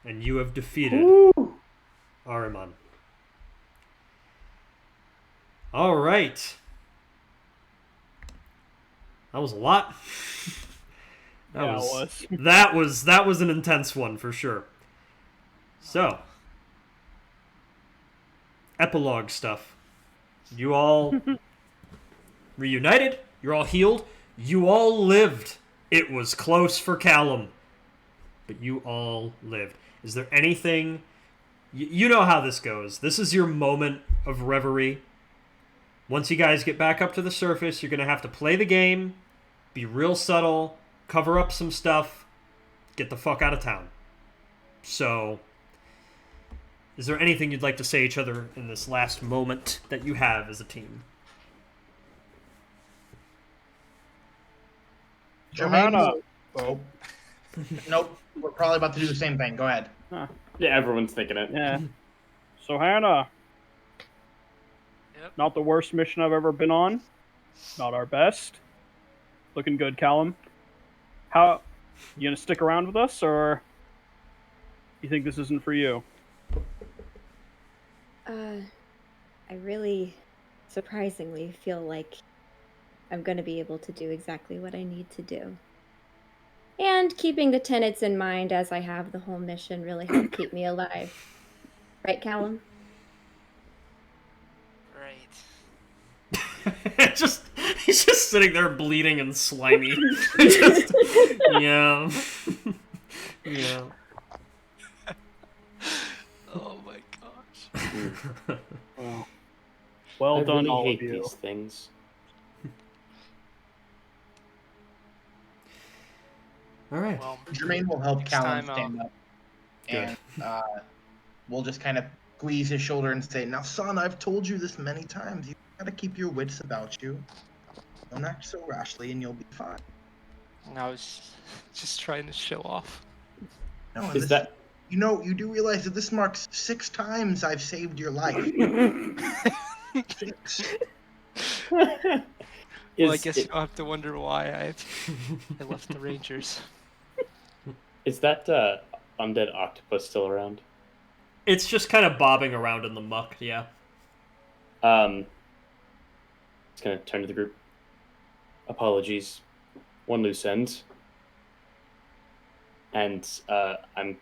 and you have defeated Ahriman. All right. That was a lot. That was an intense one for sure. So, epilogue stuff. You all reunited. You're all healed. You all lived. It was close for Callum, but you all lived. Is there anything? You know how this goes. This is your moment of reverie. Once you guys get back up to the surface, you're going to have to play the game, be real subtle, cover up some stuff, get the fuck out of town. So, is there anything you'd like to say to each other in this last moment that you have as a team? Johanna. Oh. Nope. We're probably about to do the same thing. Go ahead. Huh. Yeah, everyone's thinking it. Yeah. So Hannah. Yep. Not the worst mission I've ever been on. Not our best. Looking good, Callum. How you gonna stick around with us, or you think this isn't for you? I really, surprisingly, feel like I'm going to be able to do exactly what I need to do. And keeping the tenets in mind as I have the whole mission really helped keep me alive. Right, Callum? Right. He's just sitting there bleeding and slimy. Just, yeah. Yeah. Oh my gosh. Well I done, really all hate of you. these things. All right. Well, Jermaine will help Next Callum time, stand up. Good. And we'll just kind of squeeze his shoulder and say, "Now, son, I've told you this many times. You Gotta keep your wits about you. Don't act so rashly and you'll be fine. And I was just trying to show off. No, and Is this, that you do realize that this marks 6 times I've saved your life. 6. Well, I is guess it, you'll have to wonder why I left the Rangers. is that undead octopus still around? It's just kind of bobbing around in the muck, yeah. Just gonna turn to the group. Apologies. One loose end. And I'm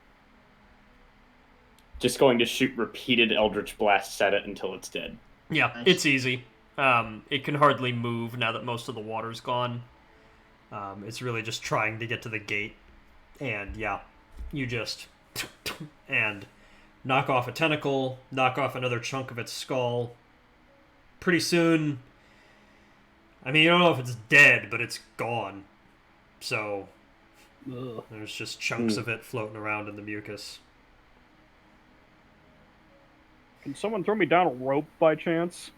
just going to shoot repeated eldritch blasts at it until it's dead. Yeah, Nice. it's easy. It can hardly move now that most of the water's gone. It's really just trying to get to the gate. And yeah, you just... and knock off a tentacle, knock off another chunk of its skull. Pretty soon... I mean, you don't know if it's dead, but it's gone. So... Ugh. there's just chunks of it floating around in the mucus. Can someone throw me down a rope by chance?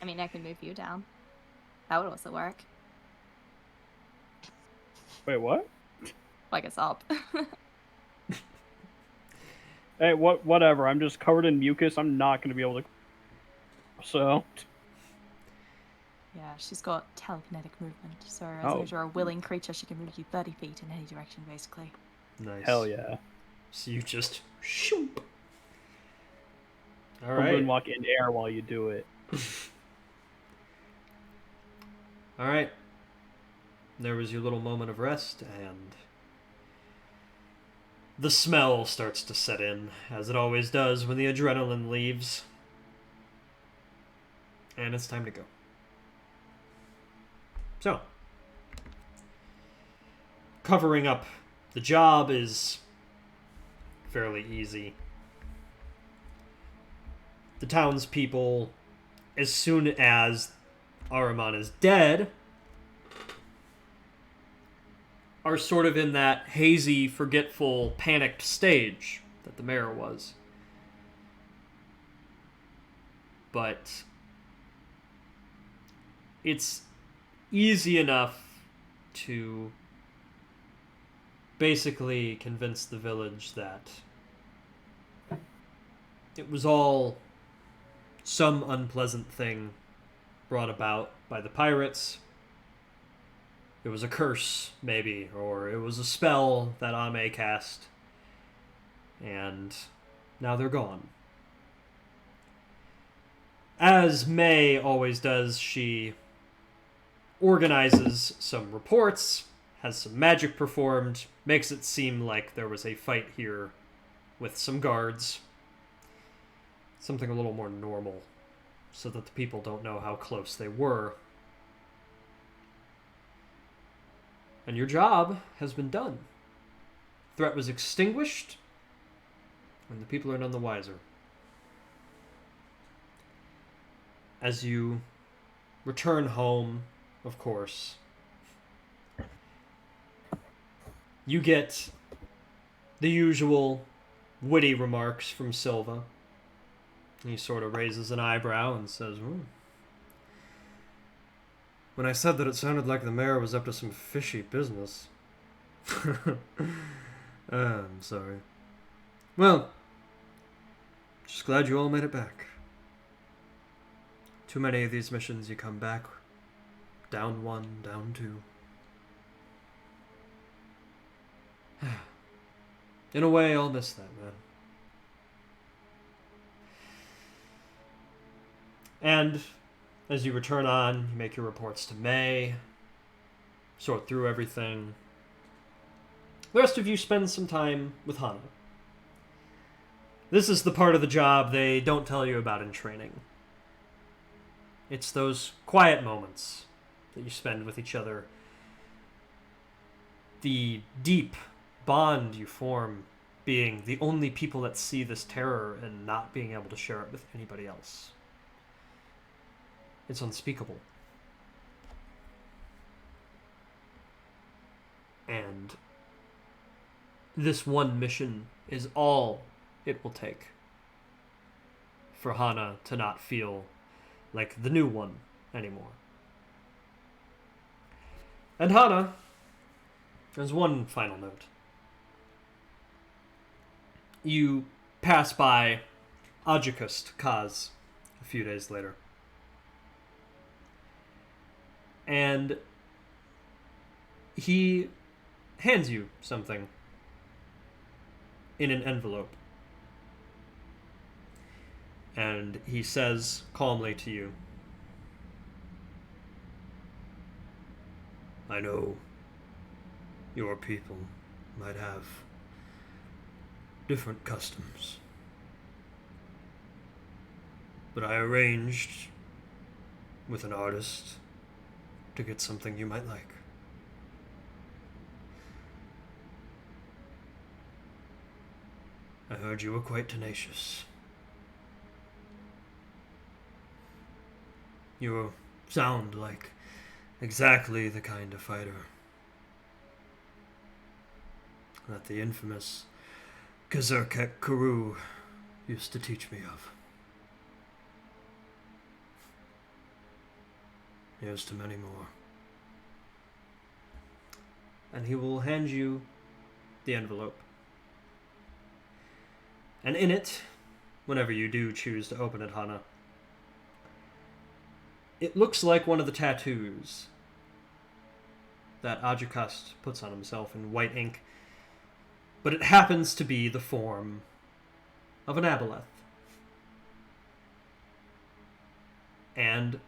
I mean, I can move you down. That would also work. Wait, what? Like it's up. Hey, whatever. I'm just covered in mucus. I'm not going to be able to... So... Yeah, she's got telekinetic movement, so as Oh. long as you're a willing creature, she can move you 30 feet in any direction, basically. Nice. Hell yeah. So you just... shoop. I'll Alright. moonwalk in air while you do it. Alright. There was your little moment of rest, and... the smell starts to set in, as it always does when the adrenaline leaves. And it's time to go. So, covering up the job is fairly easy. The townspeople, as soon as Ahriman is dead, are sort of in that hazy, forgetful, panicked stage that the mayor was. But it's easy enough to basically convince the village that it was all some unpleasant thing brought about by the pirates. It was a curse, maybe, or it was a spell that Ame cast, and now they're gone. As May always does, she organizes some reports, has some magic performed, makes it seem like there was a fight here with some guards. Something a little more normal, so that the people don't know how close they were. And your job has been done. Threat was extinguished, and the people are none the wiser. As you return home, of course, you get the usual witty remarks from Silva. He sort of raises an eyebrow and says, when I said that it sounded like the mayor was up to some fishy business. I'm sorry. Well, just glad you all made it back. Too many of these missions you come back, down one, down two. In a way, I'll miss that, man. And as you return on, you make your reports to May, sort through everything. The rest of you spend some time with Hana. This is the part of the job they don't tell you about in training. It's those quiet moments that you spend with each other. The deep bond you form being the only people that see this terror and not being able to share it with anybody else. It's unspeakable. And this one mission is all it will take for Hana to not feel like the new one anymore. And Hana, there's one final note. You pass by Ajikust Kaz a few days later. And he hands you something in an envelope. And he says calmly to you, I know your people might have different customs, but I arranged with an artist to get something you might like. I heard you were quite tenacious. You sound like exactly the kind of fighter that the infamous Kazurkek Kuru used to teach me of. Here's to many more. And he will hand you the envelope. And in it, whenever you do choose to open it, Hana, it looks like one of the tattoos that Ajikust puts on himself in white ink, but it happens to be the form of an aboleth. And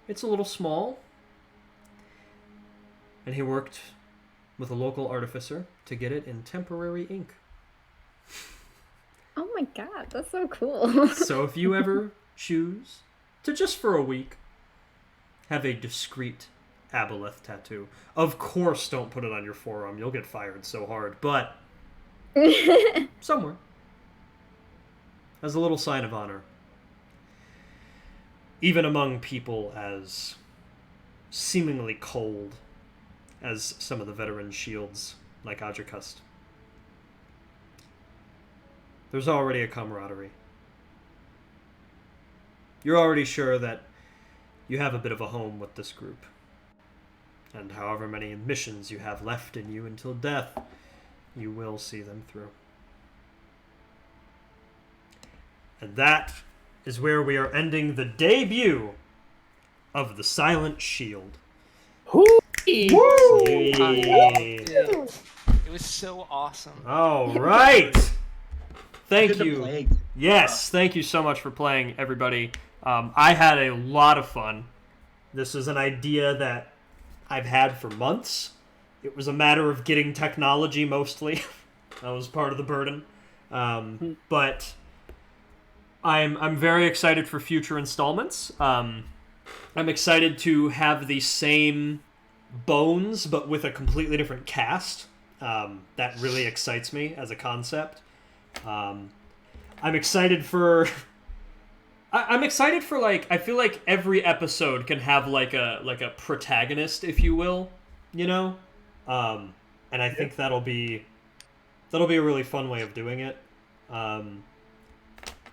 it's a little small, and he worked with a local artificer to get it in temporary ink. Oh my god, that's so cool. So if you ever choose to, just for a week, have a discreet aboleth tattoo, of course don't put it on your forearm, you'll get fired so hard, but somewhere, as a little sign of honor, even among people as seemingly cold as some of the veteran shields like Ajikust. There's already a camaraderie. You're already sure that you have a bit of a home with this group. And however many missions you have left in you until death, you will see them through. And that is where we are ending the debut of the Silent Shield. Woo! Woo! It was so awesome. All right. Thank Good to you. play. Yes, thank you so much for playing, everybody. I had a lot of fun. This is an idea that I've had for months. It was a matter of getting technology mostly. That was part of the burden. But I'm very excited for future installments. I'm excited to have the same bones, but with a completely different cast. That really excites me as a concept. I'm excited for... I'm excited for, like, I feel like every episode can have like a protagonist, if you will, you know? And I think that'll be a really fun way of doing it.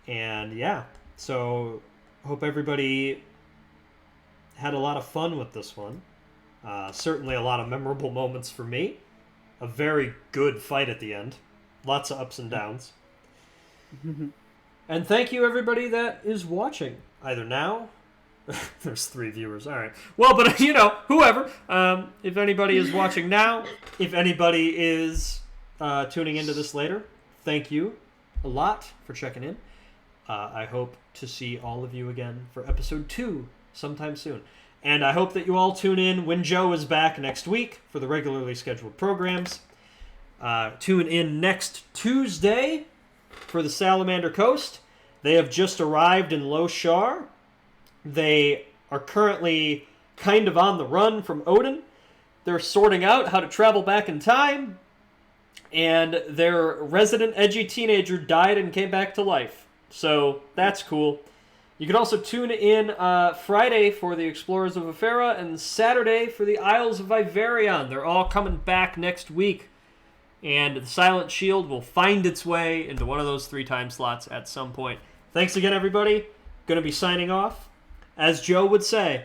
And yeah, so hope everybody had a lot of fun with this one. Certainly a lot of memorable moments for me. A very good fight at the end. Lots of ups and downs. And thank you, everybody that is watching. Either now... There's 3 viewers, alright. Well, but, you know, whoever. If anybody is watching now, if anybody is tuning into this later, thank you a lot for checking in. I hope to see all of you again for episode 2 sometime soon. And I hope that you all tune in when Joe is back next week for the regularly scheduled programs. Tune in next Tuesday for the Salamander Coast. They have just arrived in Loshar. They are currently kind of on the run from Odin. They're sorting out how to travel back in time. And their resident edgy teenager died and came back to life. So that's cool. You can also tune in Friday for the Explorers of Afera and Saturday for the Isles of Iverion. They're all coming back next week. And the Silent Shield will find its way into one of those 3 time slots at some point. Thanks again, everybody. Gonna be signing off. As Joe would say,